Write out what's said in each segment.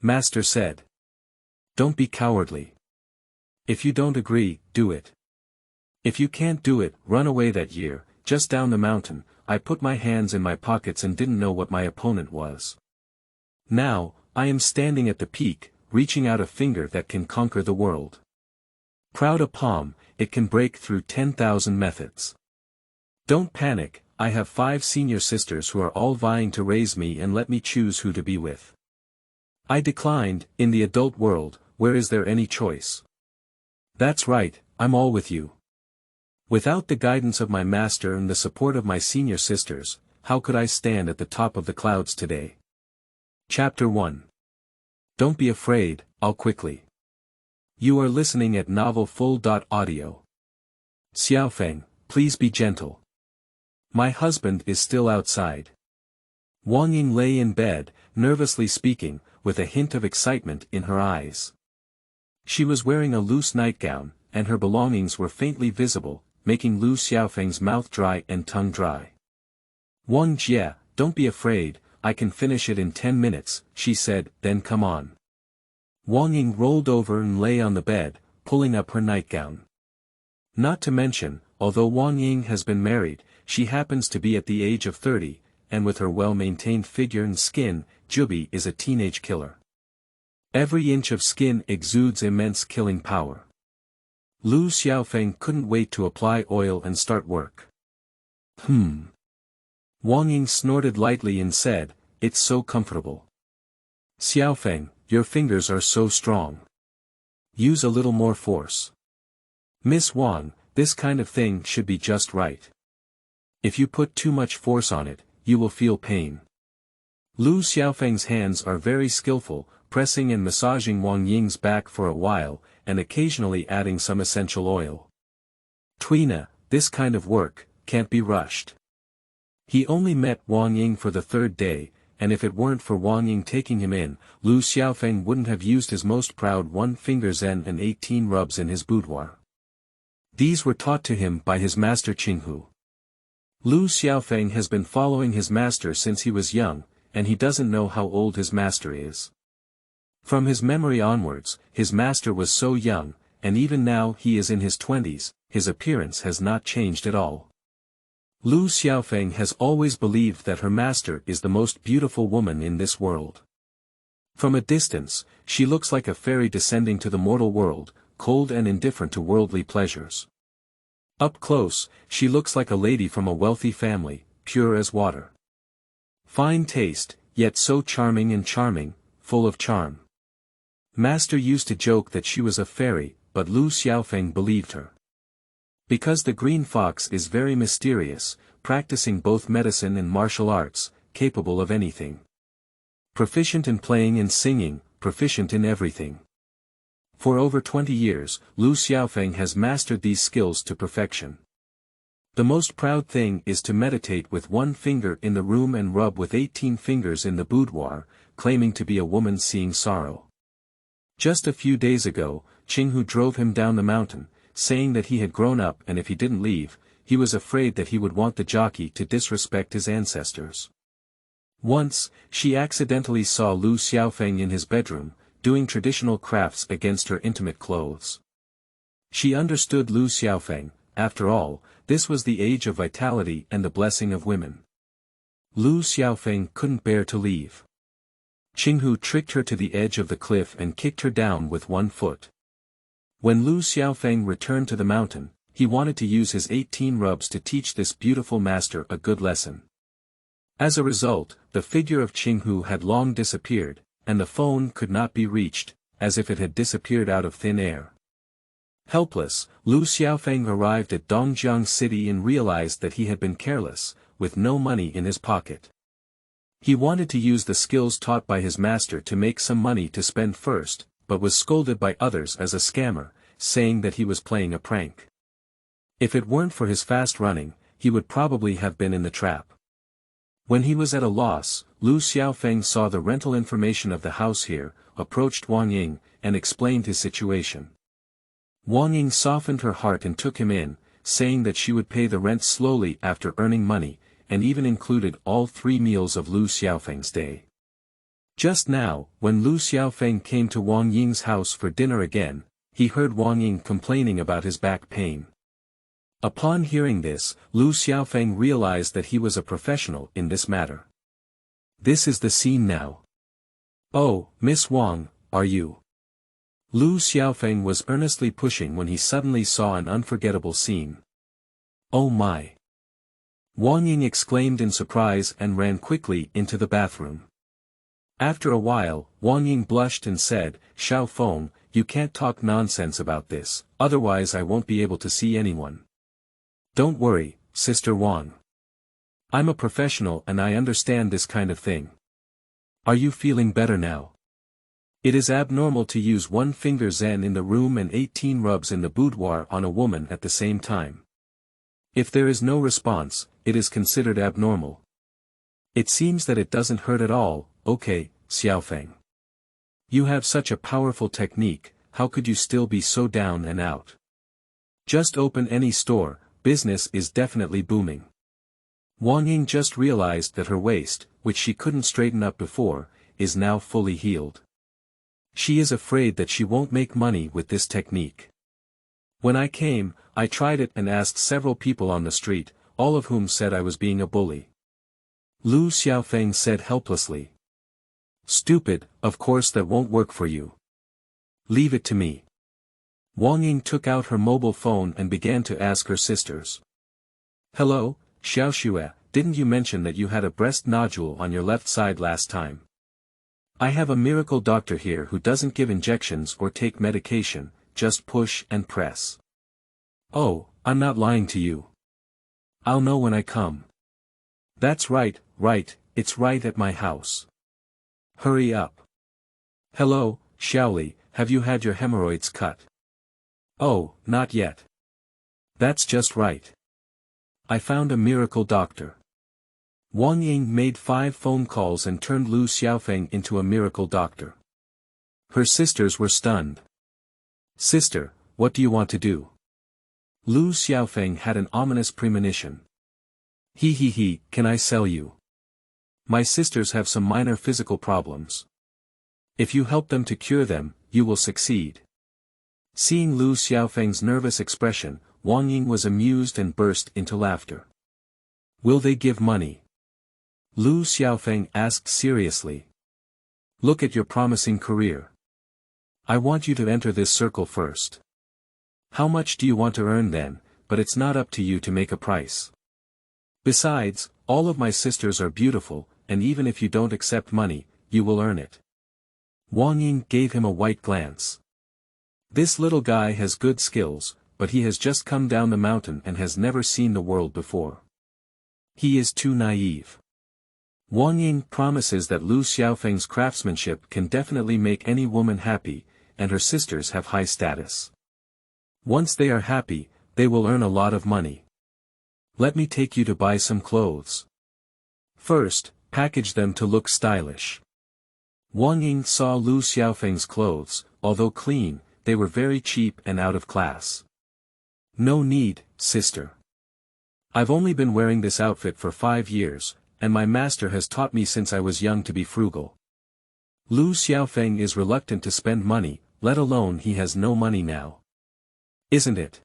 Master said. Don't be cowardly. If you don't agree, do it. If you can't do it, run away. That year, just down the mountain, I put my hands in my pockets and didn't know what my opponent was. Now, I am standing at the peak, reaching out a finger that can conquer the world. Proud a palm, it can break through 10,000 methods. Don't panic, I have 5 senior sisters who are all vying to raise me and let me choose who to be with. I declined. In the adult world, where is there any choice? That's right, I'm all with you. Without the guidance of my master and the support of my senior sisters, how could I stand at the top of the clouds today? Chapter 1. Don't be afraid, I'll quickly. You are listening at Novel Full.Audio. Xiaofeng, please be gentle. My husband is still outside. Wang Ying lay in bed, nervously speaking, with a hint of excitement in her eyes. She was wearing a loose nightgown, and her belongings were faintly visible, making Lu Xiaofeng's mouth dry and tongue dry. Wang Jie, don't be afraid, I can finish it in 10 minutes, she said, then come on. Wang Ying rolled over and lay on the bed, pulling up her nightgown. Not to mention, although Wang Ying has been married, she happens to be at the age of 30, and with her well-maintained figure and skin, Jubi is a teenage killer. Every inch of skin exudes immense killing power. Lu Xiaofeng couldn't wait to apply oil and start work. Wang Ying snorted lightly and said, it's so comfortable. Xiaofeng, your fingers are so strong. Use a little more force. Miss Wang, this kind of thing should be just right. If you put too much force on it, you will feel pain. Lu Xiaofeng's hands are very skillful, pressing and massaging Wang Ying's back for a while, and occasionally adding some essential oil. Twina, this kind of work can't be rushed. He only met Wang Ying for the 3rd day, and if it weren't for Wang Ying taking him in, Lu Xiaofeng wouldn't have used his most proud 1-finger zen and 18 rubs in his boudoir. These were taught to him by his master Qinghu. Lu Xiaofeng has been following his master since he was young, and he doesn't know how old his master is. From his memory onwards, his master was so young, and even now he is in his 20s, his appearance has not changed at all. Lu Xiaofeng has always believed that her master is the most beautiful woman in this world. From a distance, she looks like a fairy descending to the mortal world, cold and indifferent to worldly pleasures. Up close, she looks like a lady from a wealthy family, pure as water. Fine taste, yet so charming and charming, full of charm. Master used to joke that she was a fairy, but Lu Xiaofeng believed her. Because the green fox is very mysterious, practicing both medicine and martial arts, capable of anything. Proficient in playing and singing, proficient in everything. For over 20 years, Lu Xiaofeng has mastered these skills to perfection. The most proud thing is to meditate with 1 finger in the room and rub with 18 fingers in the boudoir, claiming to be a woman seeing sorrow. Just a few days ago, Qinghu drove him down the mountain, saying that he had grown up and if he didn't leave, he was afraid that he would want the jockey to disrespect his ancestors. Once, she accidentally saw Lu Xiaofeng in his bedroom, doing traditional crafts against her intimate clothes. She understood Lu Xiaofeng, after all, this was the age of vitality and the blessing of women. Lu Xiaofeng couldn't bear to leave. Qinghu tricked her to the edge of the cliff and kicked her down with 1 foot. When Lu Xiaofeng returned to the mountain, he wanted to use his 18 rubs to teach this beautiful master a good lesson. As a result, the figure of Qinghu had long disappeared, and the phone could not be reached, as if it had disappeared out of thin air. Helpless, Lu Xiaofeng arrived at Dongjiang City and realized that he had been careless, with no money in his pocket. He wanted to use the skills taught by his master to make some money to spend first, but was scolded by others as a scammer, saying that he was playing a prank. If it weren't for his fast running, he would probably have been in the trap. When he was at a loss, Lu Xiaofeng saw the rental information of the house here, approached Wang Ying, and explained his situation. Wang Ying softened her heart and took him in, saying that she would pay the rent slowly after earning money, and even included all 3 meals of Lu Xiaofeng's day. Just now, when Lu Xiaofeng came to Wang Ying's house for dinner again, he heard Wang Ying complaining about his back pain. Upon hearing this, Lu Xiaofeng realized that he was a professional in this matter. This is the scene now. Oh, Miss Wang, are you? Lu Xiaofeng was earnestly pushing when he suddenly saw an unforgettable scene. Oh my! Wang Ying exclaimed in surprise and ran quickly into the bathroom. After a while, Wang Ying blushed and said, Xiaofeng, you can't talk nonsense about this, otherwise I won't be able to see anyone. Don't worry, Sister Wang. I'm a professional and I understand this kind of thing. Are you feeling better now? It is abnormal to use one finger Zen in the room and 18 rubs in the boudoir on a woman at the same time. If there is no response, it is considered abnormal. It seems that it doesn't hurt at all. Okay, Xiaofeng. You have such a powerful technique, how could you still be so down and out? Just open any store, business is definitely booming. Wang Ying just realized that her waist, which she couldn't straighten up before, is now fully healed. She is afraid that she won't make money with this technique. When I came, I tried it and asked several people on the street, all of whom said I was being a bully. Lu Xiaofeng said helplessly. Stupid, of course that won't work for you. Leave it to me. Wang Ying took out her mobile phone and began to ask her sisters. Hello, Xiaoxue, didn't you mention that you had a breast nodule on your left side last time? I have a miracle doctor here who doesn't give injections or take medication, just push and press. Oh, I'm not lying to you. I'll know when I come. That's right, it's right at my house. Hurry up. Hello, Xiaoli, have you had your hemorrhoids cut? Oh, not yet. That's just right. I found a miracle doctor. Wang Ying made 5 phone calls and turned Lu Xiaofeng into a miracle doctor. Her sisters were stunned. Sister, what do you want to do? Lu Xiaofeng had an ominous premonition. He, can I sell you? My sisters have some minor physical problems. If you help them to cure them, you will succeed. Seeing Lu Xiaofeng's nervous expression, Wang Ying was amused and burst into laughter. Will they give money? Lu Xiaofeng asked seriously. Look at your promising career. I want you to enter this circle first. How much do you want to earn then, but it's not up to you to make a price. Besides, all of my sisters are beautiful, and even if you don't accept money, you will earn it. Wang Ying gave him a white glance. This little guy has good skills, but he has just come down the mountain and has never seen the world before. He is too naive. Wang Ying promises that Lu Xiaofeng's craftsmanship can definitely make any woman happy, and her sisters have high status. Once they are happy, they will earn a lot of money. Let me take you to buy some clothes. First, package them to look stylish. Wang Ying saw Lu Xiaofeng's clothes, although clean, they were very cheap and out of class. No need, sister. I've only been wearing this outfit for 5 years, and my master has taught me since I was young to be frugal. Lu Xiaofeng is reluctant to spend money, let alone he has no money now. Isn't it?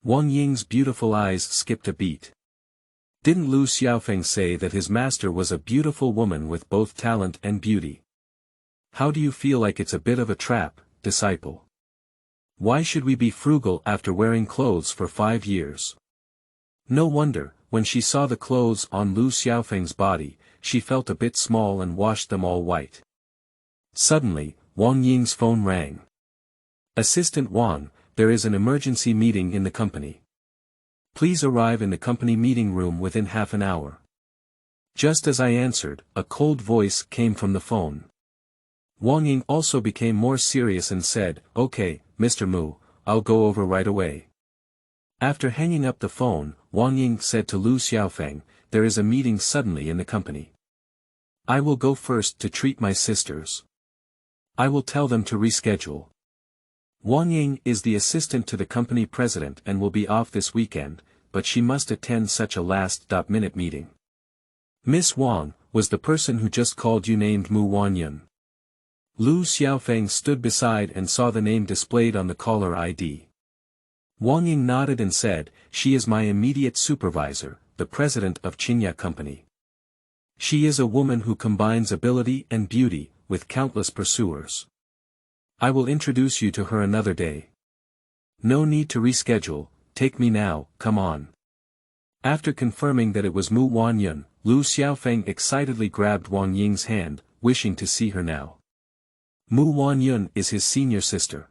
Wang Ying's beautiful eyes skipped a beat. Didn't Lu Xiaofeng say that his master was a beautiful woman with both talent and beauty? How do you feel like it's a bit of a trap, disciple? Why should we be frugal after wearing clothes for 5 years? No wonder, when she saw the clothes on Lu Xiaofeng's body, she felt a bit small and washed them all white. Suddenly, Wang Ying's phone rang. Assistant Wang, there is an emergency meeting in the company. Please arrive in the company meeting room within half an hour. Just as I answered, a cold voice came from the phone. Wang Ying also became more serious and said, Okay, Mr. Mu, I'll go over right away. After hanging up the phone, Wang Ying said to Lu Xiaofeng, there is a meeting suddenly in the company. I will go first to treat my sisters. I will tell them to reschedule. Wang Ying is the assistant to the company president and will be off this weekend, but she must attend such a last-minute meeting. Miss Wang, Was the person who just called you named Mu Wanyun? Lu Xiaofeng stood beside and saw the name displayed on the caller ID. Wang Ying nodded and said, "She is my immediate supervisor, the president of Qinya Company. She is a woman who combines ability and beauty, with countless pursuers. I will introduce you to her another day. No need to reschedule, take me now, come on." After confirming that it was Mu Wanyun, Lu Xiaofeng excitedly grabbed Wang Ying's hand, wishing to see her now. Mu Wanyun is his senior sister.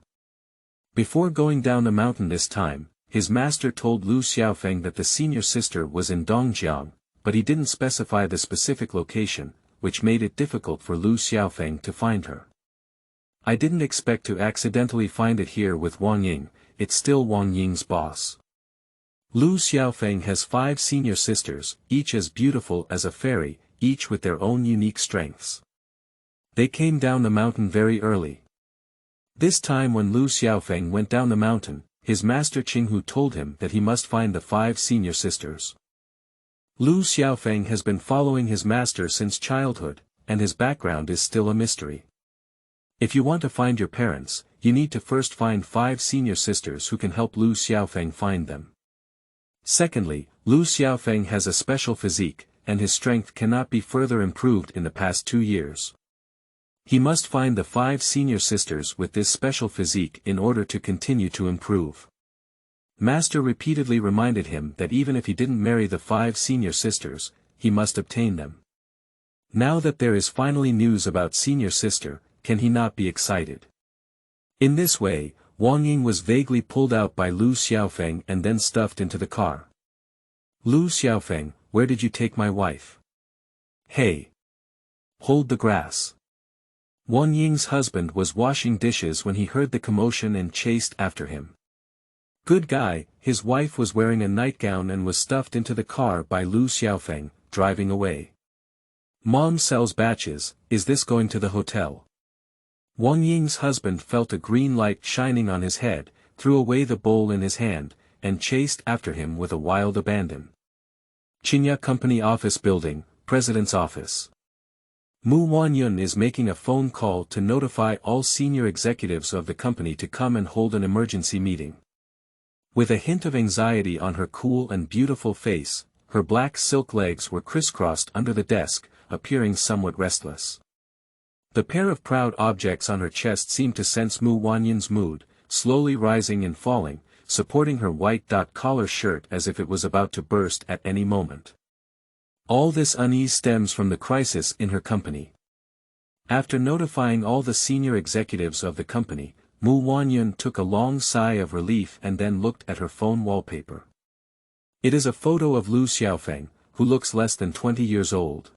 Before going down the mountain this time, his master told Lu Xiaofeng that the senior sister was in Dongjiang, but he didn't specify the specific location, which made it difficult for Lu Xiaofeng to find her. "I didn't expect to accidentally find it here with Wang Ying, it's still Wang Ying's boss." Lu Xiaofeng has 5 senior sisters, each as beautiful as a fairy, each with their own unique strengths. They came down the mountain very early. This time when Lu Xiaofeng went down the mountain, his master Qinghu told him that he must find the 5 senior sisters. Lu Xiaofeng has been following his master since childhood, and his background is still a mystery. If you want to find your parents, you need to first find 5 senior sisters who can help Lu Xiaofeng find them. Secondly, Lu Xiaofeng has a special physique, and his strength cannot be further improved in the past 2 years. He must find the 5 senior sisters with this special physique in order to continue to improve. Master repeatedly reminded him that even if he didn't marry the 5 senior sisters, he must obtain them. Now that there is finally news about senior sister, can he not be excited? In this way, Wang Ying was vaguely pulled out by Lu Xiaofeng and then stuffed into the car. "Lu Xiaofeng, where did you take my wife?" "Hey! Hold the grass." Wang Ying's husband was washing dishes when he heard the commotion and chased after him. Good guy, his wife was wearing a nightgown and was stuffed into the car by Lu Xiaofeng, driving away. "Mom sells batches, is this going to the hotel?" Wang Ying's husband felt a green light shining on his head, threw away the bowl in his hand, and chased after him with a wild abandon. Qinya Company Office Building, President's Office. Mu Wanyun is making a phone call to notify all senior executives of the company to come and hold an emergency meeting. With a hint of anxiety on her cool and beautiful face, her black silk legs were crisscrossed under the desk, appearing somewhat restless. The pair of proud objects on her chest seemed to sense Mu Wanyun's mood, slowly rising and falling, supporting her white collar shirt as if it was about to burst at any moment. All this unease stems from the crisis in her company. After notifying all the senior executives of the company, Mu Wanyun took a long sigh of relief and then looked at her phone wallpaper. It is a photo of Lu Xiaofeng, who looks less than 20 years old.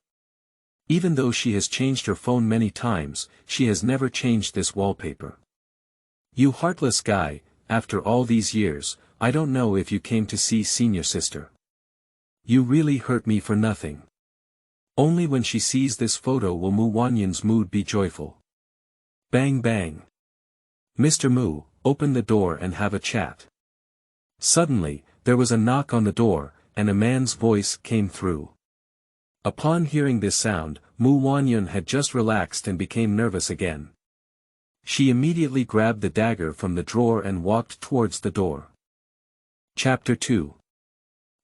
Even though she has changed her phone many times, she has never changed this wallpaper. "You heartless guy, after all these years, I don't know if you came to see senior sister. You really hurt me for nothing." Only when she sees this photo will Mu Wanyun's mood be joyful. Bang bang. "Mr. Mu, open the door and have a chat." Suddenly, there was a knock on the door, and a man's voice came through. Upon hearing this sound, Mu Wanyun had just relaxed and became nervous again. She immediately grabbed the dagger from the drawer and walked towards the door. Chapter 2.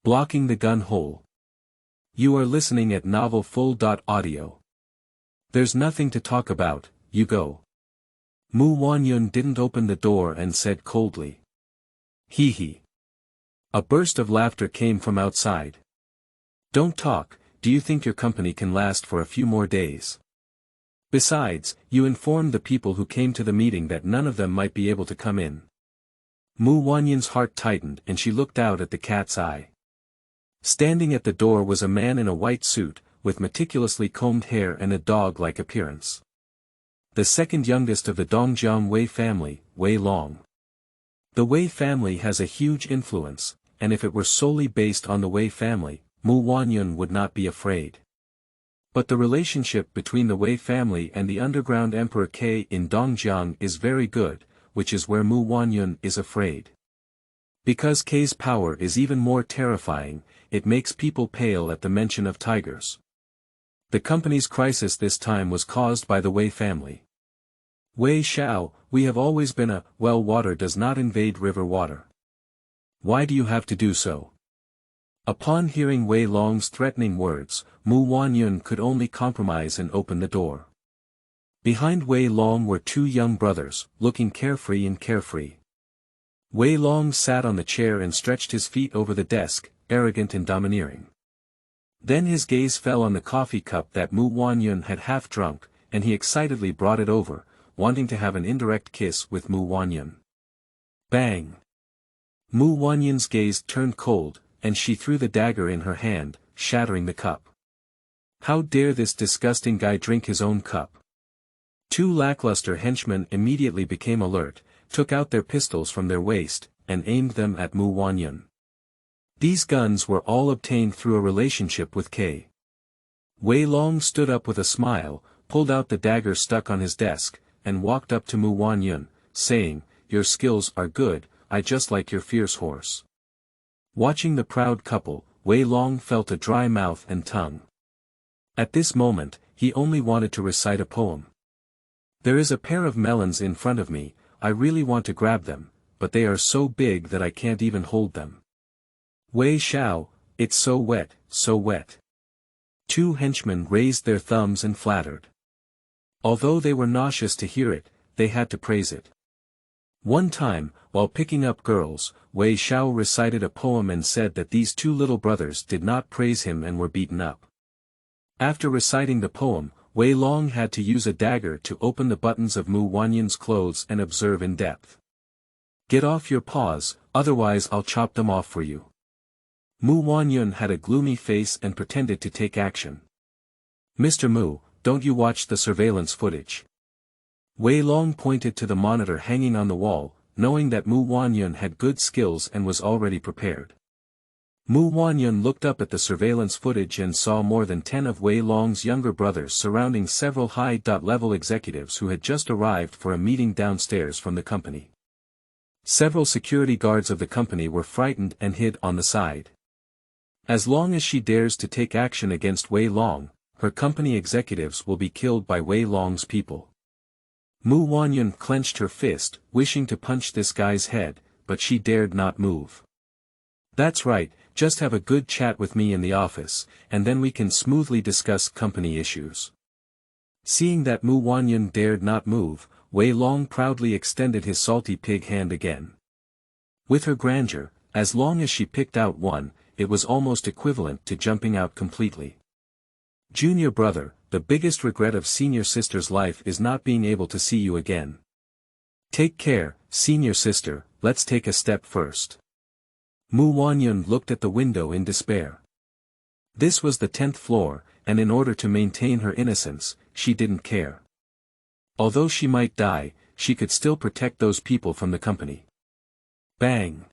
Blocking the gun hole. You are listening at novelfull.audio. There's nothing to talk about, you go. Mu Wanyun didn't open the door and said coldly. Hee hee. A burst of laughter came from outside. Don't talk, do you think your company can last for a few more days? Besides, you informed the people who came to the meeting that none of them might be able to come in. Mu Wanyun's heart tightened and she looked out at the cat's eye. Standing at the door was a man in a white suit, with meticulously combed hair and a dog-like appearance. The second youngest of the Dongjiang Wei family, Wei Long. The Wei family has a huge influence, and if it were solely based on the Wei family, Mu Wanyun would not be afraid. But the relationship between the Wei family and the underground Emperor K in Dongjiang is very good, which is where Mu Wanyun is afraid. Because K's power is even more terrifying, it makes people pale at the mention of tigers. The company's crisis this time was caused by the Wei family. Wei Xiao, we have always been water does not invade river water. Why do you have to do so? Upon hearing Wei Long's threatening words, Mu Wanyun could only compromise and open the door. Behind Wei Long were two young brothers, looking carefree. Wei Long sat on the chair and stretched his feet over the desk, arrogant and domineering. Then his gaze fell on the coffee cup that Mu Wanyun had half drunk, and he excitedly brought it over, wanting to have an indirect kiss with Mu Wanyun. Bang! Mu Wanyun's gaze turned cold, and she threw the dagger in her hand, shattering the cup. How dare this disgusting guy drink his own cup? Two lackluster henchmen immediately became alert, took out their pistols from their waist, and aimed them at Mu Wanyun. These guns were all obtained through a relationship with K. Wei Long stood up with a smile, pulled out the dagger stuck on his desk, and walked up to Mu Wanyun, saying, "Your skills are good, I just like your fierce horse." Watching the proud couple, Wei Long felt a dry mouth and tongue. At this moment, he only wanted to recite a poem. There is a pair of melons in front of me, I really want to grab them, but they are so big that I can't even hold them. Wei Xiao, it's so wet, so wet. Two henchmen raised their thumbs and flattered. Although they were nauseous to hear it, they had to praise it. One time, while picking up girls, Wei Xiao recited a poem and said that these two little brothers did not praise him and were beaten up. After reciting the poem, Wei Long had to use a dagger to open the buttons of Mu Wanyun's clothes and observe in depth. "Get off your paws, otherwise I'll chop them off for you." Mu Wanyun had a gloomy face and pretended to take action. "Mr. Mu, don't you watch the surveillance footage?" Wei Long pointed to the monitor hanging on the wall, knowing that Mu Wanyun had good skills and was already prepared. Mu Wanyun looked up at the surveillance footage and saw more than 10 of Wei Long's younger brothers surrounding several high-level executives who had just arrived for a meeting downstairs from the company. Several security guards of the company were frightened and hid on the side. As long as she dares to take action against Wei Long, her company executives will be killed by Wei Long's people. Mu Wanyun clenched her fist, wishing to punch this guy's head, but she dared not move. "That's right, just have a good chat with me in the office, and then we can smoothly discuss company issues." Seeing that Mu Wanyun dared not move, Wei Long proudly extended his salty pig hand again. With her grandeur, as long as she picked out one, it was almost equivalent to jumping out completely. "Junior brother, the biggest regret of senior sister's life is not being able to see you again. Take care, senior sister, let's take a step first." Mu Wanyun looked at the window in despair. This was the 10th floor, and in order to maintain her innocence, she didn't care. Although she might die, she could still protect those people from the company. Bang!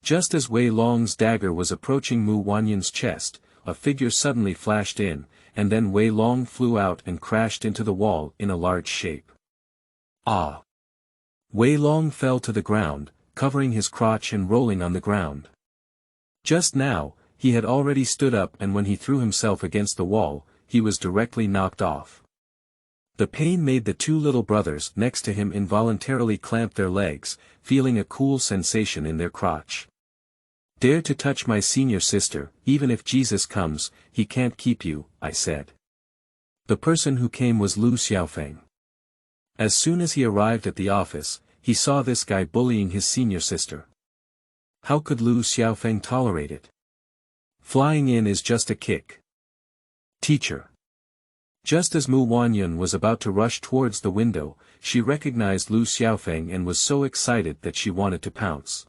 Just as Wei Long's dagger was approaching Mu Wanyun's chest, a figure suddenly flashed in, and then Wei Long flew out and crashed into the wall in a large shape. Ah! Wei Long fell to the ground, covering his crotch and rolling on the ground. Just now, he had already stood up, and when he threw himself against the wall, he was directly knocked off. The pain made the two little brothers next to him involuntarily clamp their legs, feeling a cool sensation in their crotch. "Dare to touch my senior sister, even if Jesus comes, he can't keep you," I said. The person who came was Lu Xiaofeng. As soon as he arrived at the office, he saw this guy bullying his senior sister. How could Lu Xiaofeng tolerate it? Flying in is just a kick. Teacher. Just as Mu Wanyun was about to rush towards the window, she recognized Lu Xiaofeng and was so excited that she wanted to pounce.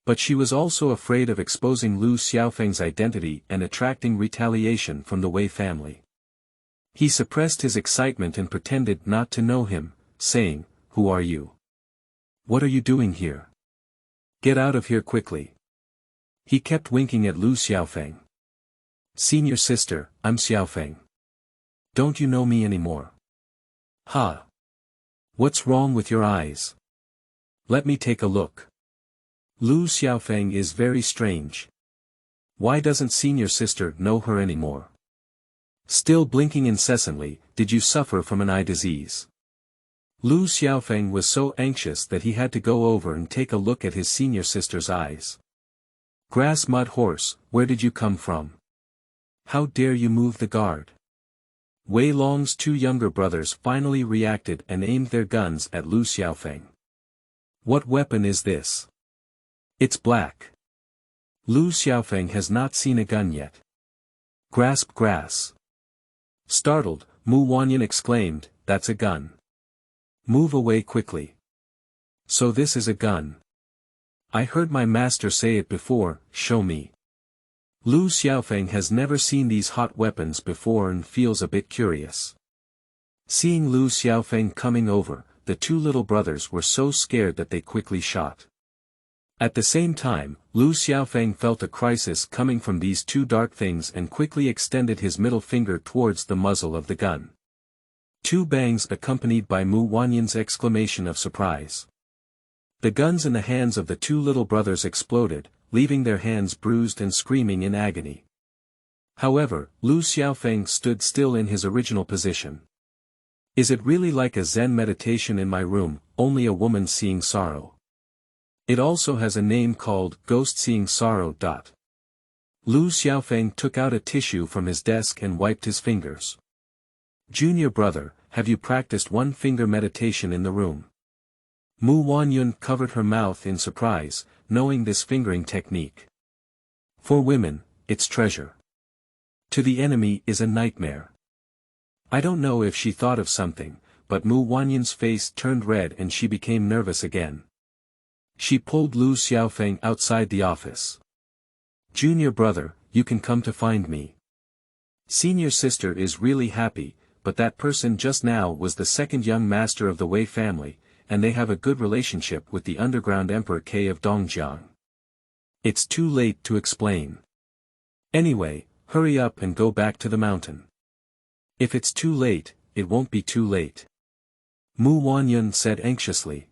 But she was also afraid of exposing Lu Xiaofeng's identity and attracting retaliation from the Wei family. He suppressed his excitement and pretended not to know him, saying, "Who are you? What are you doing here? Get out of here quickly." He kept winking at Lu Xiaofeng. "Senior sister, I'm Xiaofeng. Don't you know me anymore?" "Ha! What's wrong with your eyes? Let me take a look. Lu Xiaofeng is very strange. Why doesn't senior sister know her anymore?" Still blinking incessantly, did you suffer from an eye disease? Lu Xiaofeng was so anxious that he had to go over and take a look at his senior sister's eyes. Grass mud horse, where did you come from? How dare you move the guard? Wei Long's two younger brothers finally reacted and aimed their guns at Lu Xiaofeng. What weapon is this? It's black. Lu Xiaofeng has not seen a gun yet. Grasp grass. Startled, Mu Wanyan exclaimed, that's a gun. Move away quickly. So this is a gun. I heard my master say it before, show me. Lu Xiaofeng has never seen these hot weapons before and feels a bit curious. Seeing Lu Xiaofeng coming over, the two little brothers were so scared that they quickly shot. At the same time, Lu Xiaofeng felt a crisis coming from these two dark things and quickly extended his middle finger towards the muzzle of the gun. Two bangs accompanied by Mu Wanyan's exclamation of surprise. The guns in the hands of the two little brothers exploded, leaving their hands bruised and screaming in agony. However, Lu Xiaofeng stood still in his original position. Is it really like a Zen meditation in my room, only a woman seeing sorrow? It also has a name called Ghost Seeing Sorrow. Lu Xiaofeng took out a tissue from his desk and wiped his fingers. Junior brother, have you practiced one-finger meditation in the room? Mu Wanyun covered her mouth in surprise, knowing this fingering technique. For women, it's treasure. To the enemy is a nightmare. I don't know if she thought of something, but Mu Wanyun's face turned red and she became nervous again. She pulled Lu Xiaofeng outside the office. Junior brother, you can come to find me. Senior sister is really happy, but that person just now was the second young master of the Wei family, and they have a good relationship with the underground Emperor K of Dongjiang. It's too late to explain. Anyway, hurry up and go back to the mountain. If it's too late, it won't be too late. Mu Wanyun said anxiously.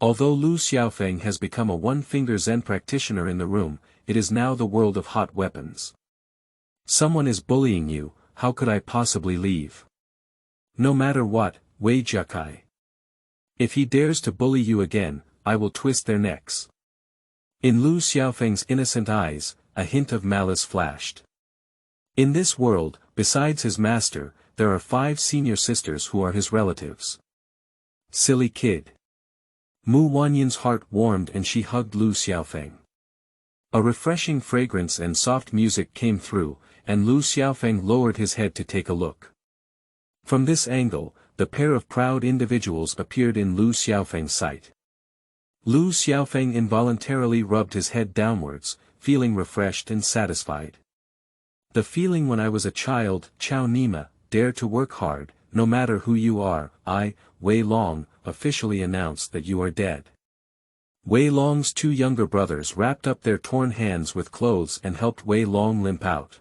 Although Lu Xiaofeng has become a one-finger Zen practitioner in the room, it is now the world of hot weapons. Someone is bullying you, how could I possibly leave? No matter what, Wei Jiakai. If he dares to bully you again, I will twist their necks. In Lu Xiaofeng's innocent eyes, a hint of malice flashed. In this world, besides his master, there are 5 senior sisters who are his relatives. Silly kid. Mu Wanyun's heart warmed and she hugged Lu Xiaofeng. A refreshing fragrance and soft music came through, and Lu Xiaofeng lowered his head to take a look. From this angle, the pair of proud individuals appeared in Lu Xiaofeng's sight. Lu Xiaofeng involuntarily rubbed his head downwards, feeling refreshed and satisfied. The feeling when I was a child, Chao Nima, dare to work hard, no matter who you are, I, Wei Long, officially announced that you are dead. Wei Long's 2 younger brothers wrapped up their torn hands with clothes and helped Wei Long limp out.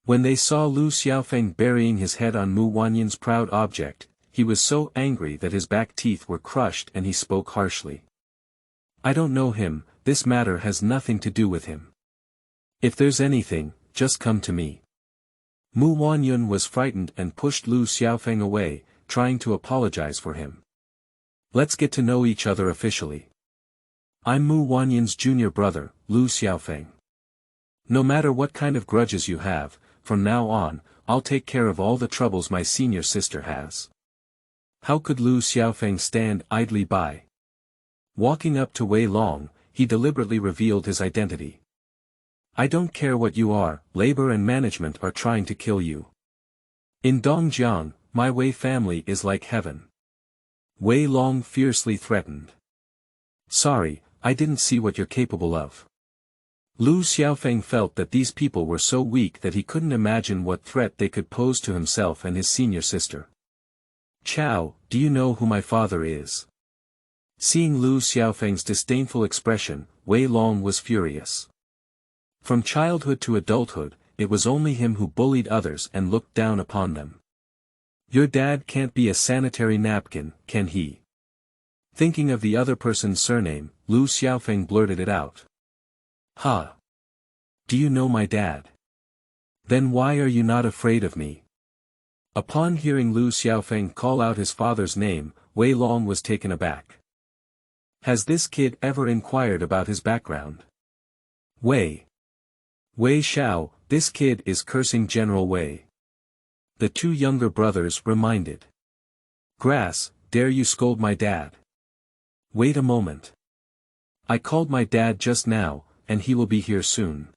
When they saw Lu Xiaofeng burying his head on Mu Wanyun's proud object, he was so angry that his back teeth were crushed and he spoke harshly. I don't know him, this matter has nothing to do with him. If there's anything, just come to me. Mu Wanyun was frightened and pushed Lu Xiaofeng away, trying to apologize for him. Let's get to know each other officially. I'm Mu Wanyun's junior brother, Lu Xiaofeng. No matter what kind of grudges you have, from now on, I'll take care of all the troubles my senior sister has. How could Lu Xiaofeng stand idly by? Walking up to Wei Long, he deliberately revealed his identity. I don't care what you are, labor and management are trying to kill you. In Dongjiang, my Wei family is like heaven. Wei Long fiercely threatened. Sorry, I didn't see what you're capable of. Lu Xiaofeng felt that these people were so weak that he couldn't imagine what threat they could pose to himself and his senior sister. Chow, do you know who my father is? Seeing Lu Xiaofeng's disdainful expression, Wei Long was furious. From childhood to adulthood, it was only him who bullied others and looked down upon them. Your dad can't be a sanitary napkin, can he? Thinking of the other person's surname, Lu Xiaofeng blurted it out. Ha! Do you know my dad? Then why are you not afraid of me? Upon hearing Lu Xiaofeng call out his father's name, Wei Long was taken aback. Has this kid ever inquired about his background? Wei Xiao, this kid is cursing General Wei. The two younger brothers reminded. Grass, dare you scold my dad? Wait a moment. I called my dad just now, and he will be here soon.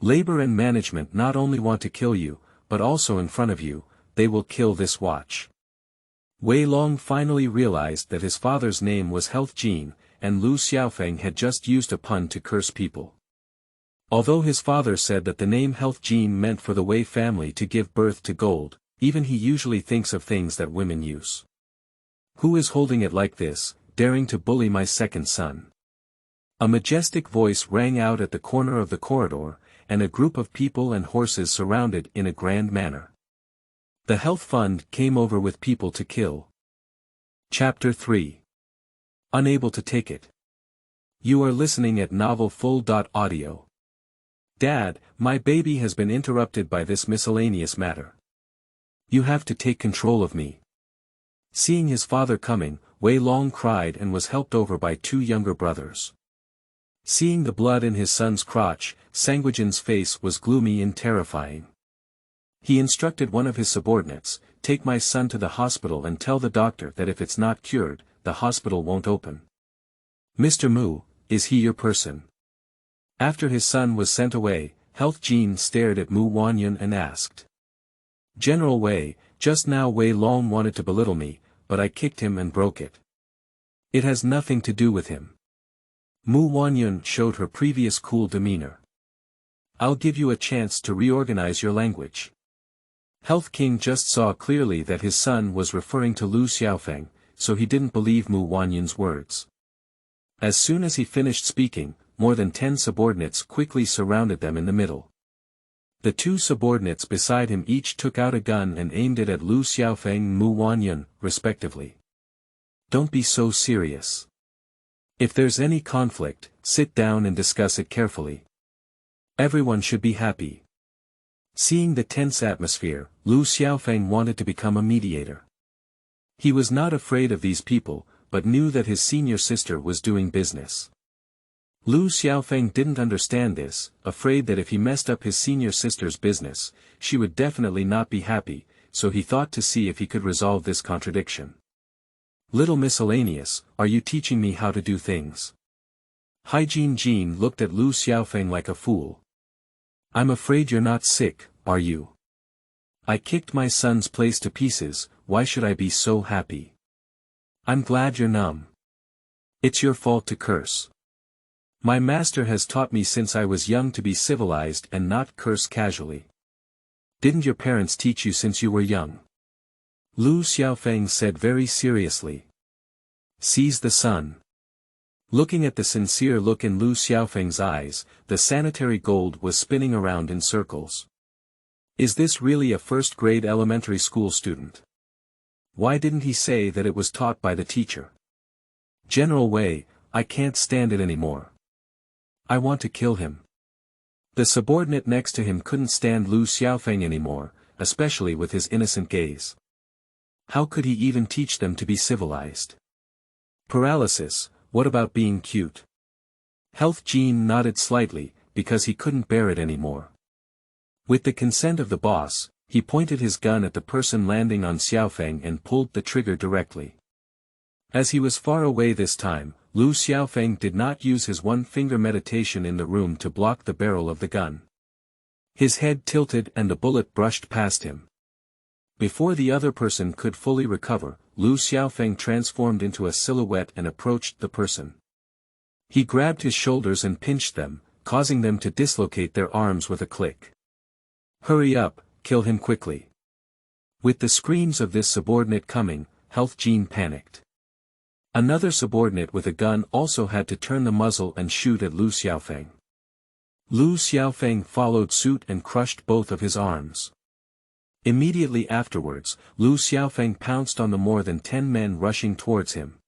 Labor and management not only want to kill you, but also in front of you, they will kill this watch. Wei Long finally realized that his father's name was Health Jin, and Lu Xiaofeng had just used a pun to curse people. Although his father said that the name Health Jin meant for the Wei family to give birth to gold, even he usually thinks of things that women use. Who is holding it like this, daring to bully my second son? A majestic voice rang out at the corner of the corridor, and a group of people and horses surrounded in a grand manner. The health fund came over with people to kill. Chapter 3. Unable to take it. You are listening at novelfull.audio. Dad, my baby has been interrupted by this miscellaneous matter. You have to take control of me. Seeing his father coming, Wei Long cried and was helped over by two younger brothers. Seeing the blood in his son's crotch, Sanguijin's face was gloomy and terrifying. He instructed one of his subordinates, take my son to the hospital and tell the doctor that if it's not cured, the hospital won't open. Mr. Mu, is he your person? After his son was sent away, Health Jin stared at Mu Wanyan and asked. General Wei, just now Wei Long wanted to belittle me, but I kicked him and broke it. It has nothing to do with him. Mu Wanyan showed her previous cool demeanor. I'll give you a chance to reorganize your language. Health King just saw clearly that his son was referring to Lu Xiaofeng, so he didn't believe Mu Wanyan's words. As soon as he finished speaking, more than 10 subordinates quickly surrounded them in the middle. The two subordinates beside him each took out a gun and aimed it at Lu Xiaofeng and Mu Wanyan, respectively. Don't be so serious. If there's any conflict, sit down and discuss it carefully. Everyone should be happy. Seeing the tense atmosphere, Lu Xiaofeng wanted to become a mediator. He was not afraid of these people, but knew that his senior sister was doing business. Lu Xiaofeng didn't understand this, afraid that if he messed up his senior sister's business, she would definitely not be happy, so he thought to see if he could resolve this contradiction. Little miscellaneous, are you teaching me how to do things? Hygiene Jean looked at Lu Xiaofeng like a fool. I'm afraid you're not sick, are you? I kicked my son's place to pieces, why should I be so happy? I'm glad you're numb. It's your fault to curse. My master has taught me since I was young to be civilized and not curse casually. Didn't your parents teach you since you were young? Lu Xiaofeng said very seriously. Seize the sun. Looking at the sincere look in Lu Xiaofeng's eyes, the sanitary gold was spinning around in circles. Is this really a first-grade elementary school student? Why didn't he say that it was taught by the teacher? General Wei, I can't stand it anymore. I want to kill him. The subordinate next to him couldn't stand Lu Xiaofeng anymore, especially with his innocent gaze. How could he even teach them to be civilized? Paralysis, what about being cute? Health Jin nodded slightly, because he couldn't bear it anymore. With the consent of the boss, he pointed his gun at the person landing on Xiaofeng and pulled the trigger directly. As he was far away this time, Lu Xiaofeng did not use his one-finger meditation in the room to block the barrel of the gun. His head tilted and the bullet brushed past him. Before the other person could fully recover, Lu Xiaofeng transformed into a silhouette and approached the person. He grabbed his shoulders and pinched them, causing them to dislocate their arms with a click. Hurry up, kill him quickly. With the screams of this subordinate coming, Health Jin panicked. Another subordinate with a gun also had to turn the muzzle and shoot at Lu Xiaofeng. Lu Xiaofeng followed suit and crushed both of his arms. Immediately afterwards, Lu Xiaofeng pounced on the more than 10 men rushing towards him.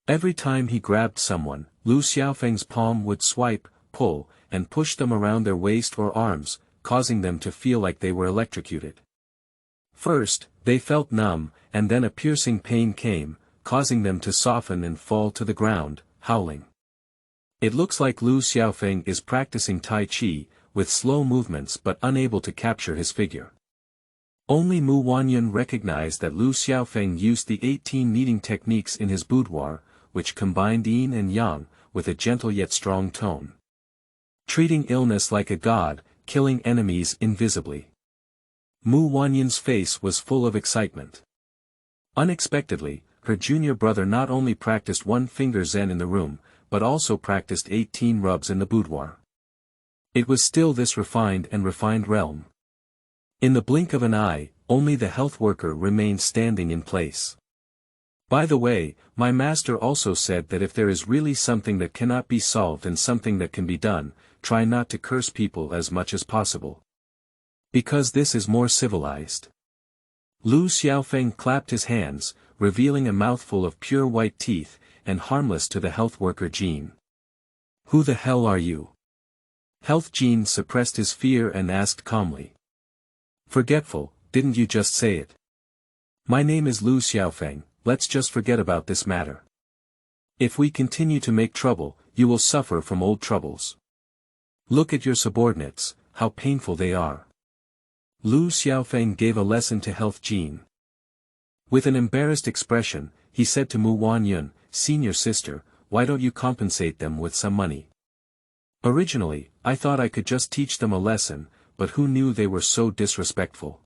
Every time he grabbed someone, Lu Xiaofeng's palm would swipe, pull, and push them around their waist or arms, causing them to feel like they were electrocuted. First, they felt numb, and then a piercing pain came, causing them to soften and fall to the ground, howling. It looks like Lu Xiaofeng is practicing Tai Chi, with slow movements but unable to capture his figure. Only Mu Wanyan recognized that Lu Xiaofeng used the 18 kneading techniques in his boudoir, which combined yin and yang, with a gentle yet strong tone. Treating illness like a god, killing enemies invisibly. Mu Wanyan's face was full of excitement. Unexpectedly, her junior brother not only practiced one-finger Zen in the room, but also practiced 18 rubs in the boudoir. It was still this refined realm. In the blink of an eye, only the health worker remained standing in place. By the way, my master also said that if there is really something that cannot be solved and something that can be done, try not to curse people as much as possible. Because this is more civilized. Lu Xiaofeng clapped his hands, revealing a mouthful of pure white teeth, and harmless to the health worker Jean. Who the hell are you? Health Jean suppressed his fear and asked calmly. Forgetful, didn't you just say it? My name is Lu Xiaofeng, let's just forget about this matter. If we continue to make trouble, you will suffer from old troubles. Look at your subordinates, how painful they are. Lu Xiaofeng gave a lesson to Health Jean. With an embarrassed expression, he said to Mu Wanyan, senior sister, why don't you compensate them with some money? Originally, I thought I could just teach them a lesson, but who knew they were so disrespectful?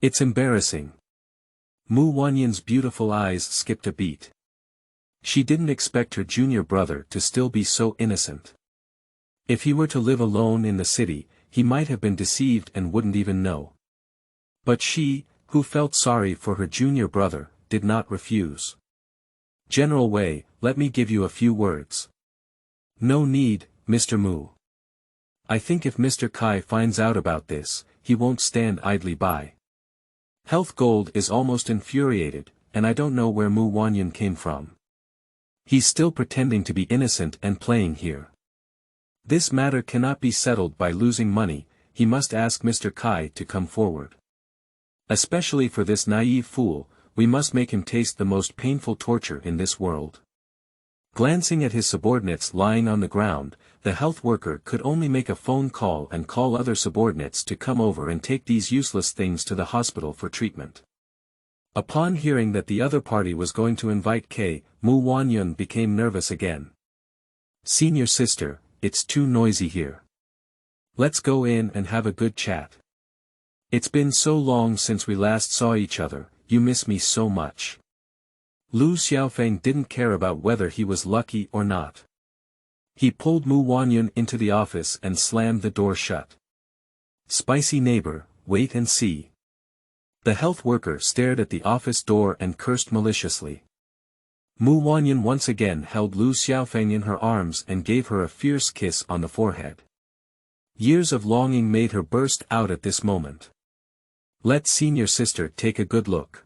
It's embarrassing. Mu Wanyan's beautiful eyes skipped a beat. She didn't expect her junior brother to still be so innocent. If he were to live alone in the city, he might have been deceived and wouldn't even know. But she, who felt sorry for her junior brother, did not refuse. General Wei, let me give you a few words. No need, Mr. Mu. I think if Mr. Kai finds out about this, he won't stand idly by. Health Gold is almost infuriated, and I don't know where Mu Wanyan came from. He's still pretending to be innocent and playing here. This matter cannot be settled by losing money, he must ask Mr. Kai to come forward. Especially for this naive fool, we must make him taste the most painful torture in this world. Glancing at his subordinates lying on the ground, the health worker could only make a phone call and call other subordinates to come over and take these useless things to the hospital for treatment. Upon hearing that the other party was going to invite K, Mu Wanyan became nervous again. Senior sister, it's too noisy here. Let's go in and have a good chat. It's been so long since we last saw each other, you miss me so much. Lu Xiaofeng didn't care about whether he was lucky or not. He pulled Mu Wanyan into the office and slammed the door shut. Spicy neighbor, wait and see. The health worker stared at the office door and cursed maliciously. Mu Wanyan once again held Lu Xiaofeng in her arms and gave her a fierce kiss on the forehead. Years of longing made her burst out at this moment. Let senior sister take a good look.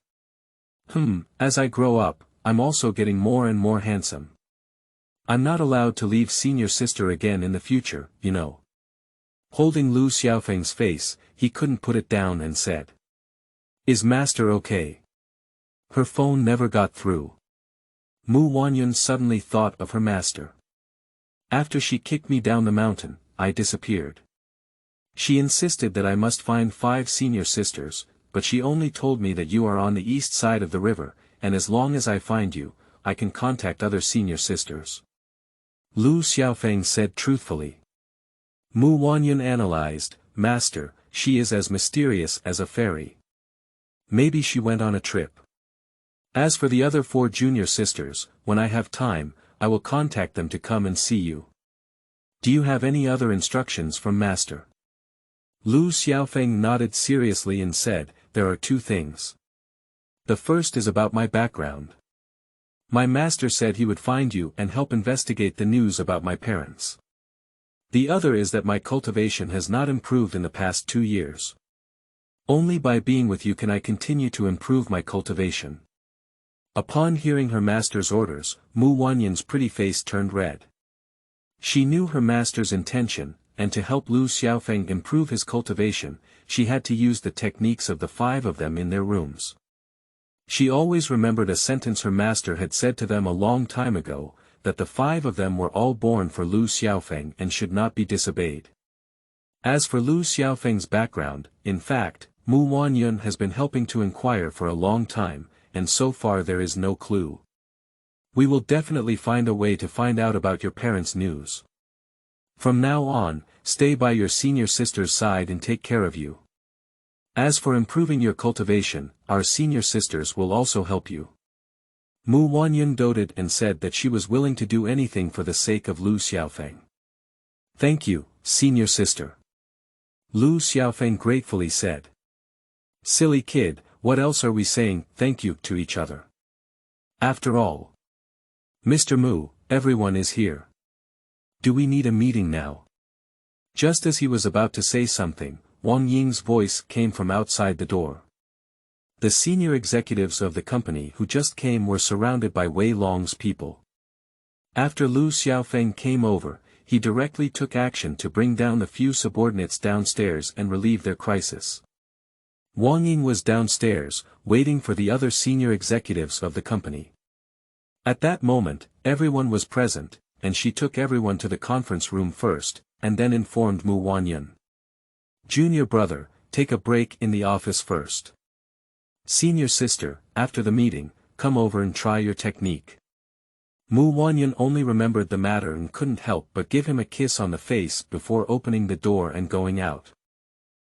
As I grow up, I'm also getting more and more handsome. I'm not allowed to leave senior sister again in the future, you know. Holding Lu Xiaofeng's face, he couldn't put it down and said. Is master okay? Her phone never got through. Mu Wanyan suddenly thought of her master. After she kicked me down the mountain, I disappeared. She insisted that I must find 5 senior sisters, but she only told me that you are on the east side of the river, and as long as I find you, I can contact other senior sisters. Lu Xiaofeng said truthfully. Mu Wanyan analyzed, Master, she is as mysterious as a fairy. Maybe she went on a trip. As for the other 4 junior sisters, when I have time, I will contact them to come and see you. Do you have any other instructions from Master? Lu Xiaofeng nodded seriously and said, there are 2 things. The first is about my background. My master said he would find you and help investigate the news about my parents. The other is that my cultivation has not improved in the past 2 years. Only by being with you can I continue to improve my cultivation. Upon hearing her master's orders, Mu Wanyan's pretty face turned red. She knew her master's intention, and to help Lu Xiaofeng improve his cultivation, she had to use the techniques of the 5 of them in their rooms. She always remembered a sentence her master had said to them a long time ago, that the 5 of them were all born for Lu Xiaofeng and should not be disobeyed. As for Lu Xiaofeng's background, in fact, Mu Wanyun has been helping to inquire for a long time, and so far there is no clue. We will definitely find a way to find out about your parents' news. From now on, stay by your senior sister's side and take care of you. As for improving your cultivation, our senior sisters will also help you. Mu Wanyun doted and said that she was willing to do anything for the sake of Lu Xiaofeng. Thank you, senior sister. Lu Xiaofeng gratefully said. Silly kid, what else are we saying thank you to each other? After all. Mr. Mu, everyone is here. Do we need a meeting now? Just as he was about to say something, Wang Ying's voice came from outside the door. The senior executives of the company who just came were surrounded by Wei Long's people. After Lu Xiaofeng came over, he directly took action to bring down the few subordinates downstairs and relieve their crisis. Wang Ying was downstairs, waiting for the other senior executives of the company. At that moment, everyone was present, and she took everyone to the conference room first, and then informed Mu Wanyun. Junior brother, take a break in the office first. Senior sister, after the meeting, come over and try your technique. Mu Wanyun only remembered the matter and couldn't help but give him a kiss on the face before opening the door and going out.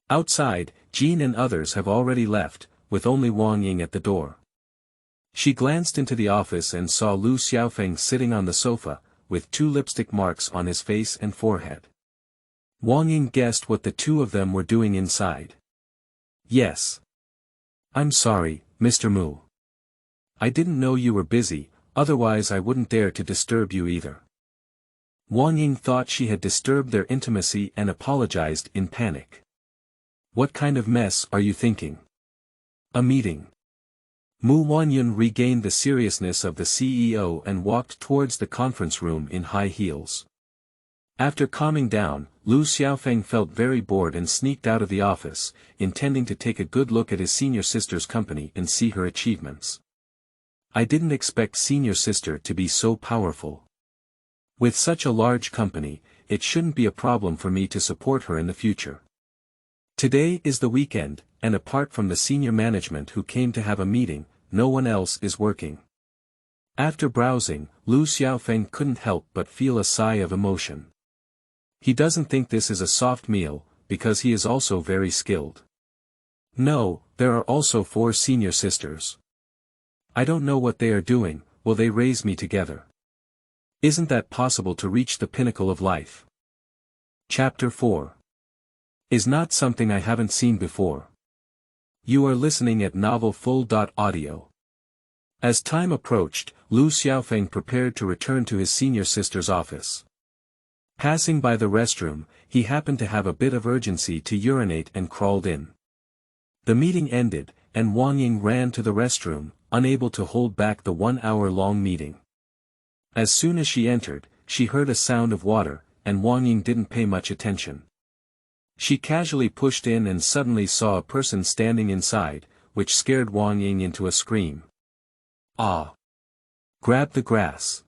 Outside, Jean and others have already left, with only Wang Ying at the door. She glanced into the office and saw Lu Xiaofeng sitting on the sofa, with 2 lipstick marks on his face and forehead. Wang Ying guessed what the 2 of them were doing inside. Yes. I'm sorry, Mr. Mu. I didn't know you were busy, otherwise I wouldn't dare to disturb you either. Wang Ying thought she had disturbed their intimacy and apologized in panic. What kind of mess are you thinking? A meeting. Mu Wanyun regained the seriousness of the CEO and walked towards the conference room in high heels. After calming down, Lu Xiaofeng felt very bored and sneaked out of the office, intending to take a good look at his senior sister's company and see her achievements. I didn't expect senior sister to be so powerful. With such a large company, it shouldn't be a problem for me to support her in the future. Today is the weekend, and apart from the senior management who came to have a meeting, no one else is working. After browsing, Lu Xiaofeng couldn't help but feel a sigh of emotion. He doesn't think this is a soft meal, because he is also very skilled. No, there are also 4 senior sisters. I don't know what they are doing, will they raise me together? Isn't that possible to reach the pinnacle of life? Chapter 4 is not something I haven't seen before. You are listening at Novel Full.Audio. As time approached, Lu Xiaofeng prepared to return to his senior sister's office. Passing by the restroom, he happened to have a bit of urgency to urinate and crawled in. The meeting ended, and Wang Ying ran to the restroom, unable to hold back the 1-hour-long meeting. As soon as she entered, she heard a sound of water, and Wang Ying didn't pay much attention. She casually pushed in and suddenly saw a person standing inside, which scared Wang Ying into a scream. Ah! Grab the grass.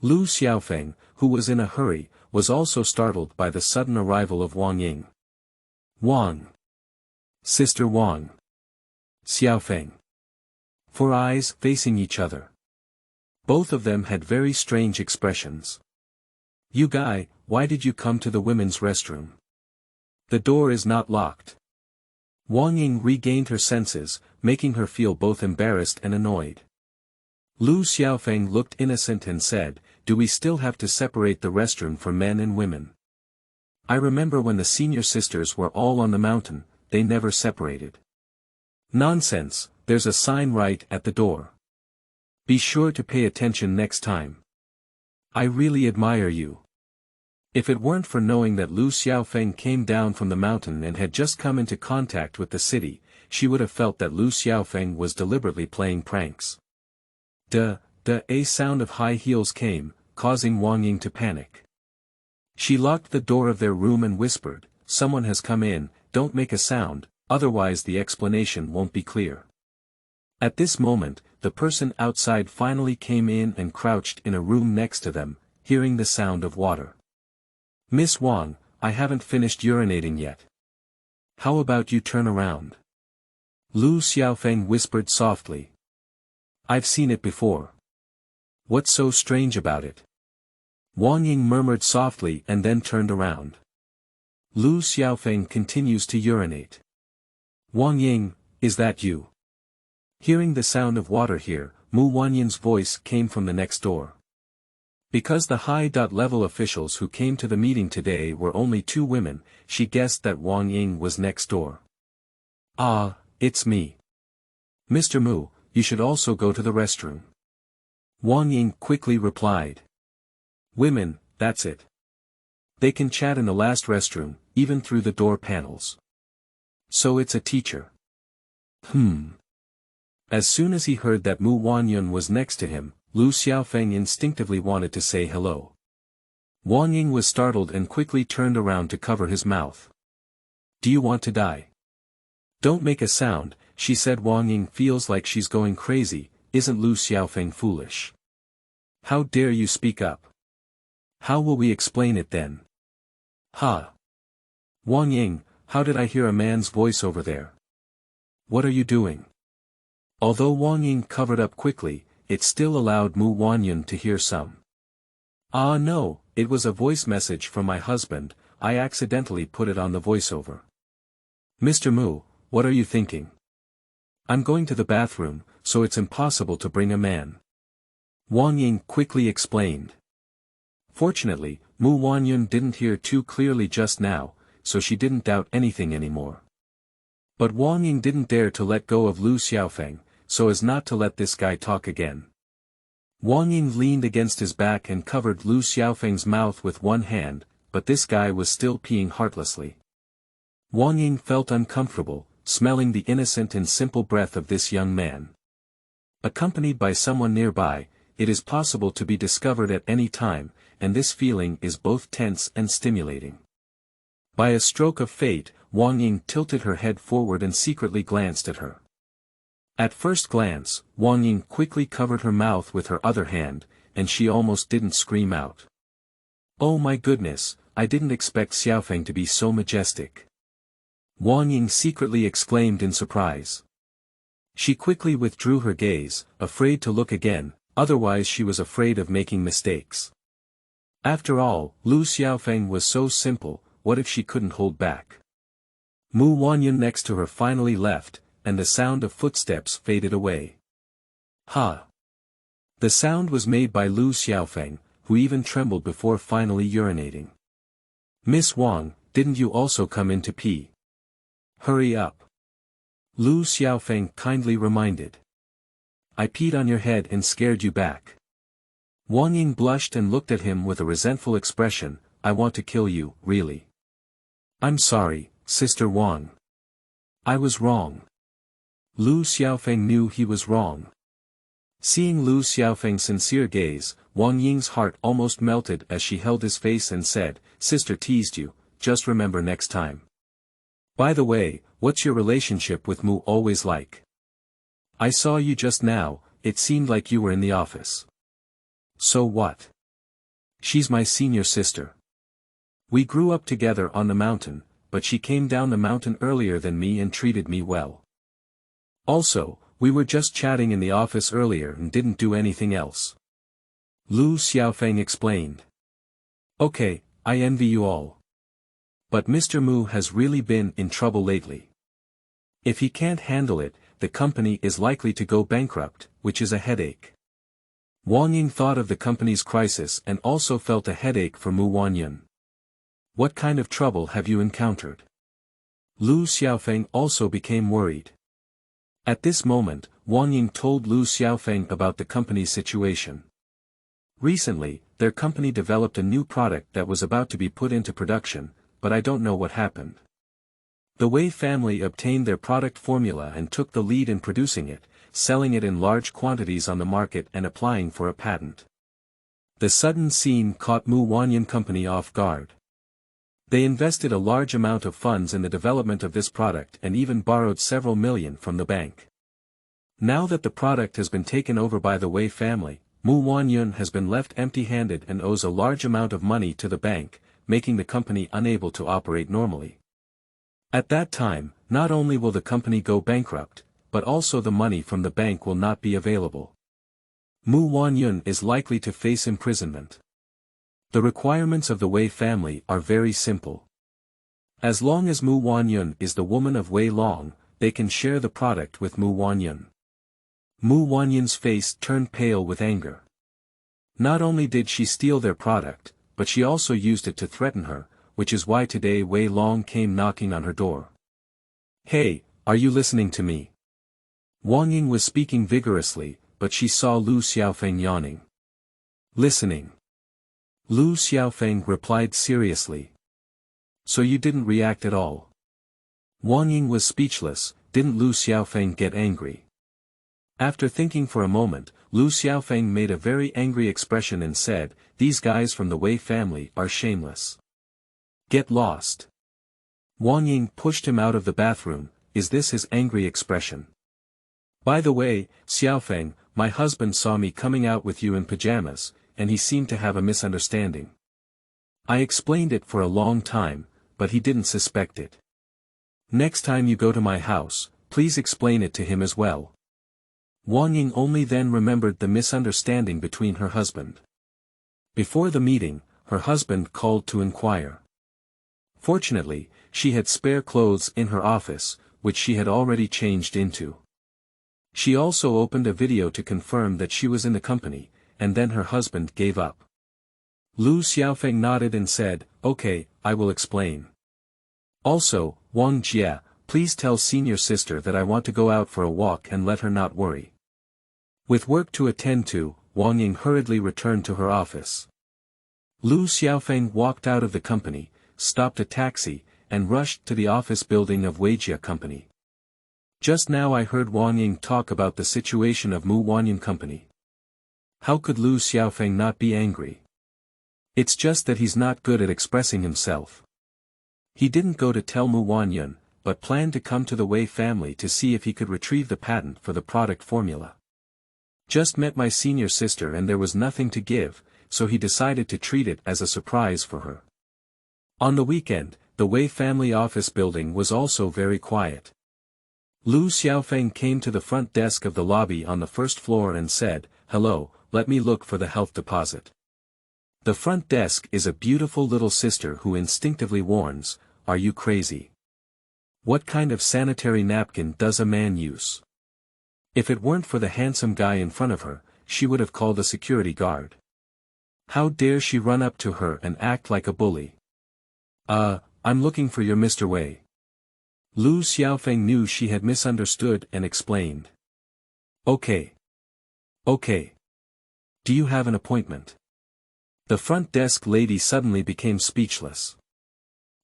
Lu Xiaofeng, who was in a hurry, was also startled by the sudden arrival of Wang Ying. Wang. Sister Wang. Xiaofeng. 4 eyes facing each other. Both of them had very strange expressions. You guy, why did you come to the women's restroom? The door is not locked. Wang Ying regained her senses, making her feel both embarrassed and annoyed. Lu Xiaofeng looked innocent and said, do we still have to separate the restroom for men and women? I remember when the senior sisters were all on the mountain, they never separated. Nonsense, there's a sign right at the door. Be sure to pay attention next time. I really admire you. If it weren't for knowing that Lu Xiaofeng came down from the mountain and had just come into contact with the city, she would have felt that Lu Xiaofeng was deliberately playing pranks. A sound of high heels came, causing Wang Ying to panic. She locked the door of their room and whispered, "Someone has come in, don't make a sound, otherwise the explanation won't be clear." At this moment, the person outside finally came in and crouched in a room next to them, hearing the sound of water. "Miss Wang, I haven't finished urinating yet. How about you turn around?" Lu Xiaofeng whispered softly. "I've seen it before. What's so strange about it?" Wang Ying murmured softly and then turned around. Lu Xiaofeng continues to urinate. "Wang Ying, is that you?" Hearing the sound of water here, Mu Wanyan's voice came from the next door. Because the high-level officials who came to the meeting today were only 2 women, she guessed that Wang Ying was next door. "Ah, it's me. Mr. Mu, you should also go to the restroom." Wang Ying quickly replied. "Women, that's it. They can chat in the last restroom, even through the door panels. So it's a teacher." As soon as he heard that Mu Wanyan was next to him, Lu Xiaofeng instinctively wanted to say hello. Wang Ying was startled and quickly turned around to cover his mouth. "Do you want to die?" "Don't make a sound," she said. Wang Ying feels like she's going crazy. Isn't Lu Xiaofeng foolish? "How dare you speak up? How will we explain it then?" "Ha! Wang Ying, how did I hear a man's voice over there? What are you doing?" Although Wang Ying covered up quickly, it still allowed Mu Wanyan to hear some. "Ah no, it was a voice message from my husband, I accidentally put it on the voiceover." "Mr. Mu, what are you thinking?" "I'm going to the bathroom, so it's impossible to bring a man," Wang Ying quickly explained. Fortunately, Mu Wanyan didn't hear too clearly just now, so she didn't doubt anything anymore. But Wang Ying didn't dare to let go of Lu Xiaofeng, so as not to let this guy talk again. Wang Ying leaned against his back and covered Lu Xiaofeng's mouth with one hand, but this guy was still peeing heartlessly. Wang Ying felt uncomfortable, smelling the innocent and simple breath of this young man. Accompanied by someone nearby, it is possible to be discovered at any time, and this feeling is both tense and stimulating. By a stroke of fate, Wang Ying tilted her head forward and secretly glanced at her. At first glance, Wang Ying quickly covered her mouth with her other hand, and she almost didn't scream out. "Oh my goodness, I didn't expect Xiaofeng to be so majestic," Wang Ying secretly exclaimed in surprise. She quickly withdrew her gaze, afraid to look again, otherwise she was afraid of making mistakes. After all, Lu Xiaofeng was so simple, what if she couldn't hold back? Mu Wanyan next to her finally left, and the sound of footsteps faded away. "Ha!" The sound was made by Lu Xiaofeng, who even trembled before finally urinating. "Miss Wang, didn't you also come in to pee? Hurry up," Lu Xiaofeng kindly reminded. "I peed on your head and scared you back." Wang Ying blushed and looked at him with a resentful expression. "I want to kill you, really." "I'm sorry, Sister Wang. I was wrong." Lu Xiaofeng knew he was wrong. Seeing Lu Xiaofeng's sincere gaze, Wang Ying's heart almost melted as she held his face and said, "Sister teased you, just remember next time. By the way, what's your relationship with Mu always like? I saw you just now, it seemed like you were in the office." "So what? She's my senior sister. We grew up together on the mountain, but she came down the mountain earlier than me and treated me well. Also, we were just chatting in the office earlier and didn't do anything else," Lu Xiaofeng explained. "Okay, I envy you all. But Mr. Mu has really been in trouble lately. If he can't handle it, the company is likely to go bankrupt, which is a headache." Wang Ying thought of the company's crisis and also felt a headache for Mu Wanyan. "What kind of trouble have you encountered?" Lu Xiaofeng also became worried. At this moment, Wang Ying told Lu Xiaofeng about the company's situation. Recently, their company developed a new product that was about to be put into production, but I don't know what happened. The Wei family obtained their product formula and took the lead in producing it, selling it in large quantities on the market and applying for a patent. The sudden scene caught Mu Wanyan Company off guard. They invested a large amount of funds in the development of this product and even borrowed several million from the bank. Now that the product has been taken over by the Wei family, Mu Wanyan has been left empty-handed and owes a large amount of money to the bank, making the company unable to operate normally. At that time, not only will the company go bankrupt, but also the money from the bank will not be available. Mu Wanyan is likely to face imprisonment. The requirements of the Wei family are very simple. As long as Mu Wanyan is the woman of Wei Long, they can share the product with Mu Wanyan. Mu Wanyan's face turned pale with anger. Not only did she steal their product, but she also used it to threaten her, which is why today Wei Long came knocking on her door. "Hey, are you listening to me?" Wang Ying was speaking vigorously, but she saw Lu Xiaofeng yawning. "Listening." Lu Xiaofeng replied seriously. "So you didn't react at all?" Wang Ying was speechless. Didn't Lu Xiaofeng get angry? After thinking for a moment, Lu Xiaofeng made a very angry expression and said, "These guys from the Wei family are shameless. Get lost." Wang Ying pushed him out of the bathroom. Is this his angry expression? "By the way, Xiaofeng, my husband saw me coming out with you in pajamas, and he seemed to have a misunderstanding. I explained it for a long time, but he didn't suspect it. Next time you go to my house, please explain it to him as well." Wang Ying only then remembered the misunderstanding between her husband. Before the meeting, her husband called to inquire. Fortunately, she had spare clothes in her office, which she had already changed into. She also opened a video to confirm that she was in the company, and then her husband gave up. Lu Xiaofeng nodded and said, "Okay, I will explain. Also, Wang Jie, please tell senior sister that I want to go out for a walk and let her not worry." With work to attend to, Wang Ying hurriedly returned to her office. Lu Xiaofeng walked out of the company, stopped a taxi, and rushed to the office building of Weijia Company. Just now I heard Wang Ying talk about the situation of Mu Wanyan Company. How could Lu Xiaofeng not be angry? It's just that he's not good at expressing himself. He didn't go to tell Mu Wanyan, but planned to come to the Wei family to see if he could retrieve the patent for the product formula. Just met my senior sister and there was nothing to give, so he decided to treat it as a surprise for her. On the weekend, the Wei family office building was also very quiet. Lu Xiaofeng came to the front desk of the lobby on the first floor and said, "Hello, let me look for the health deposit." The front desk is a beautiful little sister who instinctively warns, "Are you crazy? What kind of sanitary napkin does a man use?" If it weren't for the handsome guy in front of her, she would have called a security guard. How dare she run up to her and act like a bully? I'm looking for your Mr. Wei." Lu Xiaofeng knew she had misunderstood and explained. Okay. Do you have an appointment?" The front desk lady suddenly became speechless.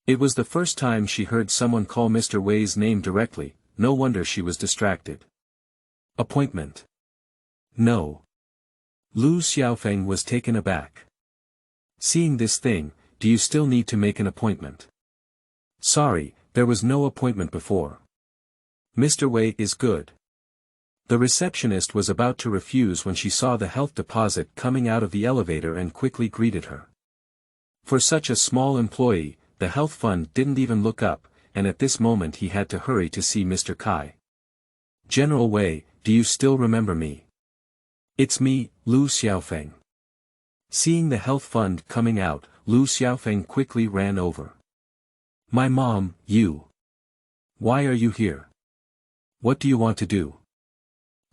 It was the first time she heard someone call Mr. Wei's name directly, no wonder she was distracted. "Appointment? No." Lu Xiaofeng was taken aback. "Seeing this thing, do you still need to make an appointment?" "Sorry, there was no appointment before. Mr. Wei is good." The receptionist was about to refuse when she saw the health deposit coming out of the elevator and quickly greeted her. For such a small employee, the health fund didn't even look up, and at this moment he had to hurry to see Mr. Kai. "General Wei, do you still remember me?" "It's me, Lu Xiaofeng." Seeing the health fund coming out, Lu Xiaofeng quickly ran over. "My mom, you. Why are you here? What do you want to do?"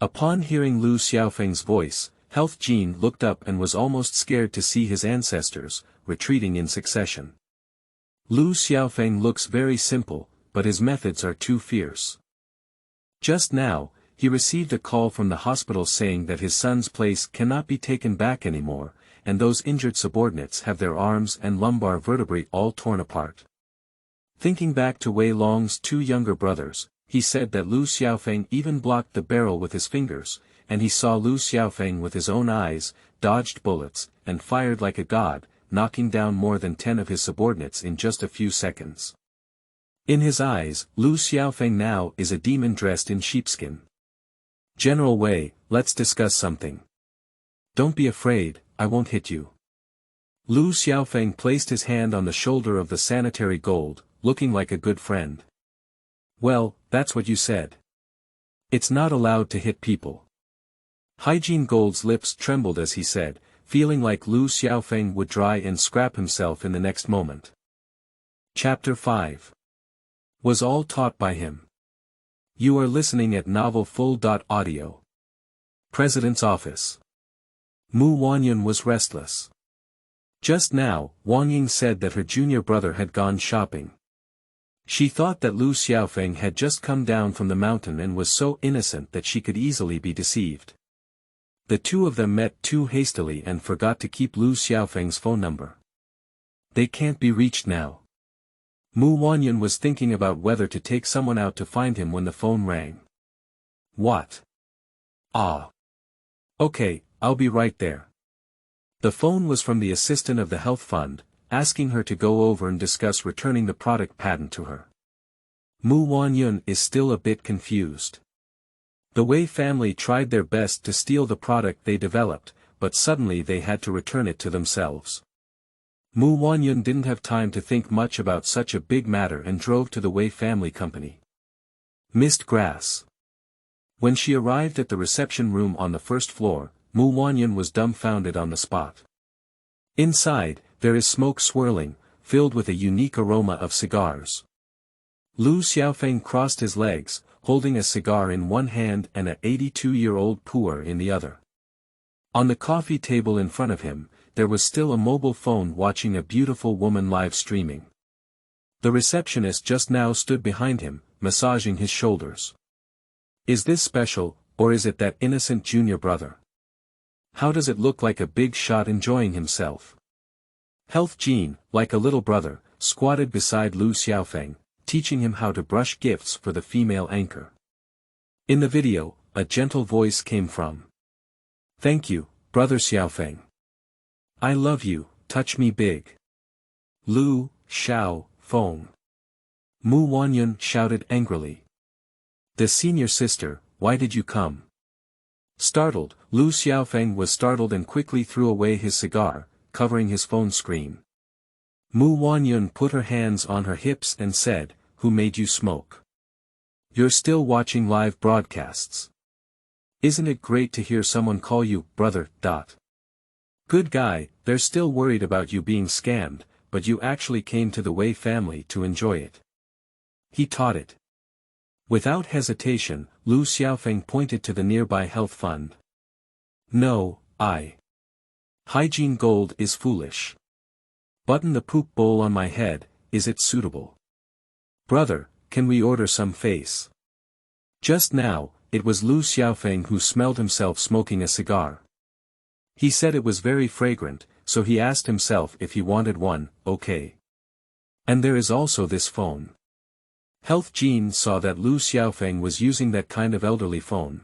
Upon hearing Lu Xiaofeng's voice, Health Jean looked up and was almost scared to see his ancestors, retreating in succession. Lu Xiaofeng looks very simple, but his methods are too fierce. Just now, he received a call from the hospital saying that his son's place cannot be taken back anymore, and those injured subordinates have their arms and lumbar vertebrae all torn apart. Thinking back to Wei Long's two younger brothers, he said that Lu Xiaofeng even blocked the barrel with his fingers, and he saw Lu Xiaofeng with his own eyes, dodged bullets, and fired like a god, knocking down more than 10 of his subordinates in just a few seconds. In his eyes, Lu Xiaofeng now is a demon dressed in sheepskin. General Wei, let's discuss something. Don't be afraid, I won't hit you. Lu Xiaofeng placed his hand on the shoulder of the sanitary gold, looking like a good friend. Well, that's what you said. It's not allowed to hit people. Hygiene Gold's lips trembled as he said, feeling like Lu Xiaofeng would dry and scrap himself in the next moment. Chapter 5. Was all taught by him. You are listening at Novel Full.Audio. President's Office. Mu Wanyun was restless. Just now, Wang Ying said that her junior brother had gone shopping. She thought that Lu Xiaofeng had just come down from the mountain and was so innocent that she could easily be deceived. The two of them met too hastily and forgot to keep Lu Xiaofeng's phone number. They can't be reached now. Mu Wanyun was thinking about whether to take someone out to find him when the phone rang. What? Ah. Okay, I'll be right there. The phone was from the assistant of the health fund, asking her to go over and discuss returning the product patent to her. Mu Wanyun is still a bit confused. The Wei family tried their best to steal the product they developed, but suddenly they had to return it to themselves. Mu Wanyun didn't have time to think much about such a big matter and drove to the Wei family company. Missed grass. When she arrived at the reception room on the first floor, Mu Wanyun was dumbfounded on the spot. Inside, there is smoke swirling, filled with a unique aroma of cigars. Lu Xiaofeng crossed his legs, holding a cigar in one hand and a 82-year-old pu'er in the other. On the coffee table in front of him, there was still a mobile phone watching a beautiful woman live streaming. The receptionist just now stood behind him, massaging his shoulders. Is this special, or is it that innocent junior brother? How does it look like a big shot enjoying himself? Health Jean, like a little brother, squatted beside Lu Xiaofeng, teaching him how to brush gifts for the female anchor. In the video, a gentle voice came from. Thank you, Brother Xiaofeng. I love you, touch me big. Lu, Xiao, Feng. Mu Wanyun shouted angrily. The senior sister, why did you come? Startled, Lu Xiaofeng was startled and quickly threw away his cigar, covering his phone screen. Mu Wanyun put her hands on her hips and said, Who made you smoke? You're still watching live broadcasts. Isn't it great to hear someone call you, brother. Good guy, they're still worried about you being scammed, but you actually came to the Wei family to enjoy it. He taught it. Without hesitation, Lu Xiaofeng pointed to the nearby health fund. No, Hygiene Gold is foolish. Button the poop bowl on my head, is it suitable? Brother, can we order some face? Just now, it was Lu Xiaofeng who smelled himself smoking a cigar. He said it was very fragrant, so he asked himself if he wanted one, okay. And there is also this phone. Health Jean saw that Lu Xiaofeng was using that kind of elderly phone.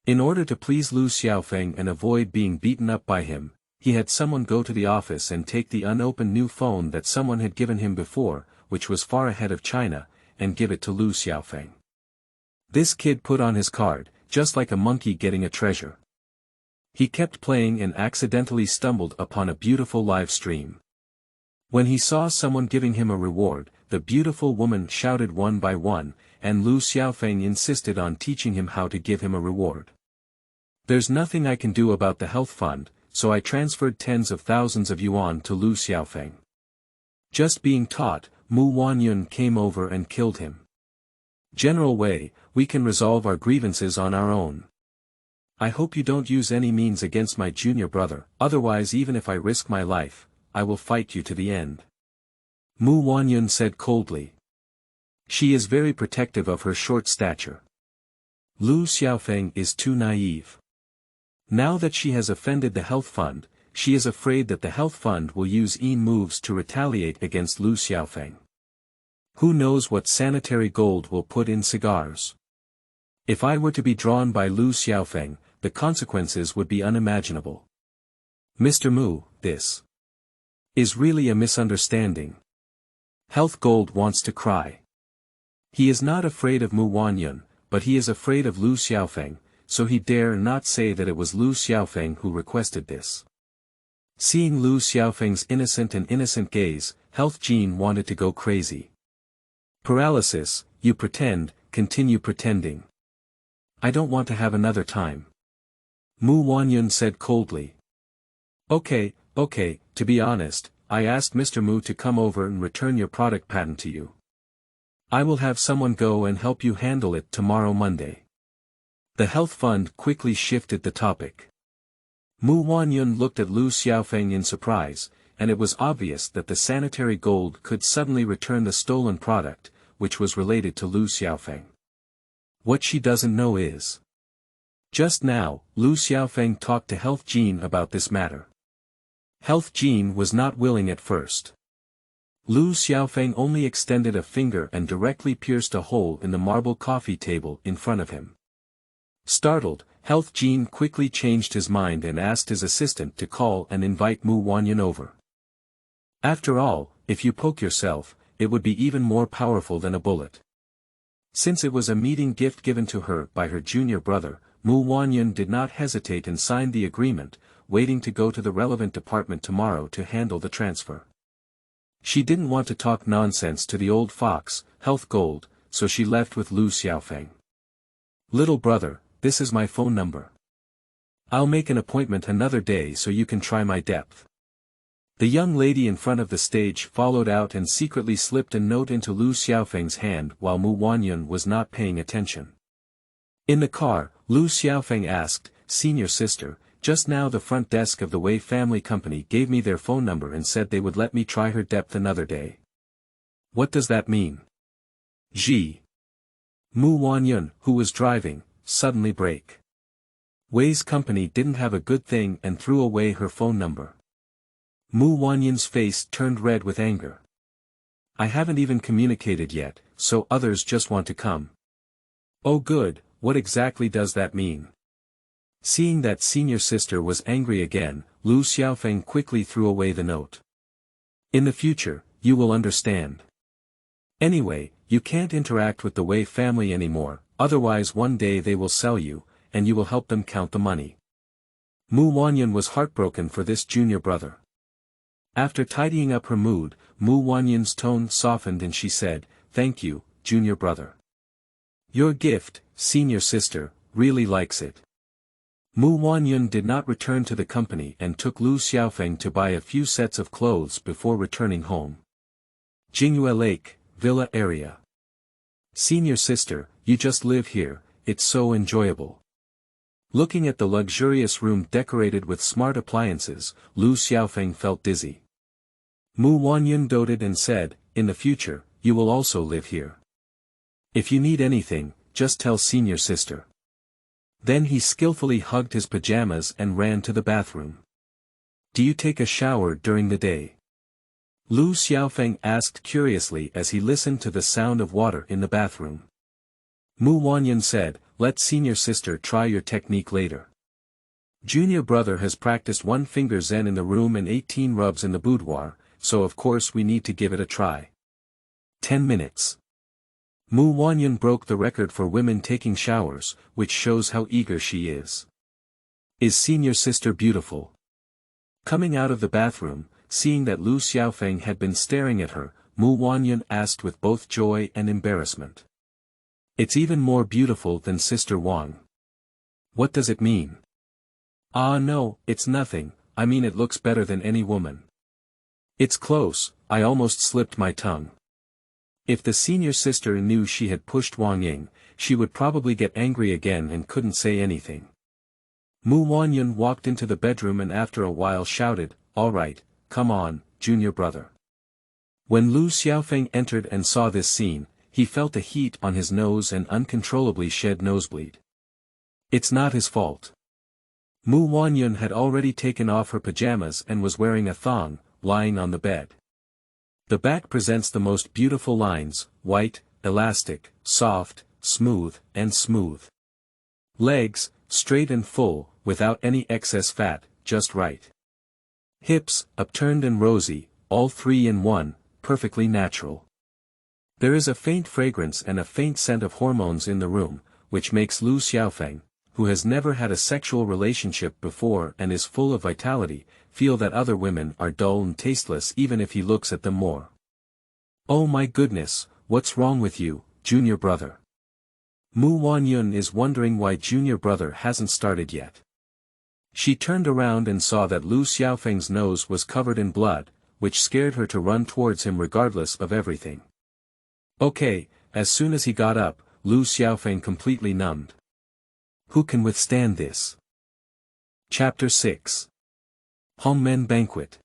In order to please Lu Xiaofeng and avoid being beaten up by him, he had someone go to the office and take the unopened new phone that someone had given him before, which was far ahead of China, and give it to Lu Xiaofeng. This kid put on his card, just like a monkey getting a treasure. He kept playing and accidentally stumbled upon a beautiful live stream. When he saw someone giving him a reward, the beautiful woman shouted one by one, and Lu Xiaofeng insisted on teaching him how to give him a reward. There's nothing I can do about the health fund, so I transferred tens of thousands of yuan to Lu Xiaofeng. Just being taught, Mu Wanyun came over and killed him. General Wei, we can resolve our grievances on our own. I hope you don't use any means against my junior brother, otherwise even if I risk my life, I will fight you to the end. Mu Wanyun said coldly. She is very protective of her short stature. Lu Xiaofeng is too naive. Now that she has offended the health fund, she is afraid that the health fund will use moves to retaliate against Lu Xiaofeng. Who knows what sanitary gold will put in cigars? If I were to be drawn by Lu Xiaofeng, the consequences would be unimaginable. Mr. Mu, this is really a misunderstanding. Health Gold wants to cry. He is not afraid of Mu Wanyun, but he is afraid of Lu Xiaofeng, so he dare not say that it was Lu Xiaofeng who requested this. Seeing Lu Xiaofeng's innocent gaze, Health Jean wanted to go crazy. Paralysis, you pretend, continue pretending. I don't want to have another time. Mu Wanyun said coldly. Okay, to be honest, I asked Mr. Mu to come over and return your product patent to you. I will have someone go and help you handle it tomorrow Monday. The health fund quickly shifted the topic. Mu Wanyun looked at Lu Xiaofeng in surprise, and it was obvious that the sanitary gold could suddenly return the stolen product, which was related to Lu Xiaofeng. What she doesn't know is. Just now, Lu Xiaofeng talked to Health Jean about this matter. Health Jean was not willing at first. Lu Xiaofeng only extended a finger and directly pierced a hole in the marble coffee table in front of him. Startled, Health Jean quickly changed his mind and asked his assistant to call and invite Mu Wanyun over. After all, if you poke yourself, it would be even more powerful than a bullet. Since it was a meeting gift given to her by her junior brother, Mu Wanyun did not hesitate and signed the agreement, waiting to go to the relevant department tomorrow to handle the transfer. She didn't want to talk nonsense to the old fox, Health Gold, so she left with Lu Xiaofeng. Little brother, this is my phone number. I'll make an appointment another day so you can try my depth. The young lady in front of the stage followed out and secretly slipped a note into Lu Xiaofeng's hand while Mu Wanyun was not paying attention. In the car, Lu Xiaofeng asked, "Senior sister, just now the front desk of the Wei family company gave me their phone number and said they would let me try her depth another day. What does that mean?" Ji. Mu Wanyun, who was driving, suddenly brake. Wei's company didn't have a good thing and threw away her phone number. Mu Wanyun's face turned red with anger. I haven't even communicated yet, so others just want to come. Oh good, what exactly does that mean? Seeing that senior sister was angry again, Lu Xiaofeng quickly threw away the note. In the future, you will understand. Anyway, you can't interact with the Wei family anymore, otherwise one day they will sell you, and you will help them count the money. Mu Wanyun was heartbroken for this junior brother. After tidying up her mood, Mu Wanyun's tone softened and she said, "Thank you, junior brother. Your gift, senior sister, really likes it." Mu Wanyun did not return to the company and took Lu Xiaofeng to buy a few sets of clothes before returning home. Jingyue Lake, Villa area. Senior sister, you just live here, it's so enjoyable. Looking at the luxurious room decorated with smart appliances, Lu Xiaofeng felt dizzy. Mu Wanyun doted and said, "In the future, you will also live here. If you need anything, just tell senior sister." Then he skillfully hugged his pajamas and ran to the bathroom. Do you take a shower during the day? Lu Xiaofeng asked curiously as he listened to the sound of water in the bathroom. Mu Wanyun said, "Let senior sister try your technique later. Junior brother has practiced 1 finger zen in the room and 18 rubs in the boudoir, so of course we need to give it a try." 10 minutes. Mu Wanyun broke the record for women taking showers, which shows how eager she is. Is senior sister beautiful? Coming out of the bathroom, seeing that Lu Xiaofeng had been staring at her, Mu Wanyun asked with both joy and embarrassment. It's even more beautiful than Sister Wang. What does it mean? Ah no, it's nothing, I mean it looks better than any woman. It's close, I almost slipped my tongue. If the senior sister knew she had pushed Wang Ying, she would probably get angry again and couldn't say anything. Mu Wanyun walked into the bedroom and after a while shouted, "All right, come on, junior brother." When Lu Xiaofeng entered and saw this scene, he felt a heat on his nose and uncontrollably shed nosebleed. It's not his fault. Mu Wanyun had already taken off her pajamas and was wearing a thong, lying on the bed. The back presents the most beautiful lines, white, elastic, soft, smooth, and smooth. Legs, straight and full, without any excess fat, just right. Hips, upturned and rosy, all three in one, perfectly natural. There is a faint fragrance and a faint scent of hormones in the room, which makes Lu Xiaofeng, who has never had a sexual relationship before and is full of vitality, feel that other women are dull and tasteless even if he looks at them more. Oh my goodness, what's wrong with you, junior brother? Mu Wanyun is wondering why junior brother hasn't started yet. She turned around and saw that Lu Xiaofeng's nose was covered in blood, which scared her to run towards him regardless of everything. Okay, as soon as he got up, Lu Xiaofeng completely numbed. Who can withstand this? Chapter 6. Hongmen Banquet.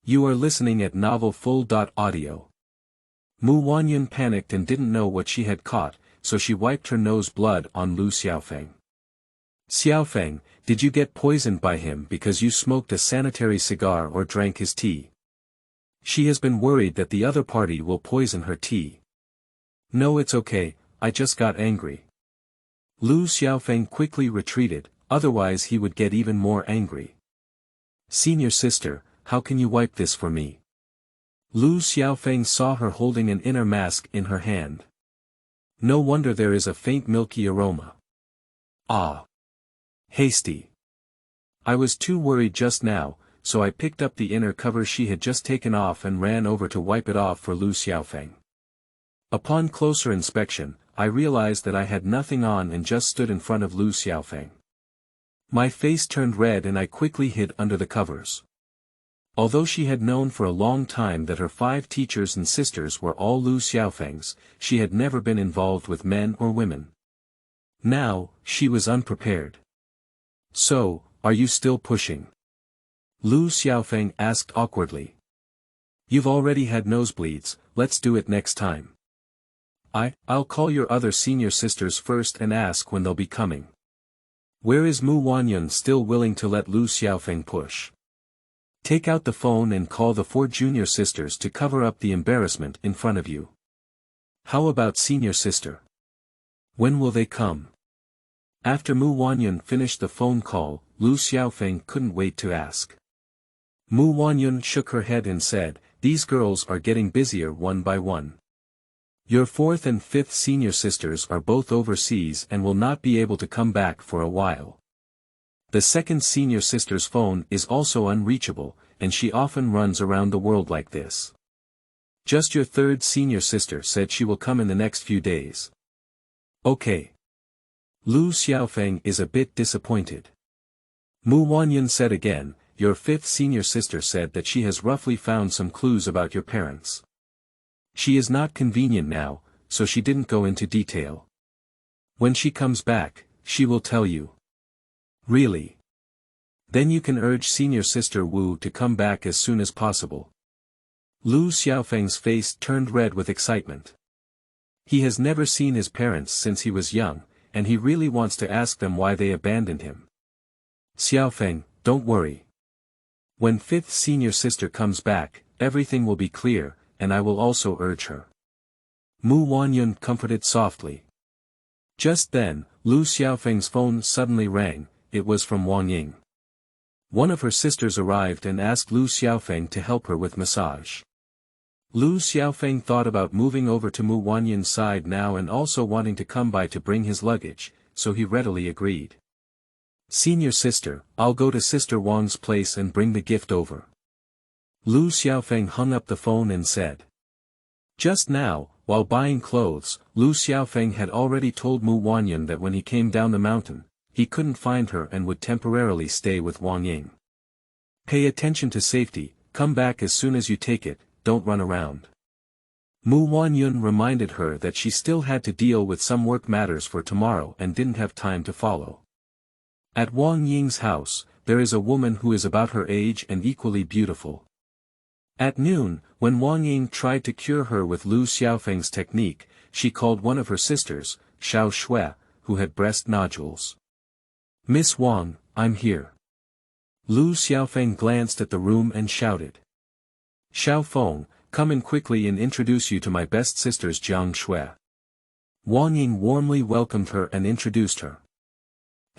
You are listening at Novel Full.audio. Mu Wanyun panicked and didn't know what she had caught, so she wiped her nose blood on Lu Xiaofeng. Xiaofeng, did you get poisoned by him because you smoked a sanitary cigar or drank his tea? She has been worried that the other party will poison her tea. No, it's okay, I just got angry. Lu Xiaofeng quickly retreated, otherwise he would get even more angry. Senior sister, how can you wipe this for me? Lu Xiaofeng saw her holding an inner mask in her hand. No wonder there is a faint milky aroma. Ah! Hasty. I was too worried just now, so I picked up the inner cover she had just taken off and ran over to wipe it off for Lu Xiaofeng. Upon closer inspection, I realized that I had nothing on and just stood in front of Lu Xiaofeng. My face turned red and I quickly hid under the covers. Although she had known for a long time that her 5 teachers and sisters were all Lu Xiaofeng's, she had never been involved with men or women. Now, she was unprepared. So, are you still pushing? Lu Xiaofeng asked awkwardly. You've already had nosebleeds, let's do it next time. I'll call your other senior sisters first and ask when they'll be coming. Where is Mu Wanyun still willing to let Lu Xiaofeng push? Take out the phone and call the 4 junior sisters to cover up the embarrassment in front of you. How about senior sister? When will they come? After Mu Wanyun finished the phone call, Lu Xiaofeng couldn't wait to ask. Mu Wanyun shook her head and said, these girls are getting busier one by one. Your 4th and 5th senior sisters are both overseas and will not be able to come back for a while. The 2nd senior sister's phone is also unreachable, and she often runs around the world like this. Just your 3rd senior sister said she will come in the next few days. Okay. Lu Xiaofeng is a bit disappointed. Mu Wanyun said again, your 5th senior sister said that she has roughly found some clues about your parents. She is not convenient now, so she didn't go into detail. When she comes back, she will tell you. Really? Then you can urge senior sister Wu to come back as soon as possible. Lu Xiaofeng's face turned red with excitement. He has never seen his parents since he was young, and he really wants to ask them why they abandoned him. Xiaofeng, don't worry. When 5th senior sister comes back, everything will be clear, and I will also urge her. Mu Wanyun comforted softly. Just then, Lu Xiaofeng's phone suddenly rang. It was from Wang Ying. One of her sisters arrived and asked Lu Xiaofeng to help her with massage. Lu Xiaofeng thought about moving over to Mu Wanyun's side now and also wanting to come by to bring his luggage, so he readily agreed. Senior sister, I'll go to Sister Wang's place and bring the gift over. Lu Xiaofeng hung up the phone and said. Just now, while buying clothes, Lu Xiaofeng had already told Mu Wanyun that when he came down the mountain, he couldn't find her and would temporarily stay with Wang Ying. Pay attention to safety, come back as soon as you take it, don't run around. Mu Wanyun reminded her that she still had to deal with some work matters for tomorrow and didn't have time to follow. At Wang Ying's house, there is a woman who is about her age and equally beautiful. At noon, when Wang Ying tried to cure her with Lu Xiaofeng's technique, she called one of her sisters, Xiao Shui, who had breast nodules. Miss Wang, I'm here. Lu Xiaofeng glanced at the room and shouted. Xiao Feng, come in quickly and introduce you to my best sisters Jiang Shui. Wang Ying warmly welcomed her and introduced her.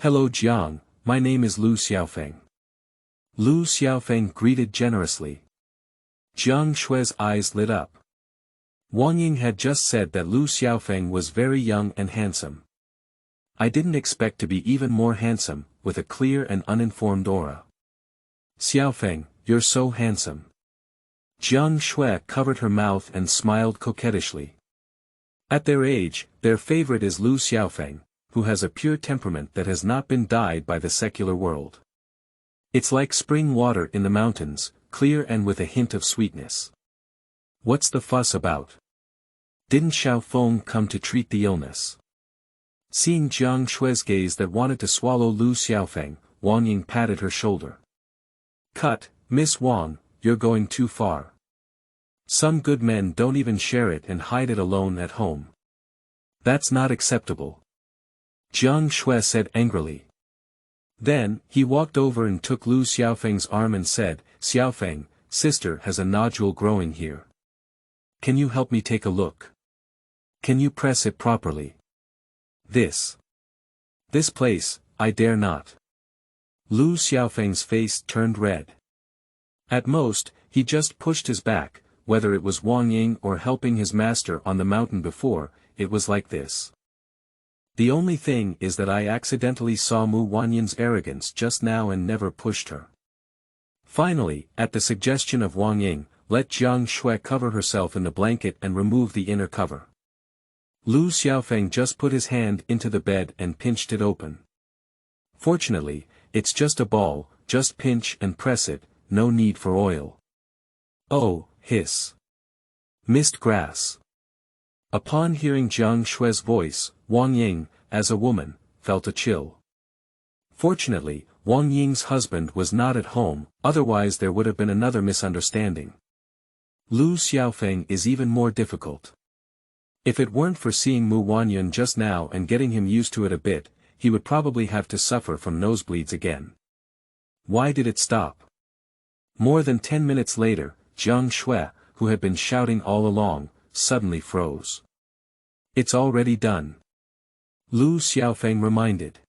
Hello Jiang, my name is Lu Xiaofeng. Lu Xiaofeng greeted generously. Jiang Shui's eyes lit up. Wang Ying had just said that Lu Xiaofeng was very young and handsome. I didn't expect to be even more handsome, with a clear and uninformed aura. Xiaofeng, you're so handsome. Jiang Shui covered her mouth and smiled coquettishly. At their age, their favorite is Lu Xiaofeng, who has a pure temperament that has not been dyed by the secular world. It's like spring water in the mountains, clear and with a hint of sweetness. What's the fuss about? Didn't Xiaofeng come to treat the illness? Seeing Jiang Shui's gaze that wanted to swallow Lu Xiaofeng, Wang Ying patted her shoulder. Cut, Miss Wang, you're going too far. Some good men don't even share it and hide it alone at home. That's not acceptable. Jiang Shui said angrily. Then, he walked over and took Lu Xiaofeng's arm and said, Xiaofeng, sister has a nodule growing here. Can you help me take a look? Can you press it properly? This place, I dare not. Lu Xiaofeng's face turned red. At most, he just pushed his back, whether it was Wang Ying or helping his master on the mountain before, it was like this. The only thing is that I accidentally saw Mu Wanyin's arrogance just now and never pushed her. Finally, at the suggestion of Wang Ying, let Jiang Shui cover herself in the blanket and remove the inner cover. Lu Xiaofeng just put his hand into the bed and pinched it open. Fortunately, it's just a ball, just pinch and press it, no need for oil. Oh, hiss. Missed grass. Upon hearing Jiang Shui's voice, Wang Ying, as a woman, felt a chill. Fortunately, Wang Ying's husband was not at home, otherwise there would have been another misunderstanding. Lu Xiaofeng is even more difficult. If it weren't for seeing Mu Wanyan just now and getting him used to it a bit, he would probably have to suffer from nosebleeds again. Why did it stop? More than 10 minutes later, Jiang Shui, who had been shouting all along, suddenly froze. It's already done. Lu Xiaofeng reminded.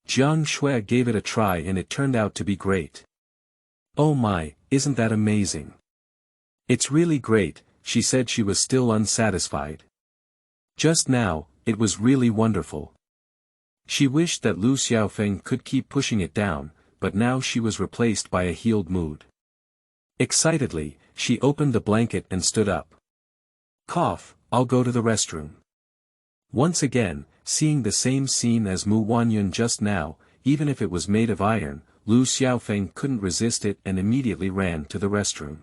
Jiang Shui gave it a try and it turned out to be great. Oh my, isn't that amazing? It's really great, she said. She was still unsatisfied. Just now, it was really wonderful. She wished that Lu Xiaofeng could keep pushing it down, but now she was replaced by a healed mood. Excitedly, she opened the blanket and stood up. Cough, I'll go to the restroom. Once again, seeing the same scene as Mu Wanyan just now, even if it was made of iron, Lu Xiaofeng couldn't resist it and immediately ran to the restroom.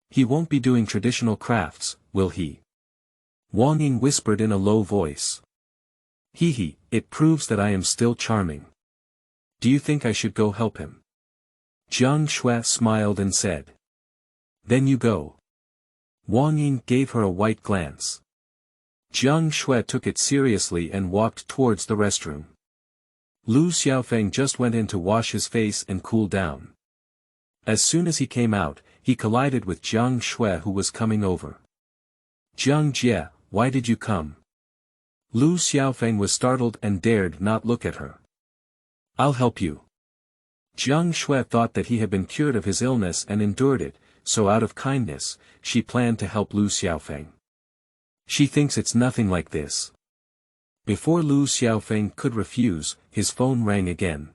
He won't be doing traditional crafts, will he? Wang Ying whispered in a low voice. Hee, it proves that I am still charming. Do you think I should go help him? Jiang Shui smiled and said. Then you go. Wang Ying gave her a white glance. Jiang Shui took it seriously and walked towards the restroom. Lu Xiaofeng just went in to wash his face and cool down. As soon as he came out, he collided with Jiang Shui, who was coming over. Jiang Jie, why did you come? Lu Xiaofeng was startled and dared not look at her. I'll help you. Jiang Shui thought that he had been cured of his illness and endured it, so out of kindness, she planned to help Lu Xiaofeng. She thinks it's nothing like this. Before Lu Xiaofeng could refuse, his phone rang again.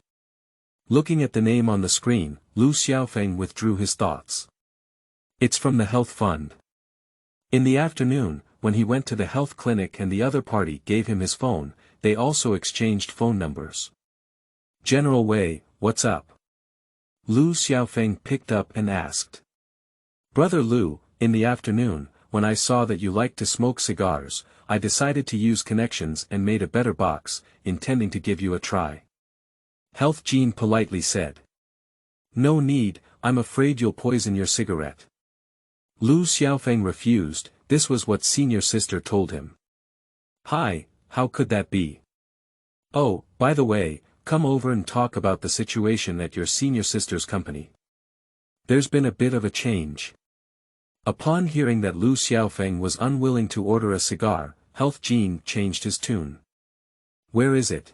Looking at the name on the screen, Lu Xiaofeng withdrew his thoughts. It's from the health fund. In the afternoon, when he went to the health clinic and the other party gave him his phone, they also exchanged phone numbers. General Wei, what's up? Lu Xiaofeng picked up and asked. Brother Lu, in the afternoon, when I saw that you liked to smoke cigars, I decided to use connections and made a better box, intending to give you a try. Health Jean politely said. No need, I'm afraid you'll poison your cigarette. Lu Xiaofeng refused. This was what senior sister told him. Hi, how could that be? Oh, by the way, come over and talk about the situation at your senior sister's company. There's been a bit of a change. Upon hearing that Lu Xiaofeng was unwilling to order a cigar, Health Jean changed his tune. Where is it?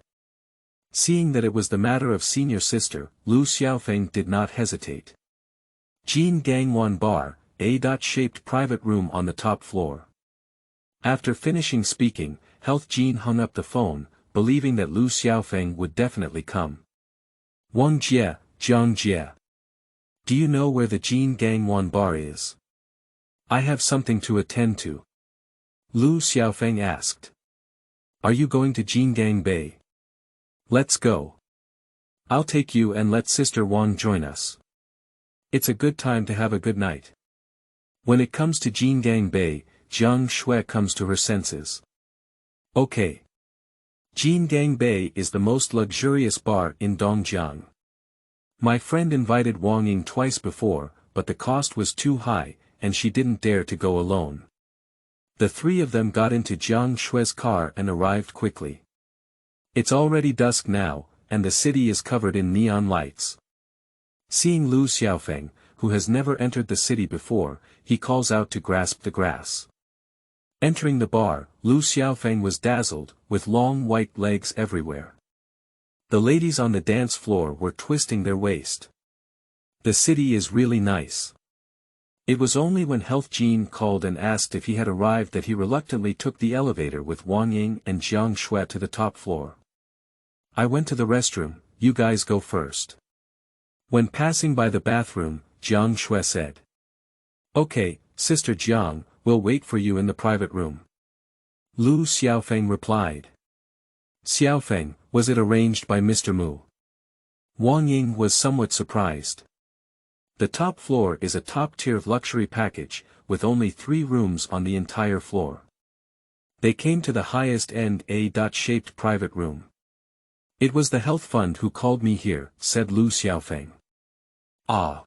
Seeing that it was the matter of senior sister, Lu Xiaofeng did not hesitate. Jin Gangwan Bar, A-shaped private room on the top floor. After finishing speaking, Health Jin hung up the phone, believing that Lu Xiaofeng would definitely come. Wang Jie, Jiang Jie. Do you know where the Jin Gangwan Bar is? I have something to attend to. Lu Xiaofeng asked. Are you going to Jingang Bay? Let's go. I'll take you and let Sister Wang join us. It's a good time to have a good night. When it comes to Jingang Bay, Jiang Shui comes to her senses. Okay. Jingang Bay is the most luxurious bar in Dongjiang. My friend invited Wang Ying twice before, but the cost was too high, and she didn't dare to go alone. The three of them got into Jiang Shui's car and arrived quickly. It's already dusk now, and the city is covered in neon lights. Seeing Lu Xiaofeng, who has never entered the city before, he calls out to grasp the grass. Entering the bar, Lu Xiaofeng was dazzled, with long white legs everywhere. The ladies on the dance floor were twisting their waist. The city is really nice. It was only when Health Jin called and asked if he had arrived that he reluctantly took the elevator with Wang Ying and Jiang Shui to the top floor. I went to the restroom, you guys go first. When passing by the bathroom, Jiang Shui said. Okay, Sister Jiang, we'll wait for you in the private room. Lu Xiaofeng replied. Xiaofeng, was it arranged by Mr. Mu? Wang Ying was somewhat surprised. The top floor is a top-tier luxury package, with only 3 rooms on the entire floor. They came to the highest-end A-shaped private room. It was the health fund who called me here, said Lu Xiaofeng. Ah.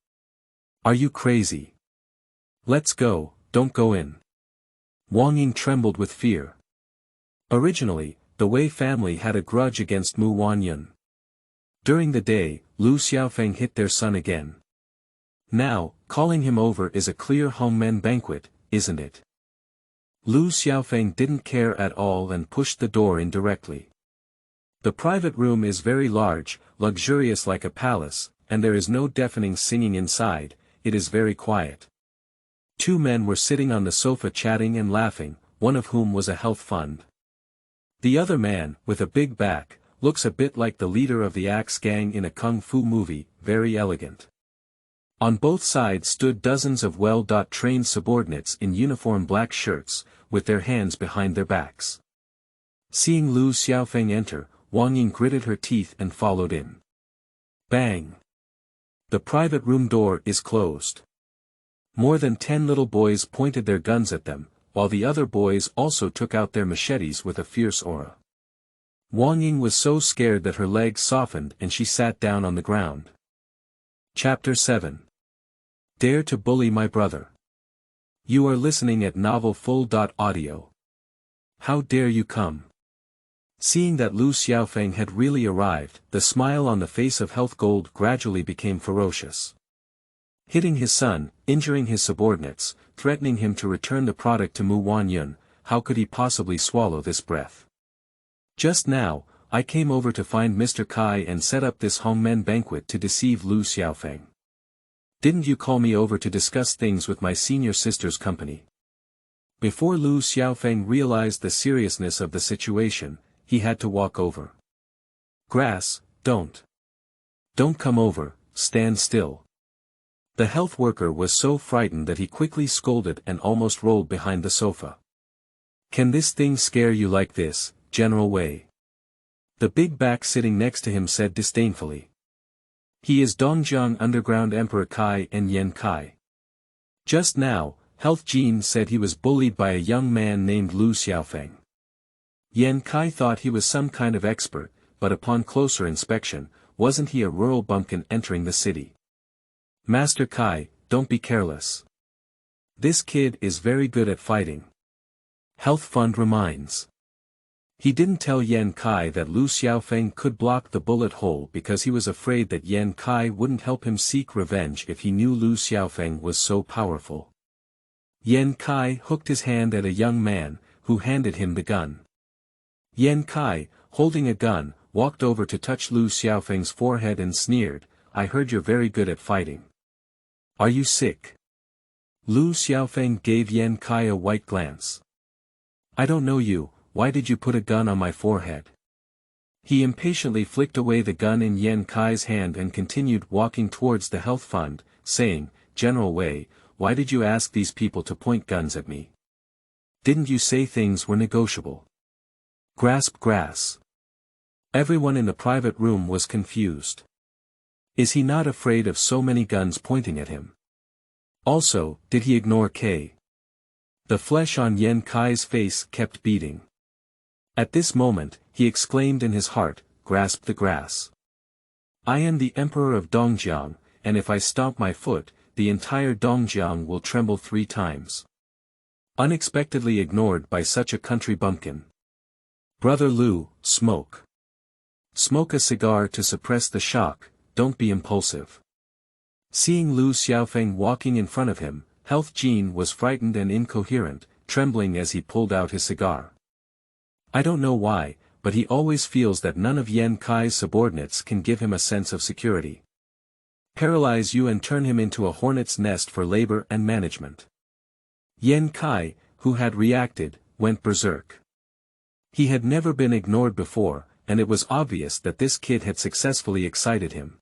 Are you crazy? Let's go, don't go in. Wang Ying trembled with fear. Originally, the Wei family had a grudge against Mu Wanyun. During the day, Lu Xiaofeng hit their son again. Now, calling him over is a clear Hongmen banquet, isn't it? Lu Xiaofeng didn't care at all and pushed the door in directly. The private room is very large, luxurious like a palace, and there is no deafening singing inside, it is very quiet. 2 men were sitting on the sofa chatting and laughing, one of whom was a health fund. The other man, with a big back, looks a bit like the leader of the Axe gang in a kung fu movie, very elegant. On both sides stood dozens of well-trained subordinates in uniform black shirts, with their hands behind their backs. Seeing Lu Xiaofeng enter, Wang Ying gritted her teeth and followed in. Bang! The private room door is closed. More than 10 little boys pointed their guns at them, while the other boys also took out their machetes with a fierce aura. Wang Ying was so scared that her legs softened and she sat down on the ground. Chapter 7. Dare to bully my brother. You are listening at Novel Full.audio. How dare you come? Seeing that Lu Xiaofeng had really arrived, the smile on the face of Health Gold gradually became ferocious. Hitting his son, injuring his subordinates, threatening him to return the product to Mu Wanyun, how could he possibly swallow this breath? Just now, I came over to find Mr. Kai and set up this Hongmen banquet to deceive Lu Xiaofeng. Didn't you call me over to discuss things with my senior sister's company? Before Lu Xiaofeng realized the seriousness of the situation, he had to walk over. Grass, don't. Don't come over, stand still. The health worker was so frightened that he quickly scolded and almost rolled behind the sofa. Can this thing scare you like this, General Wei? The big back sitting next to him said disdainfully. He is Dongjiang Underground Emperor Kai and Yan Kai. Just now, Health Jin said he was bullied by a young man named Lu Xiaofeng. Yan Kai thought he was some kind of expert, but upon closer inspection, wasn't he a rural bumpkin entering the city? Master Kai, don't be careless. This kid is very good at fighting. Health Fund reminds. He didn't tell Yan Kai that Lu Xiaofeng could block the bullet hole because he was afraid that Yan Kai wouldn't help him seek revenge if he knew Lu Xiaofeng was so powerful. Yan Kai hooked his hand at a young man, who handed him the gun. Yan Kai, holding a gun, walked over to touch Lu Xiaofeng's forehead and sneered, "I heard you're very good at fighting. Are you sick?" Lu Xiaofeng gave Yan Kai a white glance. "I don't know you, why did you put a gun on my forehead?" He impatiently flicked away the gun in Yan Kai's hand and continued walking towards the health fund, saying, "General Wei, why did you ask these people to point guns at me? Didn't you say things were negotiable?" Grasp grass. Everyone in the private room was confused. Is he not afraid of so many guns pointing at him? Also, did he ignore K? The flesh on Yan Kai's face kept beating. At this moment, he exclaimed in his heart, "Grasp the grass. I am the emperor of Dongjiang, and if I stomp my foot, the entire Dongjiang will tremble 3 times. Unexpectedly ignored by such a country bumpkin. Brother Lu, smoke. Smoke a cigar to suppress the shock, don't be impulsive." Seeing Lu Xiaofeng walking in front of him, Health Jean was frightened and incoherent, trembling as he pulled out his cigar. I don't know why, but he always feels that none of Yan Kai's subordinates can give him a sense of security. Paralyze you and turn him into a hornet's nest for labor and management. Yan Kai, who had reacted, went berserk. He had never been ignored before, and it was obvious that this kid had successfully excited him.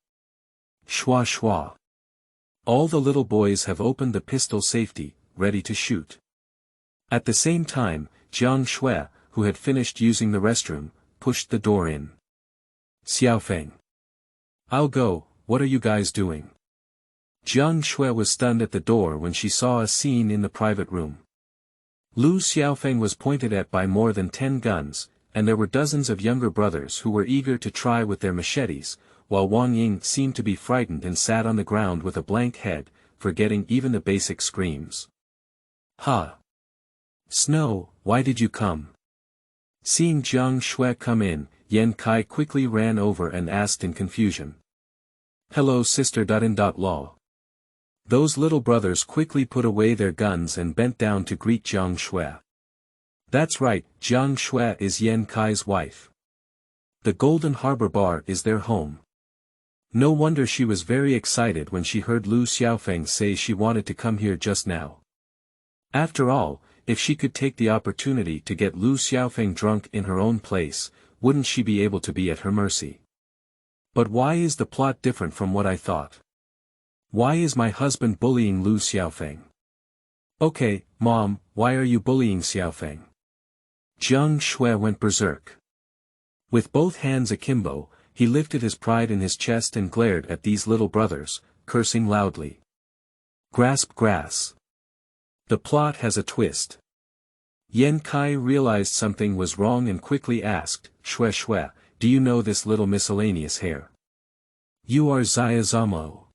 Shua shua. All the little boys have opened the pistol safety, ready to shoot. At the same time, Jiang Shui, who had finished using the restroom, pushed the door in. Xiaofeng. I'll go, what are you guys doing? Jiang Shui was stunned at the door when she saw a scene in the private room. Lu Xiaofeng was pointed at by more than 10 guns, and there were dozens of younger brothers who were eager to try with their machetes, while Wang Ying seemed to be frightened and sat on the ground with a blank head, forgetting even the basic screams. Ha! Snow, why did you come? Seeing Jiang Shui come in, Yan Kai quickly ran over and asked in confusion. Hello sister. Lol. Those little brothers quickly put away their guns and bent down to greet Jiang Shui. That's right, Jiang Shui is Yan Kai's wife. The Golden Harbor Bar is their home. No wonder she was very excited when she heard Lu Xiaofeng say she wanted to come here just now. After all, if she could take the opportunity to get Lu Xiaofeng drunk in her own place, wouldn't she be able to be at her mercy? But why is the plot different from what I thought? Why is my husband bullying Lu Xiaofeng? Okay, Mom, why are you bullying Xiaofeng? Jiang Shui went berserk. With both hands akimbo, he lifted his pride in his chest and glared at these little brothers, cursing loudly. Grasp grass. The plot has a twist. Yan Kai realized something was wrong and quickly asked, Shui Shui, do you know this little miscellaneous hair? You are Xia Zamo.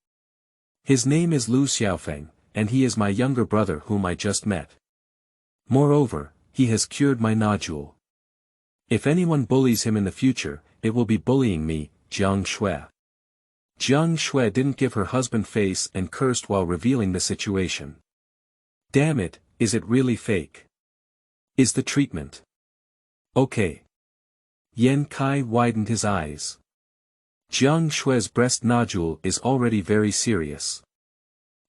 His name is Lu Xiaofeng, and he is my younger brother whom I just met. Moreover, he has cured my nodule. If anyone bullies him in the future, it will be bullying me, Jiang Shui. Jiang Shui didn't give her husband face and cursed while revealing the situation. Damn it, is it really fake? Is the treatment okay? Yan Kai widened his eyes. Jiang Shui's breast nodule is already very serious.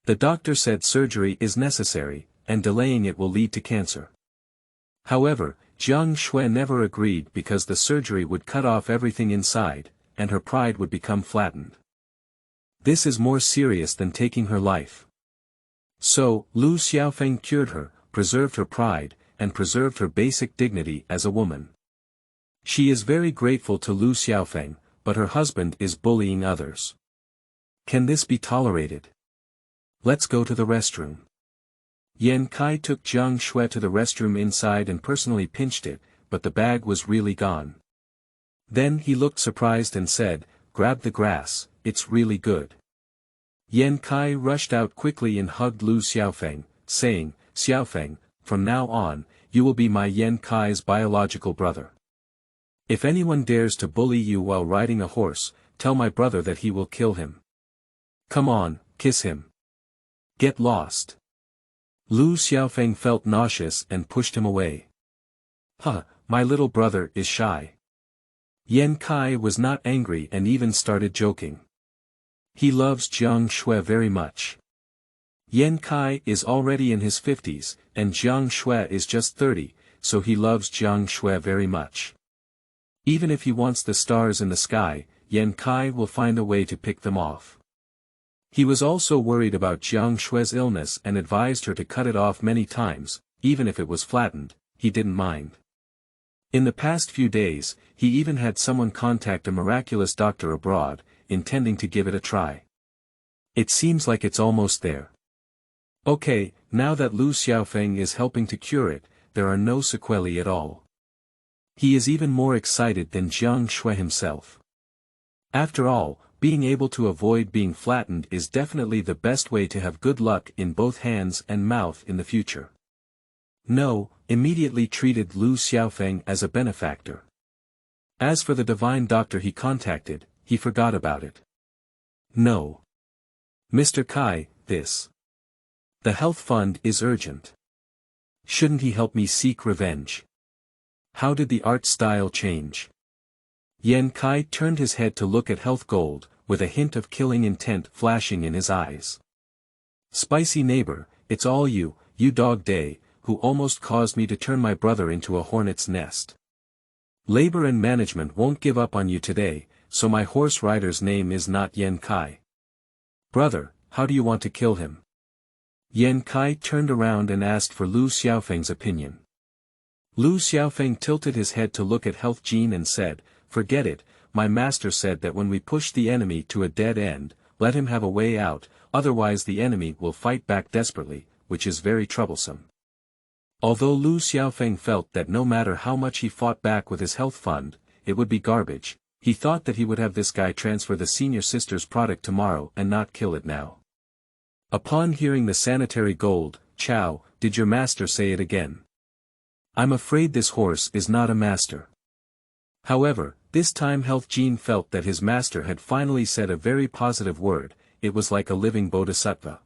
The doctor said surgery is necessary, and delaying it will lead to cancer. However, Jiang Shui never agreed because the surgery would cut off everything inside, and her pride would become flattened. This is more serious than taking her life. So, Lu Xiaofeng cured her, preserved her pride, and preserved her basic dignity as a woman. She is very grateful to Lu Xiaofeng, but her husband is bullying others. Can this be tolerated? Let's go to the restroom. Yan Kai took Jiang Shui to the restroom inside and personally pinched it, but the bag was really gone. Then he looked surprised and said, grab the grass, it's really good. Yan Kai rushed out quickly and hugged Lu Xiaofeng, saying, Xiaofeng, from now on, you will be my Yan Kai's biological brother. If anyone dares to bully you while riding a horse, tell my brother that he will kill him. Come on, kiss him. Get lost. Lu Xiaofeng felt nauseous and pushed him away. Huh, my little brother is shy. Yan Kai was not angry and even started joking. He loves Jiang Shui very much. Yan Kai is already in his 50s, and Jiang Shui is just 30, so he loves Jiang Shui very much. Even if he wants the stars in the sky, Yan Kai will find a way to pick them off. He was also worried about Jiang Shui's illness and advised her to cut it off many times, even if it was flattened, he didn't mind. In the past few days, he even had someone contact a miraculous doctor abroad, intending to give it a try. It seems like it's almost there. Okay, now that Lu Xiaofeng is helping to cure it, there are no sequelae at all. He is even more excited than Jiang Shui himself. After all, being able to avoid being flattened is definitely the best way to have good luck in both hands and mouth in the future. No, immediately treated Lu Xiaofeng as a benefactor. As for the divine doctor he contacted, he forgot about it. No. Mr. Kai, this. The health fund is urgent. Shouldn't he help me seek revenge? How did the art style change? Yan Kai turned his head to look at Health Gold, with a hint of killing intent flashing in his eyes. Spicy neighbor, it's all you, you dog day, who almost caused me to turn my brother into a hornet's nest. Labor and management won't give up on you today, so my horse rider's name is not Yan Kai. Brother, how do you want to kill him? Yan Kai turned around and asked for Lu Xiaofeng's opinion. Lu Xiaofeng tilted his head to look at Health Jin and said, forget it, my master said that when we push the enemy to a dead end, let him have a way out, otherwise the enemy will fight back desperately, which is very troublesome. Although Lu Xiaofeng felt that no matter how much he fought back with his health fund, it would be garbage, he thought that he would have this guy transfer the senior sister's product tomorrow and not kill it now. Upon hearing the sanitary gold, Chow, did your master say it again? I'm afraid this horse is not a master. However, this time Health Jin felt that his master had finally said a very positive word, it was like a living bodhisattva.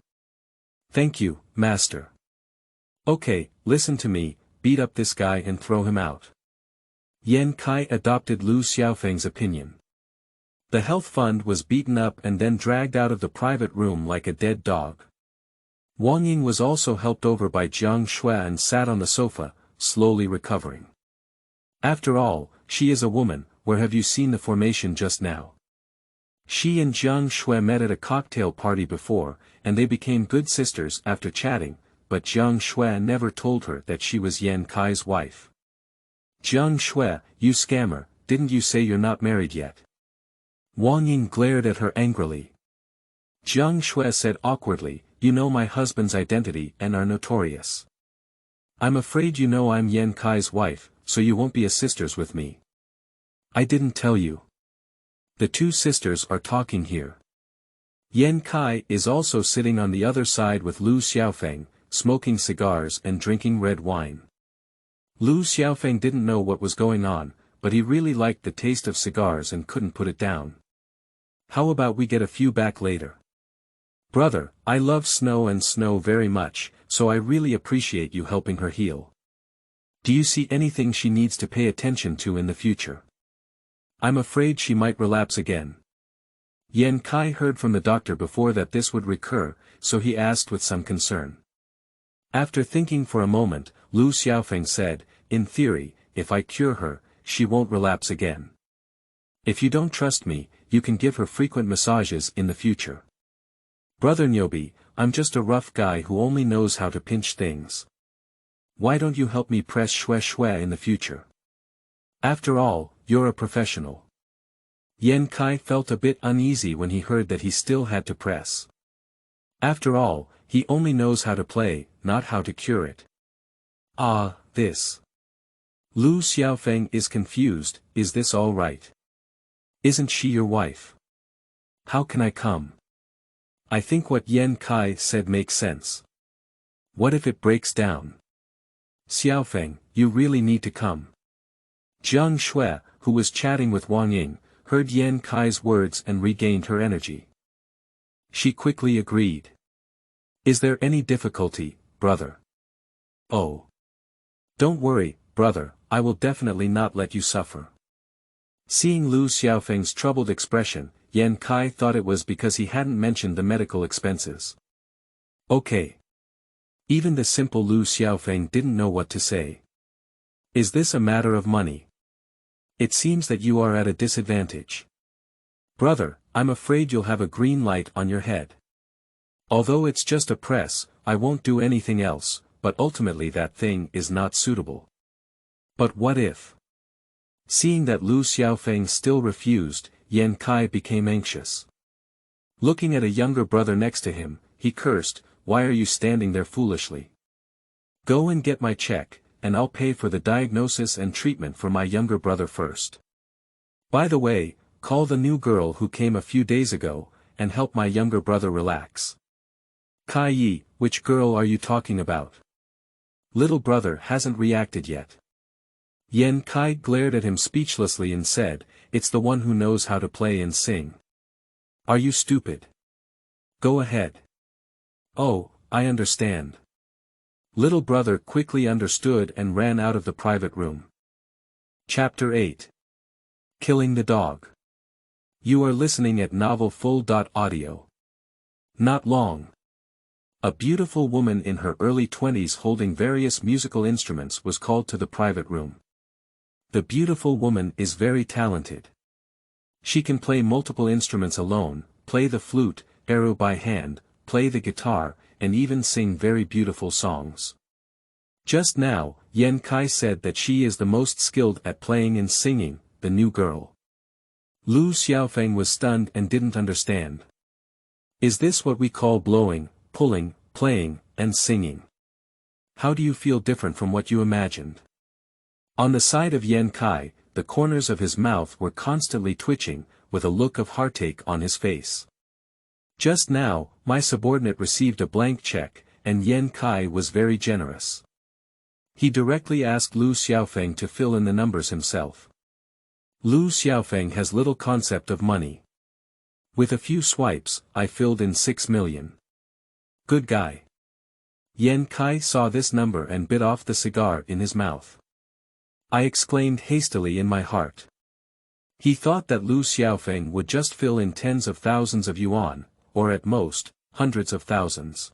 Thank you, master. Okay, listen to me, beat up this guy and throw him out. Yan Kai adopted Lu Xiaofeng's opinion. The health fund was beaten up and then dragged out of the private room like a dead dog. Wang Ying was also helped over by Jiang Shui and sat on the sofa, slowly recovering. After all, she is a woman, where have you seen the formation just now? She and Jiang Shui met at a cocktail party before, and they became good sisters after chatting, but Jiang Shui never told her that she was Yan Kai's wife. Jiang Shui, you scammer, didn't you say you're not married yet? Wang Ying glared at her angrily. Jiang Shui said awkwardly, you know my husband's identity and are notorious. I'm afraid you know I'm Yan Kai's wife, so you won't be a sisters with me. I didn't tell you. The two sisters are talking here. Yan Kai is also sitting on the other side with Lu Xiaofeng, smoking cigars and drinking red wine. Lu Xiaofeng didn't know what was going on, but he really liked the taste of cigars and couldn't put it down. How about we get a few back later? Brother, I love Snow very much, so I really appreciate you helping her heal. Do you see anything she needs to pay attention to in the future? I'm afraid she might relapse again. Yan Kai heard from the doctor before that this would recur, so he asked with some concern. After thinking for a moment, Lu Xiaofeng said, in theory, if I cure her, she won't relapse again. If you don't trust me, you can give her frequent massages in the future. Brother Nyobi, I'm just a rough guy who only knows how to pinch things. Why don't you help me press Shui in the future? After all, you're a professional. Yan Kai felt a bit uneasy when he heard that he still had to press. After all, he only knows how to play, not how to cure it. Ah, this. Lu Xiaofeng is confused, is this all right? Isn't she your wife? How can I come? I think what Yan Kai said makes sense. What if it breaks down? Xiaofeng, you really need to come. Jiang Shui, who was chatting with Wang Ying, heard Yan Kai's words and regained her energy. She quickly agreed. Is there any difficulty, brother? Oh. Don't worry, brother, I will definitely not let you suffer. Seeing Lu Xiaofeng's troubled expression, Yan Kai thought it was because he hadn't mentioned the medical expenses. Okay. Even the simple Lu Xiaofeng didn't know what to say. Is this a matter of money? It seems that you are at a disadvantage. Brother, I'm afraid you'll have a green light on your head. Although it's just a press, I won't do anything else, but ultimately that thing is not suitable. But what if? Seeing that Lu Xiaofeng still refused, Yan Kai became anxious. Looking at a younger brother next to him, he cursed, "Why are you standing there foolishly? Go and get my check, and I'll pay for the diagnosis and treatment for my younger brother first. By the way, call the new girl who came a few days ago, and help my younger brother relax." "Kai Yi, which girl are you talking about? Little brother hasn't reacted yet." Yan Kai glared at him speechlessly and said, "It's the one who knows how to play and sing." "Are you stupid? Go ahead." "Oh, I understand." Little brother quickly understood and ran out of the private room. Chapter 8. Killing the Dog. You are listening at Novel Full.Audio. Not long. A beautiful woman in her early 20s holding various musical instruments was called to the private room. The beautiful woman is very talented. She can play multiple instruments alone, play the flute, arrow by hand, play the guitar, and even sing very beautiful songs. Just now, Yan Kai said that she is the most skilled at playing and singing, the new girl. Lu Xiaofeng was stunned and didn't understand. Is this what we call blowing, pulling, playing, and singing? How do you feel different from what you imagined? On the side of Yan Kai, the corners of his mouth were constantly twitching, with a look of heartache on his face. Just now, my subordinate received a blank check, and Yan Kai was very generous. He directly asked Lu Xiaofeng to fill in the numbers himself. Lu Xiaofeng has little concept of money. With a few swipes, I filled in 6 million. Good guy. Yan Kai saw this number and bit off the cigar in his mouth. I exclaimed hastily in my heart. He thought that Lu Xiaofeng would just fill in tens of thousands of yuan, or at most, hundreds of thousands.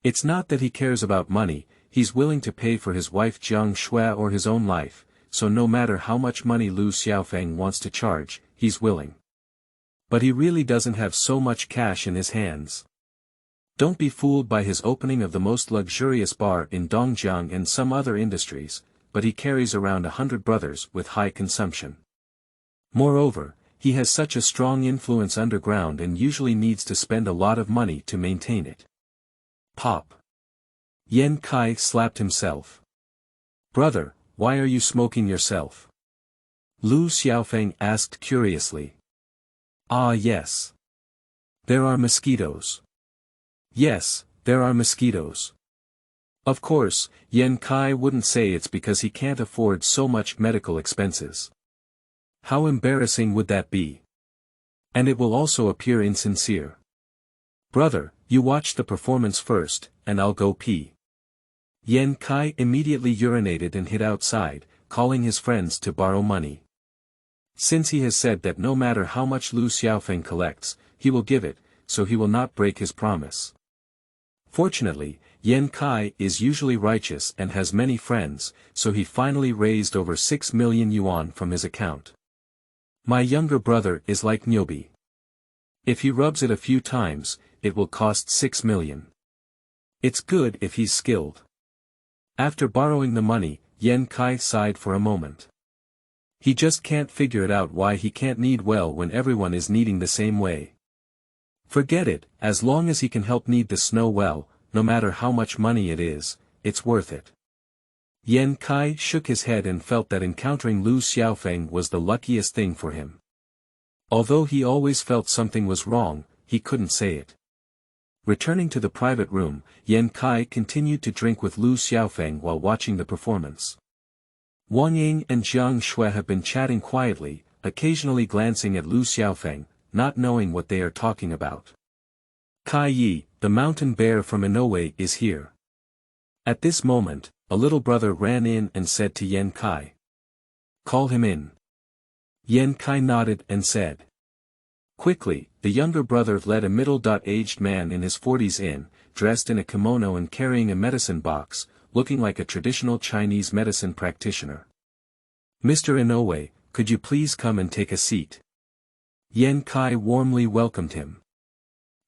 It's not that he cares about money, he's willing to pay for his wife Jiang Shui or his own life, so no matter how much money Lu Xiaofeng wants to charge, he's willing. But he really doesn't have so much cash in his hands. Don't be fooled by his opening of the most luxurious bar in Dongjiang and some other industries, but he carries around 100 brothers with high consumption. Moreover, he has such a strong influence underground and usually needs to spend a lot of money to maintain it. Pop. Yan Kai slapped himself. Brother, why are you smoking yourself? Lu Xiaofeng asked curiously. Ah yes. There are mosquitoes. Yes, there are mosquitoes. Of course, Yan Kai wouldn't say it's because he can't afford so much medical expenses. How embarrassing would that be? And it will also appear insincere. Brother, you watch the performance first, and I'll go pee. Yan Kai immediately urinated and hid outside, calling his friends to borrow money. Since he has said that no matter how much Lu Xiaofeng collects, he will give it, so he will not break his promise. Fortunately, Yan Kai is usually righteous and has many friends, so he finally raised over 6 million yuan from his account. My younger brother is like Nyobi. If he rubs it a few times, it will cost 6 million. It's good if he's skilled. After borrowing the money, Yan Kai sighed for a moment. He just can't figure it out why he can't knead well when everyone is kneading the same way. Forget it, as long as he can help knead the snow well, no matter how much money it is, it's worth it. Yan Kai shook his head and felt that encountering Lu Xiaofeng was the luckiest thing for him. Although he always felt something was wrong, he couldn't say it. Returning to the private room, Yan Kai continued to drink with Lu Xiaofeng while watching the performance. Wang Ying and Jiang Shui have been chatting quietly, occasionally glancing at Lu Xiaofeng, not knowing what they are talking about. Kai Yi, the mountain bear from Inoue, is here. At this moment, a little brother ran in and said to Yan Kai. Call him in. Yan Kai nodded and said. Quickly, the younger brother led a middle-aged man in his 40s in, dressed in a kimono and carrying a medicine box, looking like a traditional Chinese medicine practitioner. Mr. Inoue, could you please come and take a seat? Yan Kai warmly welcomed him.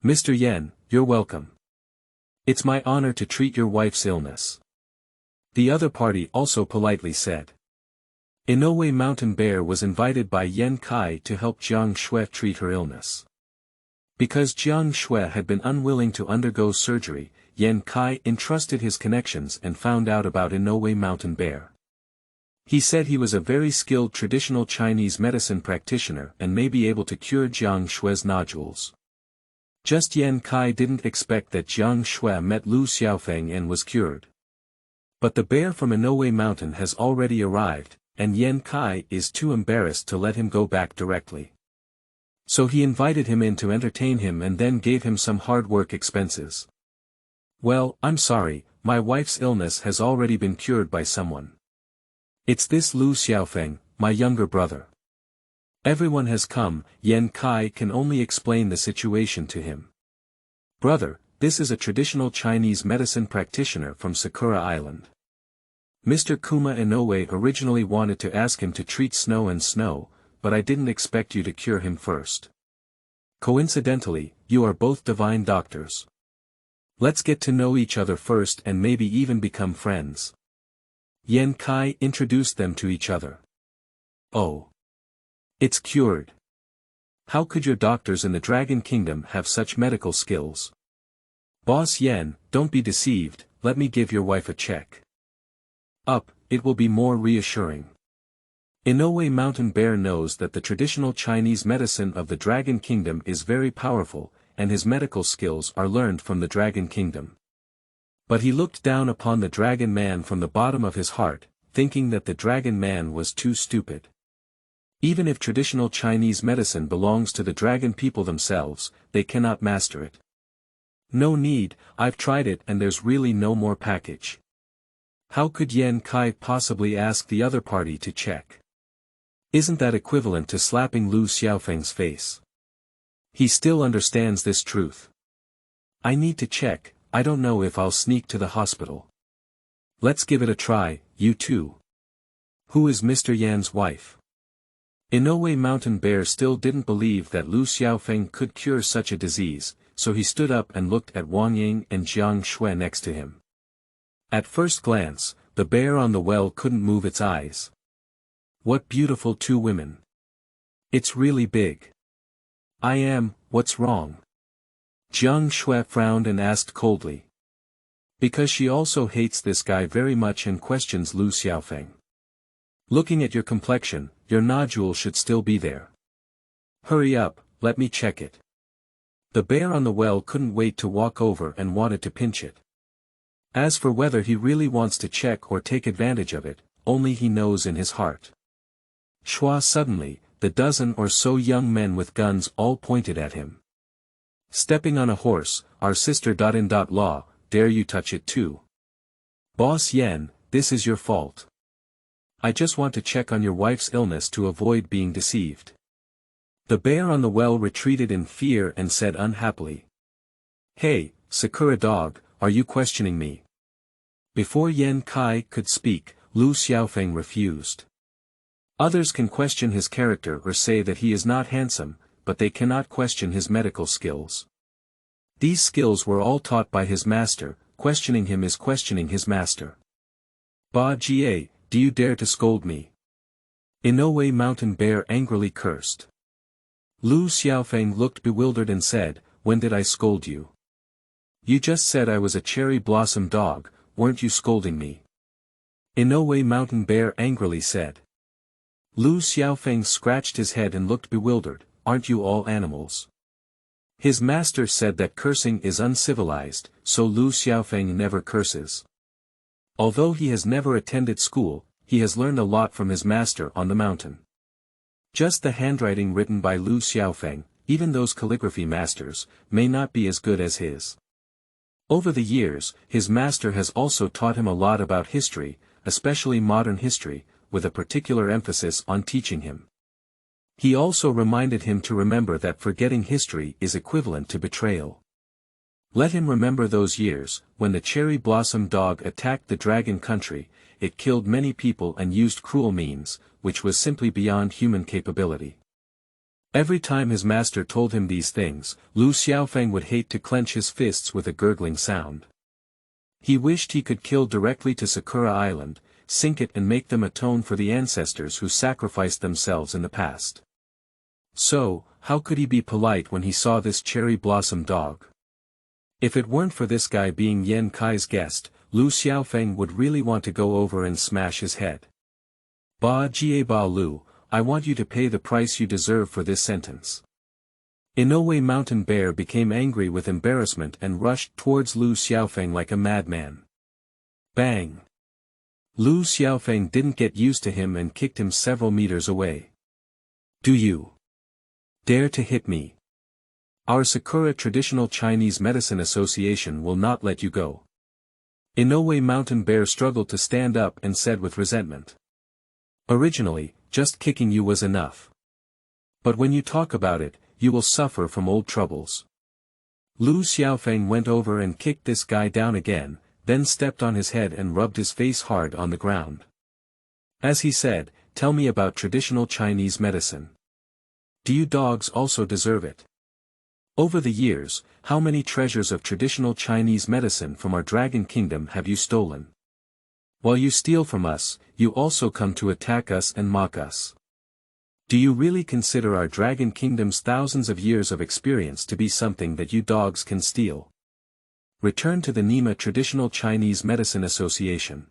Mr. Yan, you're welcome. It's my honor to treat your wife's illness. The other party also politely said. Inoue Mountain Bear was invited by Yan Kai to help Jiang Shui treat her illness. Because Jiang Shui had been unwilling to undergo surgery, Yan Kai entrusted his connections and found out about Inoue Mountain Bear. He said he was a very skilled traditional Chinese medicine practitioner and may be able to cure Jiang Shui's nodules. Just Yan Kai didn't expect that Jiang Shui met Lu Xiaofeng and was cured. But the bear from Inoue Mountain has already arrived, and Yan Kai is too embarrassed to let him go back directly. So he invited him in to entertain him and then gave him some hard work expenses. Well, I'm sorry, my wife's illness has already been cured by someone. It's this Lu Xiaofeng, my younger brother. Everyone has come, Yan Kai can only explain the situation to him. Brother, this is a traditional Chinese medicine practitioner from Sakura Island. Mr. Kuma Inoue originally wanted to ask him to treat Snow, but I didn't expect you to cure him first. Coincidentally, you are both divine doctors. Let's get to know each other first and maybe even become friends. Yan Kai introduced them to each other. Oh. It's cured. How could your doctors in the Dragon Kingdom have such medical skills? Boss Yan, don't be deceived, let me give your wife a check. Up, it will be more reassuring. Inoue Mountain Bear knows that the traditional Chinese medicine of the Dragon Kingdom is very powerful, and his medical skills are learned from the Dragon Kingdom. But he looked down upon the Dragon Man from the bottom of his heart, thinking that the Dragon Man was too stupid. Even if traditional Chinese medicine belongs to the dragon people themselves, they cannot master it. No need, I've tried it and there's really no more package. How could Yan Kai possibly ask the other party to check? Isn't that equivalent to slapping Lu Xiaofeng's face? He still understands this truth. I need to check, I don't know if I'll sneak to the hospital. Let's give it a try, you two. Who is Mr. Yan's wife? Inoue Mountain Bear still didn't believe that Lu Xiaofeng could cure such a disease, so he stood up and looked at Wang Ying and Jiang Shui next to him. At first glance, the bear on the well couldn't move its eyes. What beautiful two women. It's really big. What's wrong? Jiang Shui frowned and asked coldly. Because she also hates this guy very much and questions Lu Xiaofeng. Looking at your complexion, your nodule should still be there. Hurry up, let me check it. The bear on the well couldn't wait to walk over and wanted to pinch it. As for whether he really wants to check or take advantage of it, only he knows in his heart. Shua suddenly, the dozen or so young men with guns all pointed at him. Stepping on a horse, our sister.in.law, dare you touch it too? Boss Yan, this is your fault. I just want to check on your wife's illness to avoid being deceived. The bear on the well retreated in fear and said unhappily. Hey, Sakura dog, are you questioning me? Before Yan Kai could speak, Lu Xiaofeng refused. Others can question his character or say that he is not handsome, but they cannot question his medical skills. These skills were all taught by his master, questioning him is questioning his master. Ba Jie, do you dare to scold me? Inoue Mountain Bear angrily cursed. Lu Xiaofeng looked bewildered and said, when did I scold you? You just said I was a cherry blossom dog, weren't you scolding me? Inoue Mountain Bear angrily said. Lu Xiaofeng scratched his head and looked bewildered, aren't you all animals? His master said that cursing is uncivilized, so Lu Xiaofeng never curses. Although he has never attended school, he has learned a lot from his master on the mountain. Just the handwriting written by Lu Xiaofeng, even those calligraphy masters, may not be as good as his. Over the years, his master has also taught him a lot about history, especially modern history, with a particular emphasis on teaching him. He also reminded him to remember that forgetting history is equivalent to betrayal. Let him remember those years, when the cherry blossom dog attacked the dragon country, it killed many people and used cruel means, which was simply beyond human capability. Every time his master told him these things, Lu Xiaofeng would hate to clench his fists with a gurgling sound. He wished he could kill directly to Sakura Island, sink it and make them atone for the ancestors who sacrificed themselves in the past. So, how could he be polite when he saw this cherry blossom dog? If it weren't for this guy being Yan Kai's guest, Lu Xiaofeng would really want to go over and smash his head. Ba Jie Ba Lu, I want you to pay the price you deserve for this sentence. Inoue Mountain Bear became angry with embarrassment and rushed towards Lu Xiaofeng like a madman. Bang! Lu Xiaofeng didn't get used to him and kicked him several meters away. Do you dare to hit me? Our Sakura Traditional Chinese Medicine Association will not let you go. Inoue Mountain Bear struggled to stand up and said with resentment. Originally, just kicking you was enough. But when you talk about it, you will suffer from old troubles. Lu Xiaofeng went over and kicked this guy down again, then stepped on his head and rubbed his face hard on the ground. As he said, tell me about traditional Chinese medicine. Do you dogs also deserve it? Over the years, how many treasures of traditional Chinese medicine from our Dragon Kingdom have you stolen? While you steal from us, you also come to attack us and mock us. Do you really consider our Dragon Kingdom's thousands of years of experience to be something that you dogs can steal? Return to the Nima Traditional Chinese Medicine Association.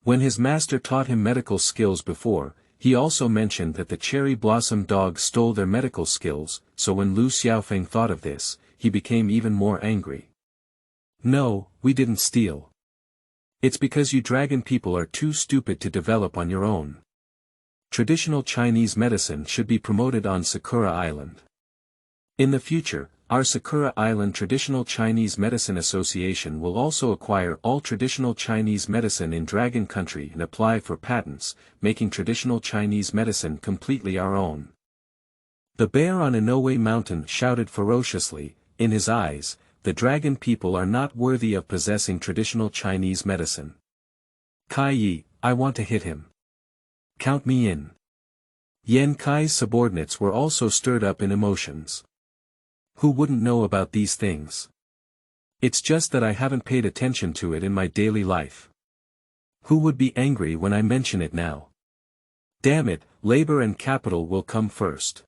When his master taught him medical skills before, he also mentioned that the cherry blossom dogs stole their medical skills, so when Lu Xiaofeng thought of this, he became even more angry. No, we didn't steal. It's because you dragon people are too stupid to develop on your own. Traditional Chinese medicine should be promoted on Sakura Island. In the future, our Sakura Island Traditional Chinese Medicine Association will also acquire all traditional Chinese medicine in Dragon Country and apply for patents, making traditional Chinese medicine completely our own. The bear on Inoue Mountain shouted ferociously, in his eyes, the dragon people are not worthy of possessing traditional Chinese medicine. Kai Yi, I want to hit him. Count me in. Yan Kai's subordinates were also stirred up in emotions. Who wouldn't know about these things? It's just that I haven't paid attention to it in my daily life. Who would be angry when I mention it now? Damn it, labor and capital will come first.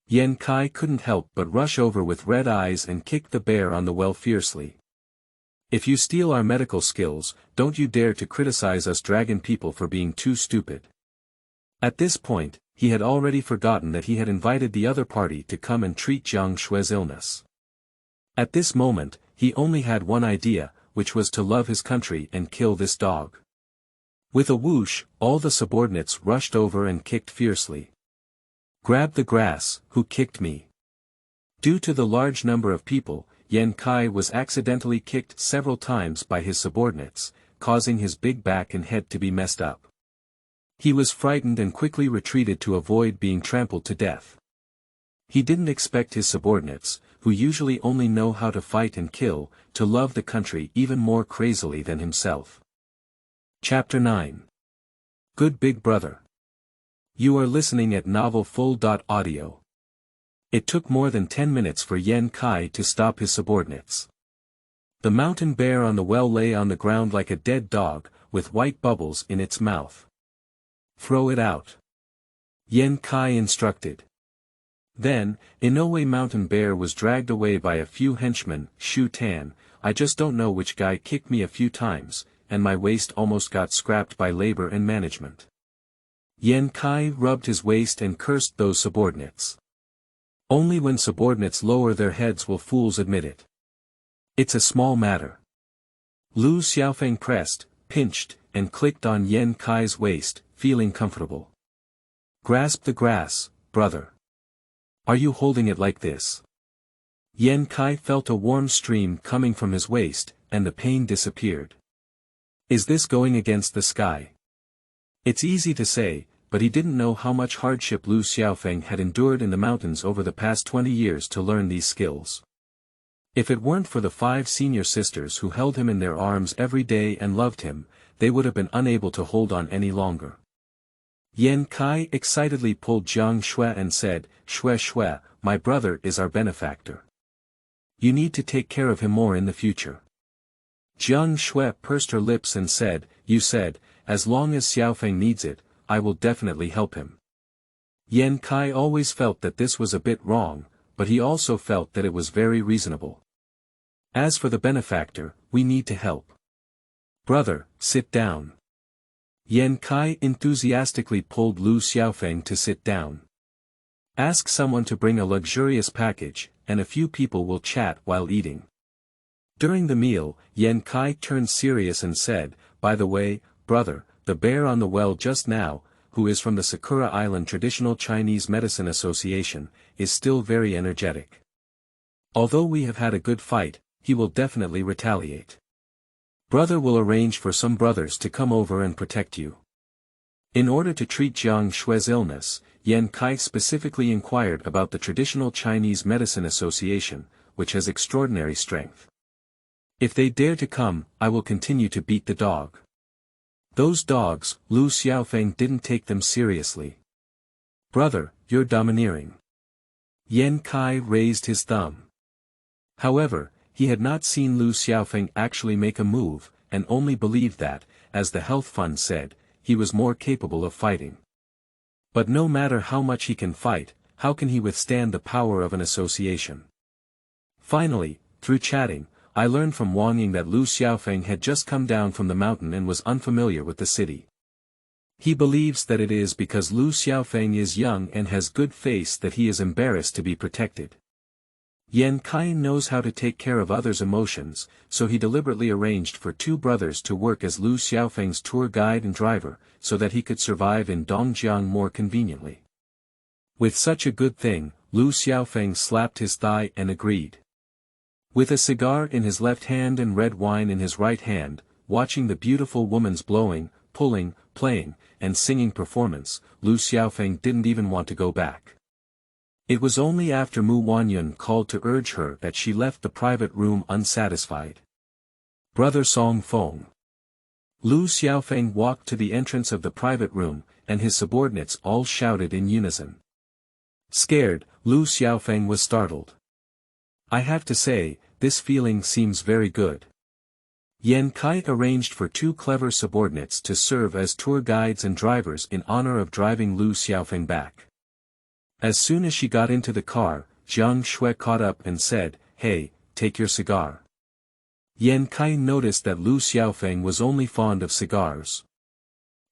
Yan Kai couldn't help but rush over with red eyes and kick the bear on the well fiercely. If you steal our medical skills, don't you dare to criticize us dragon people for being too stupid. At this point, he had already forgotten that he had invited the other party to come and treat Jiang Shue's illness. At this moment, he only had one idea, which was to love his country and kill this dog. With a whoosh, all the subordinates rushed over and kicked fiercely. Grab the grass, who kicked me? Due to the large number of people, Yan Kai was accidentally kicked several times by his subordinates, causing his big back and head to be messed up. He was frightened and quickly retreated to avoid being trampled to death. He didn't expect his subordinates, who usually only know how to fight and kill, to love the country even more crazily than himself. Chapter 9. Good Big Brother. You are listening at Novel Full.Audio. It took more than 10 minutes for Yan Kai to stop his subordinates. The mountain bear on the well lay on the ground like a dead dog, with white bubbles in its mouth. Throw it out. Yan Kai instructed. Then, Inoue Mountain Bear was dragged away by a few henchmen. Shu Tan, I just don't know which guy kicked me a few times, and my waist almost got scrapped by labor and management. Yan Kai rubbed his waist and cursed those subordinates. Only when subordinates lower their heads will fools admit it. It's a small matter. Lu Xiaofeng pressed, pinched, and clicked on Yan Kai's waist, feeling comfortable. Grasp the grass, brother. Are you holding it like this? Yan Kai felt a warm stream coming from his waist, and the pain disappeared. Is this going against the sky? It's easy to say, but he didn't know how much hardship Lu Xiaofeng had endured in the mountains over the past 20 years to learn these skills. If it weren't for the 5 senior sisters who held him in their arms every day and loved him, they would have been unable to hold on any longer. Yan Kai excitedly pulled Jiang Shui and said, "Shui Shui, my brother is our benefactor. You need to take care of him more in the future." Jiang Shui pursed her lips and said, "You said, as long as Xiaofeng needs it, I will definitely help him." Yan Kai always felt that this was a bit wrong, but he also felt that it was very reasonable. As for the benefactor, we need to help. Brother, sit down. Yan Kai enthusiastically pulled Lu Xiaofeng to sit down. Ask someone to bring a luxurious package, and a few people will chat while eating. During the meal, Yan Kai turned serious and said, "By the way, brother, the bear on the well just now, who is from the Sakura Island Traditional Chinese Medicine Association, is still very energetic. Although we have had a good fight, he will definitely retaliate. Brother will arrange for some brothers to come over and protect you." In order to treat Jiang Shui's illness, Yan Kai specifically inquired about the Traditional Chinese Medicine Association, which has extraordinary strength. "If they dare to come, I will continue to beat the dog." Those dogs, Lu Xiaofeng didn't take them seriously. "Brother, you're domineering." Yan Kai raised his thumb. However, he had not seen Lu Xiaofeng actually make a move, and only believed that, as the health fund said, he was more capable of fighting. But no matter how much he can fight, how can he withstand the power of an association? Finally, through chatting, I learned from Wang Ying that Lu Xiaofeng had just come down from the mountain and was unfamiliar with the city. He believes that it is because Lu Xiaofeng is young and has good face that he is embarrassed to be protected. Yan Kai knows how to take care of others' emotions, so he deliberately arranged for 2 brothers to work as Lu Xiaofeng's tour guide and driver, so that he could survive in Dongjiang more conveniently. With such a good thing, Lu Xiaofeng slapped his thigh and agreed. With a cigar in his left hand and red wine in his right hand, watching the beautiful woman's blowing, pulling, playing, and singing performance, Lu Xiaofeng didn't even want to go back. It was only after Mu Wanyun called to urge her that she left the private room unsatisfied. "Brother Song Feng." Lu Xiaofeng walked to the entrance of the private room, and his subordinates all shouted in unison. Scared, Lu Xiaofeng was startled. "I have to say, this feeling seems very good." Yan Kai arranged for 2 clever subordinates to serve as tour guides and drivers in honor of driving Lu Xiaofeng back. As soon as she got into the car, Jiang Shui caught up and said, "Hey, take your cigar." Yan Kai noticed that Lu Xiaofeng was only fond of cigars.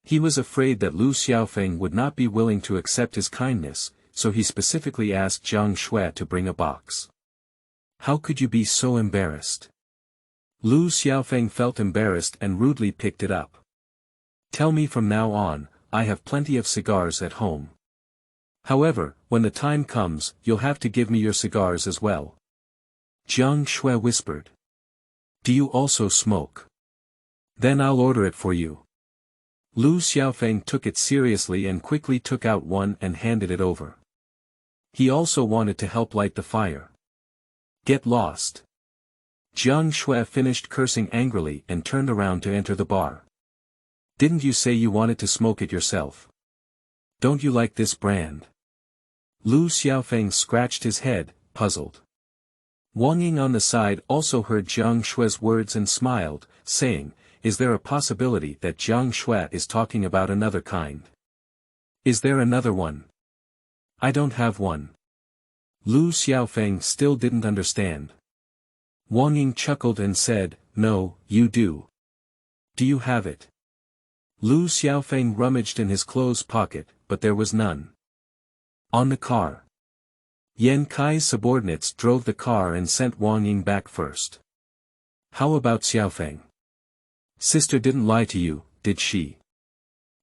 He was afraid that Lu Xiaofeng would not be willing to accept his kindness, so he specifically asked Jiang Shui to bring a box. "How could you be so embarrassed?" Lu Xiaofeng felt embarrassed and rudely picked it up. "Tell me from now on, I have plenty of cigars at home. However, when the time comes, you'll have to give me your cigars as well." Jiang Shui whispered. "Do you also smoke? Then I'll order it for you." Lu Xiaofeng took it seriously and quickly took out one and handed it over. He also wanted to help light the fire. "Get lost." Jiang Shui finished cursing angrily and turned around to enter the bar. "Didn't you say you wanted to smoke it yourself? Don't you like this brand?" Lu Xiaofeng scratched his head, puzzled. Wang Ying on the side also heard Jiang Shui's words and smiled, saying, "Is there a possibility that Jiang Shui is talking about another kind? Is there another one?" "I don't have one." Lu Xiaofeng still didn't understand. Wang Ying chuckled and said, "No, you do. Do you have it?" Lu Xiaofeng rummaged in his clothes pocket, but there was none. On the car. Yan Kai's subordinates drove the car and sent Wang Ying back first. "How about Xiaofeng? Sister didn't lie to you, did she?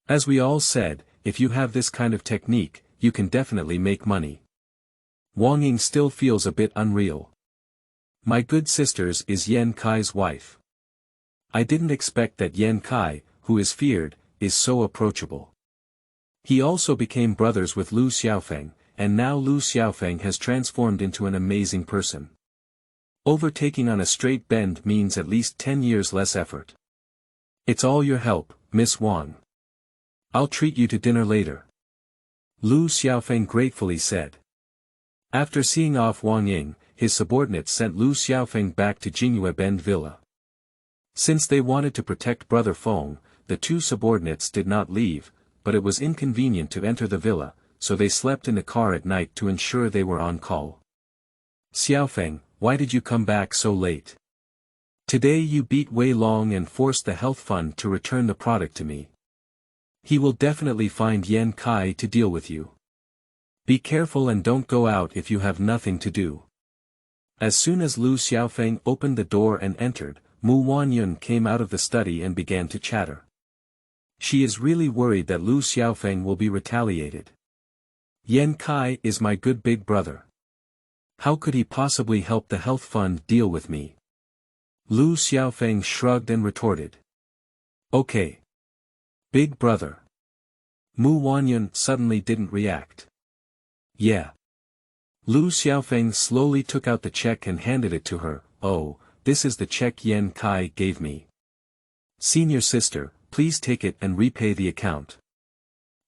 As we all said, if you have this kind of technique, you can definitely make money." Wang Ying still feels a bit unreal. "My good sister's is Yan Kai's wife. I didn't expect that Yan Kai, who is feared, is so approachable." He also became brothers with Lu Xiaofeng, and now Lu Xiaofeng has transformed into an amazing person. Overtaking on a straight bend means at least 10 years less effort. It's all your help, Miss Wang. I'll treat you to dinner later. Lu Xiaofeng gratefully said. After seeing off Wang Ying, his subordinates sent Lu Xiaofeng back to Jingyue Bend Villa. Since they wanted to protect Brother Feng, the two subordinates did not leave, but it was inconvenient to enter the villa, so they slept in the car at night to ensure they were on call. Xiaofeng, why did you come back so late? Today you beat Wei Long and forced the health fund to return the product to me. He will definitely find Yan Kai to deal with you. Be careful and don't go out if you have nothing to do. As soon as Lu Xiaofeng opened the door and entered, Mu Wanyun came out of the study and began to chatter. She is really worried that Lu Xiaofeng will be retaliated. Yan Kai is my good big brother. How could he possibly help the health fund deal with me? Lu Xiaofeng shrugged and retorted. Okay. Big brother. Mu Wanyun suddenly didn't react. Yeah. Lu Xiaofeng slowly took out the check and handed it to her. Oh, this is the check Yan Kai gave me. Senior sister, please take it and repay the account.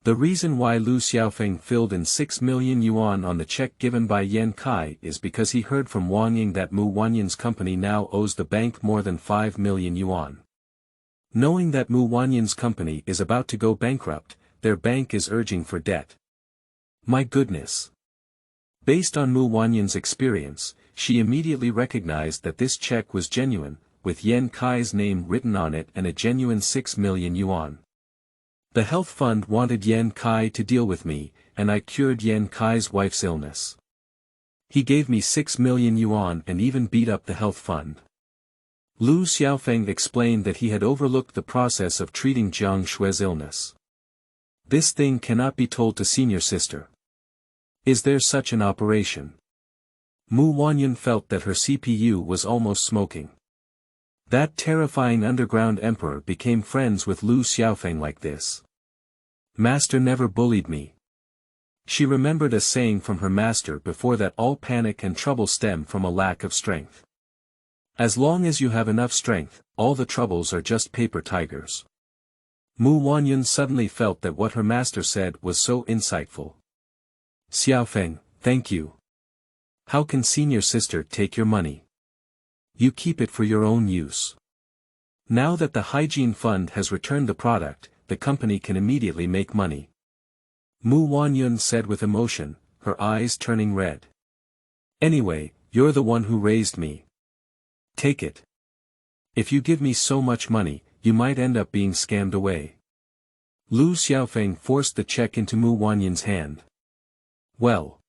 The reason why Lu Xiaofeng filled in 6 million yuan on the check given by Yan Kai is because he heard from Wang Ying that Mu Wanyun's company now owes the bank more than 5 million yuan. Knowing that Mu Wanyun's company is about to go bankrupt, their bank is urging for debt. My goodness. Based on Mu Wanyun's experience, she immediately recognized that this check was genuine, with Yan Kai's name written on it and a genuine 6 million yuan. The health fund wanted Yan Kai to deal with me, and I cured Yan Kai's wife's illness. He gave me 6 million yuan and even beat up the health fund. Lu Xiaofeng explained that he had overlooked the process of treating Jiang Shui's illness. This thing cannot be told to senior sister. Is there such an operation? Mu Wanyun felt that her CPU was almost smoking. That terrifying underground emperor became friends with Lu Xiaofeng like this. Master never bullied me. She remembered a saying from her master before that all panic and trouble stem from a lack of strength. As long as you have enough strength, all the troubles are just paper tigers. Mu Wanyun suddenly felt that what her master said was so insightful. Xiaofeng, thank you. How can senior sister take your money? You keep it for your own use. Now that the hygiene fund has returned the product, the company can immediately make money. Mu Wanyun said with emotion, her eyes turning red. Anyway, you're the one who raised me. Take it. If you give me so much money, you might end up being scammed away. Lu Xiaofeng forced the check into Mu Wanyun's hand. Well.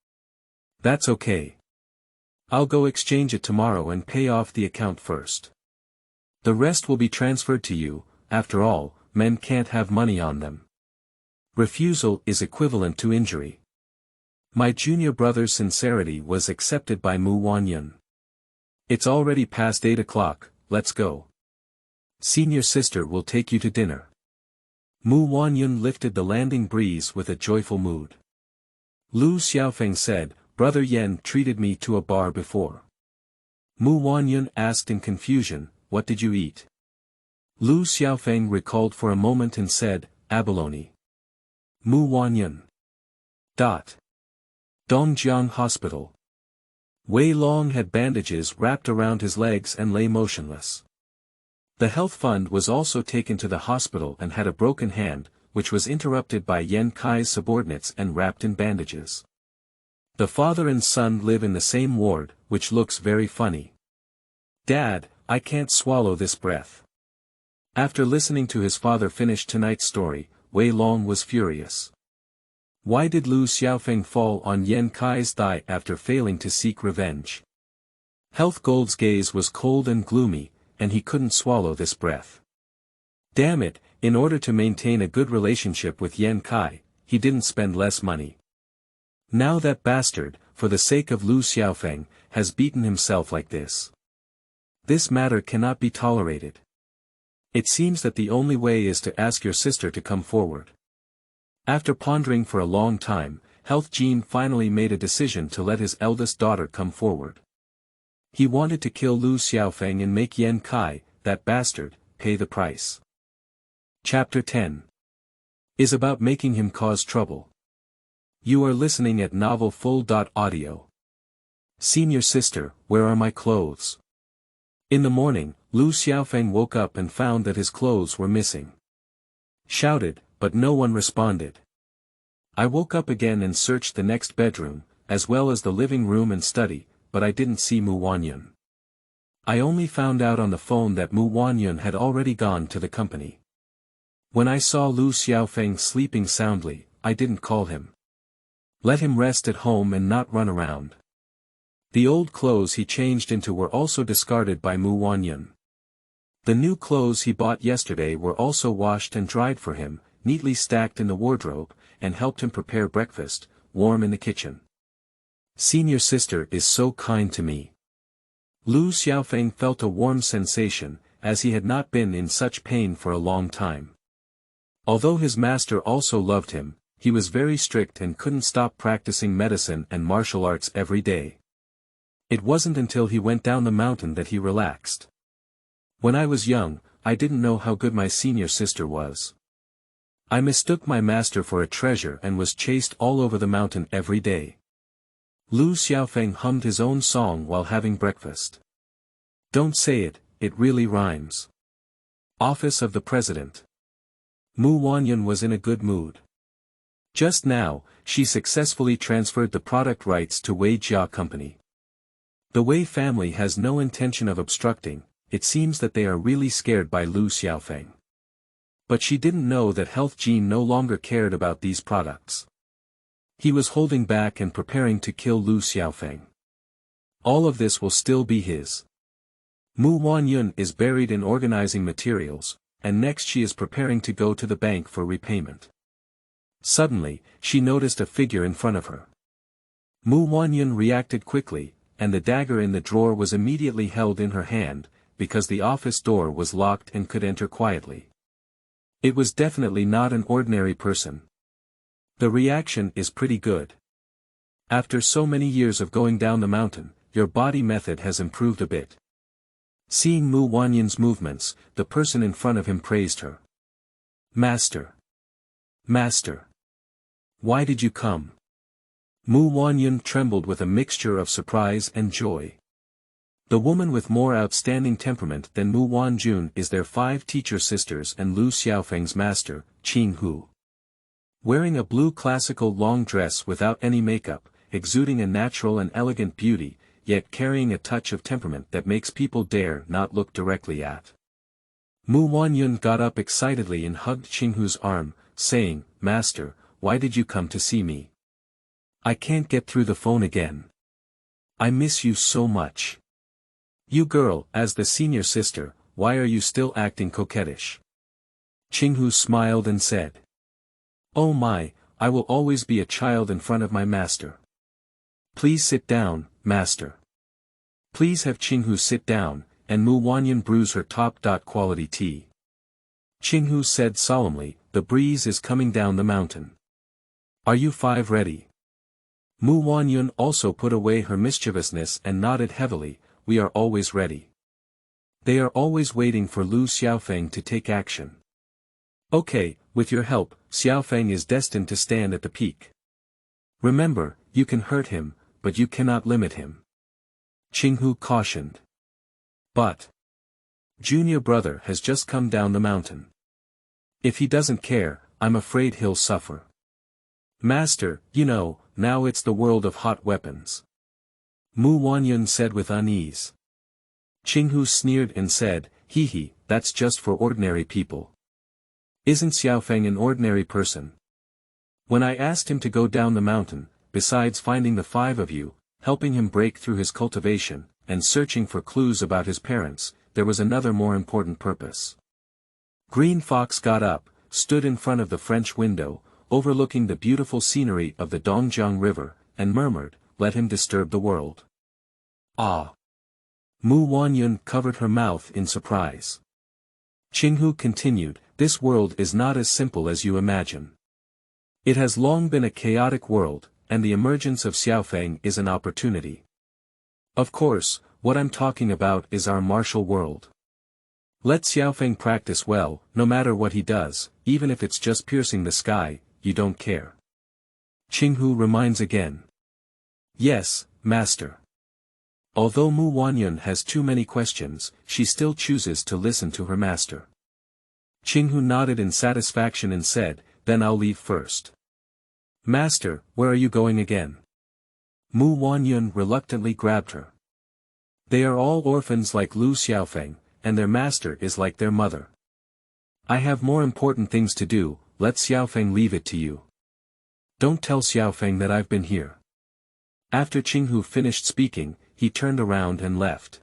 That's okay. I'll go exchange it tomorrow and pay off the account first. The rest will be transferred to you. After all, men can't have money on them. Refusal is equivalent to injury. My junior brother's sincerity was accepted by Mu Wanyun. It's already past 8 o'clock, let's go. Senior sister will take you to dinner. Mu Wanyun lifted the landing breeze with a joyful mood. Lu Xiaofeng said, Brother Yan treated me to a bar before. Mu Wanyun asked in confusion, what did you eat? Lu Xiaofeng recalled for a moment and said, abalone. Mu Wanyun. Dongjiang Hospital. Wei Long had bandages wrapped around his legs and lay motionless. The health fund was also taken to the hospital and had a broken hand, which was interrupted by Yan Kai's subordinates and wrapped in bandages. The father and son live in the same ward, which looks very funny. Dad, I can't swallow this breath. After listening to his father finish tonight's story, Wei Long was furious. Why did Lu Xiaofeng fall on Yan Kai's thigh after failing to seek revenge? Health Gold's gaze was cold and gloomy, and he couldn't swallow this breath. Damn it, in order to maintain a good relationship with Yan Kai, he didn't spend less money. Now that bastard, for the sake of Lu Xiaofeng, has beaten himself like this. This matter cannot be tolerated. It seems that the only way is to ask your sister to come forward. After pondering for a long time, Health Gene finally made a decision to let his eldest daughter come forward. He wanted to kill Lu Xiaofeng and make Yan Kai, that bastard, pay the price. Chapter 10 is about making him cause trouble. You are listening at Novel Full.Audio. Senior sister, where are my clothes? In the morning, Lu Xiaofeng woke up and found that his clothes were missing. Shouted, but no one responded. I woke up again and searched the next bedroom, as well as the living room and study, but I didn't see Mu Wanyun. I only found out on the phone that Mu Wanyun had already gone to the company. When I saw Lu Xiaofeng sleeping soundly, I didn't call him. Let him rest at home and not run around. The old clothes he changed into were also discarded by Mu Wanyun. The new clothes he bought yesterday were also washed and dried for him, neatly stacked in the wardrobe, and helped him prepare breakfast, warm in the kitchen. Senior sister is so kind to me. Lu Xiaofeng felt a warm sensation, as he had not been in such pain for a long time. Although his master also loved him, he was very strict and couldn't stop practicing medicine and martial arts every day. It wasn't until he went down the mountain that he relaxed. When I was young, I didn't know how good my senior sister was. I mistook my master for a treasure and was chased all over the mountain every day. Lu Xiaofeng hummed his own song while having breakfast. Don't say it, it really rhymes. Office of the President. Mu Wanyun was in a good mood. Just now, she successfully transferred the product rights to Wei-Jia Company. The Wei family has no intention of obstructing, it seems that they are really scared by Lu Xiaofeng. But she didn't know that Health Gene no longer cared about these products. He was holding back and preparing to kill Lu Xiaofeng. All of this will still be his. Mu Wanyun is buried in organizing materials, and next she is preparing to go to the bank for repayment. Suddenly, she noticed a figure in front of her. Mu Wanyun reacted quickly, and the dagger in the drawer was immediately held in her hand, because the office door was locked and could enter quietly. It was definitely not an ordinary person. The reaction is pretty good. After so many years of going down the mountain, your body method has improved a bit. Seeing Mu Wanyun's movements, the person in front of him praised her. Master. Master. Why did you come? Mu Wanyun trembled with a mixture of surprise and joy. The woman with more outstanding temperament than Mu Wanyun is their 5 teacher sisters and Lu Xiaofeng's master, Qing Hu. Wearing a blue classical long dress without any makeup, exuding a natural and elegant beauty, yet carrying a touch of temperament that makes people dare not look directly at. Mu Wanyun got up excitedly and hugged Qing Hu's arm, saying, Master, why did you come to see me? I can't get through the phone again. I miss you so much. You girl, as the senior sister, why are you still acting coquettish? Qing Hu smiled and said. Oh my, I will always be a child in front of my master. Please sit down, master. Please have Qing Hu sit down, and Mu Wanyun brews her top-quality tea. Qing Hu said solemnly, the breeze is coming down the mountain. Are you 5 ready? Mu Wanyun also put away her mischievousness and nodded heavily, we are always ready. They are always waiting for Lu Xiaofeng to take action. Okay, with your help, Xiaofeng is destined to stand at the peak. Remember, you can hurt him, but you cannot limit him. Qing Hu cautioned. But junior brother has just come down the mountain. If he doesn't care, I'm afraid he'll suffer. Master, you know, now it's the world of hot weapons. Mu Wanyun said with unease. Qing Hu sneered and said, hee, that's just for ordinary people. Isn't Xiaofeng an ordinary person? When I asked him to go down the mountain, besides finding the 5 of you, helping him break through his cultivation, and searching for clues about his parents, there was another more important purpose. Green Fox got up, stood in front of the French window, overlooking the beautiful scenery of the Dongjiang River, and murmured, let him disturb the world. Ah! Mu Wanyun covered her mouth in surprise. Qing Hu continued, this world is not as simple as you imagine. It has long been a chaotic world, and the emergence of Xiaofeng is an opportunity. Of course, what I'm talking about is our martial world. Let Xiaofeng practice well, no matter what he does, even if it's just piercing the sky, you don't care. Qinghu reminds again. Yes, master. Although Mu Wanyun has too many questions, she still chooses to listen to her master. Qinghu nodded in satisfaction and said, then I'll leave first. Master, where are you going again? Mu Wanyun reluctantly grabbed her. They are all orphans like Lu Xiaofeng, and their master is like their mother. I have more important things to do, let Xiaofeng leave it to you. Don't tell Xiaofeng that I've been here. After Qinghu finished speaking, he turned around and left.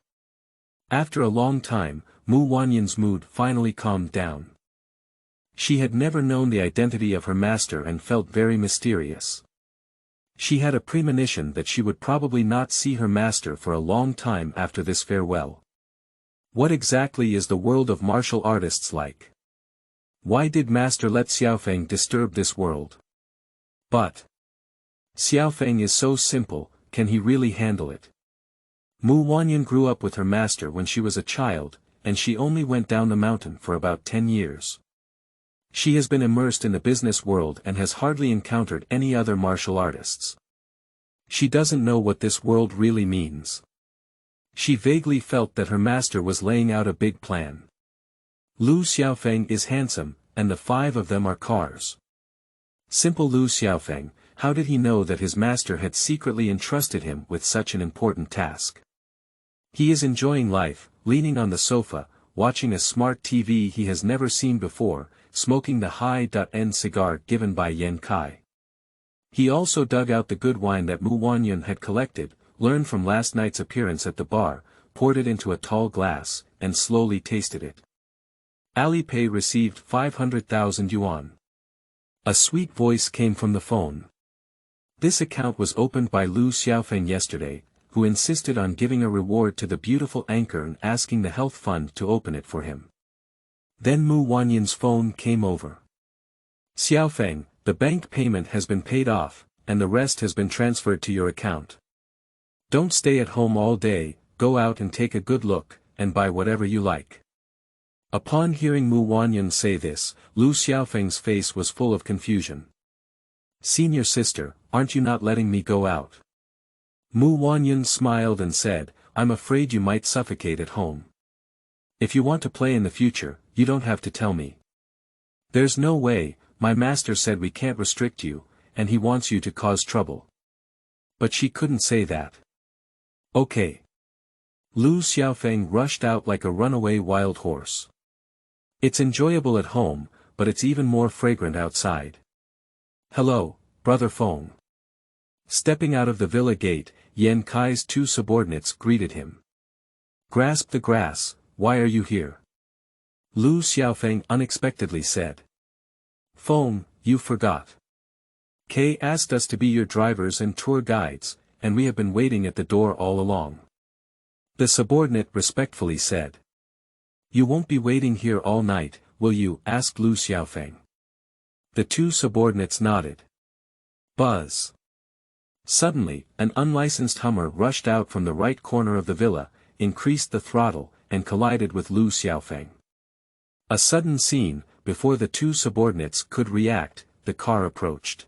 After a long time, Mu Wanyun's mood finally calmed down. She had never known the identity of her master and felt very mysterious. She had a premonition that she would probably not see her master for a long time after this farewell. What exactly is the world of martial artists like? Why did master let Xiaofeng disturb this world? But Xiaofeng is so simple, can he really handle it? Mu Wanyun grew up with her master when she was a child, and she only went down the mountain for about 10 years. She has been immersed in the business world and has hardly encountered any other martial artists. She doesn't know what this world really means. She vaguely felt that her master was laying out a big plan. Lu Xiaofeng is handsome, and the 5 of them are cars. Simple Lu Xiaofeng, how did he know that his master had secretly entrusted him with such an important task? He is enjoying life, leaning on the sofa, watching a smart TV he has never seen before, smoking the high-end cigar given by Yan Kai. He also dug out the good wine that Mu Wanyun had collected, learned from last night's appearance at the bar, poured it into a tall glass, and slowly tasted it. Alipay received 500,000 yuan. A sweet voice came from the phone. This account was opened by Lu Xiaofeng yesterday, who insisted on giving a reward to the beautiful anchor and asking the health fund to open it for him. Then Mu Wanyun's phone came over. Xiaofeng, the bank payment has been paid off, and the rest has been transferred to your account. Don't stay at home all day, go out and take a good look, and buy whatever you like. Upon hearing Mu Wanyun say this, Lu Xiaofeng's face was full of confusion. Senior sister, aren't you not letting me go out? Mu Wanyun smiled and said, I'm afraid you might suffocate at home. If you want to play in the future, you don't have to tell me. There's no way, my master said we can't restrict you, and he wants you to cause trouble. But she couldn't say that. Okay. Lu Xiaofeng rushed out like a runaway wild horse. It's enjoyable at home, but it's even more fragrant outside. Hello, brother Feng. Stepping out of the villa gate, Yan Kai's 2 subordinates greeted him. Grasp the grass, why are you here? Lu Xiaofeng unexpectedly said. Feng, you forgot. Kay asked us to be your drivers and tour guides, and we have been waiting at the door all along. The subordinate respectfully said. You won't be waiting here all night, will you? Asked Lu Xiaofeng. The 2 subordinates nodded. Buzz. Suddenly, an unlicensed Hummer rushed out from the right corner of the villa, increased the throttle, and collided with Lu Xiaofeng. A sudden scene, before the 2 subordinates could react, the car approached.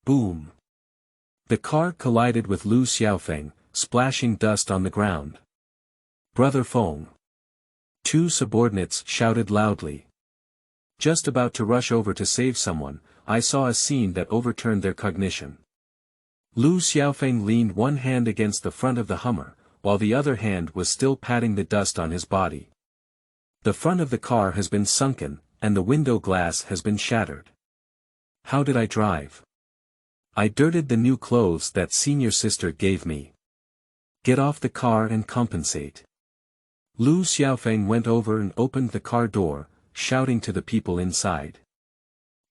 Boom. The car collided with Lu Xiaofeng, splashing dust on the ground. Brother Feng. 2 subordinates shouted loudly. Just about to rush over to save someone, I saw a scene that overturned their cognition. Lu Xiaofeng leaned one hand against the front of the Hummer, while the other hand was still patting the dust on his body. The front of the car has been sunken, and the window glass has been shattered. How did I drive? I dirted the new clothes that senior sister gave me. Get off the car and compensate. Lu Xiaofeng went over and opened the car door, shouting to the people inside.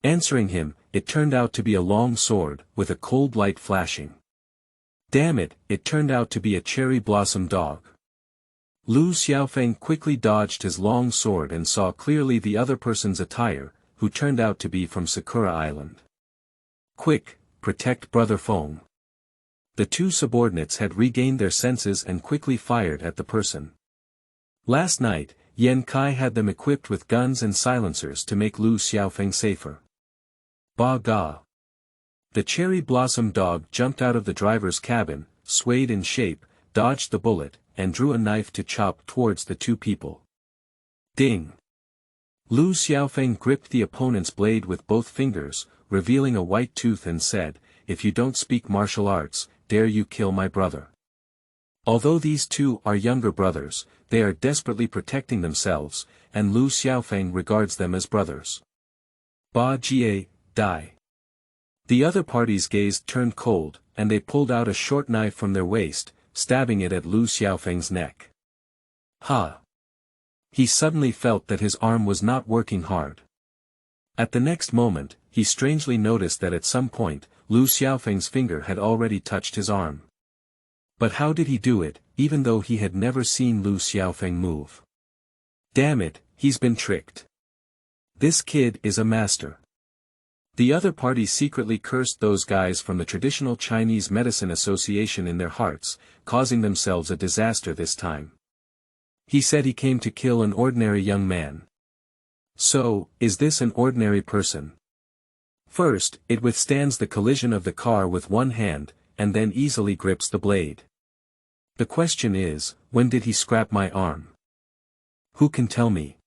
Answering him, it turned out to be a long sword, with a cold light flashing. Damn it, it turned out to be a cherry blossom dog. Lu Xiaofeng quickly dodged his long sword and saw clearly the other person's attire, who turned out to be from Sakura Island. Quick, protect brother Feng. The two subordinates had regained their senses and quickly fired at the person. Last night, Yan Kai had them equipped with guns and silencers to make Lu Xiaofeng safer. Ba ga. The cherry blossom dog jumped out of the driver's cabin, swayed in shape, dodged the bullet, and drew a knife to chop towards the two people. Ding! Lu Xiaofeng gripped the opponent's blade with both fingers, revealing a white tooth and said, "If you don't speak martial arts, dare you kill my brother." Although these two are younger brothers, they are desperately protecting themselves, and Lu Xiaofeng regards them as brothers. Ba Jie, die. The other party's gaze turned cold, and they pulled out a short knife from their waist, stabbing it at Lu Xiaofeng's neck. Ha! He suddenly felt that his arm was not working hard. At the next moment, he strangely noticed that at some point, Lu Xiaofeng's finger had already touched his arm. But how did he do it, even though he had never seen Lu Xiaofeng move? Damn it, he's been tricked. This kid is a master. The other party secretly cursed those guys from the traditional Chinese Medicine Association in their hearts, causing themselves a disaster this time. He said he came to kill an ordinary young man. So, is this an ordinary person? First, it withstands the collision of the car with one hand, and then easily grips the blade. The question is, when did he scrap my arm? Who can tell me?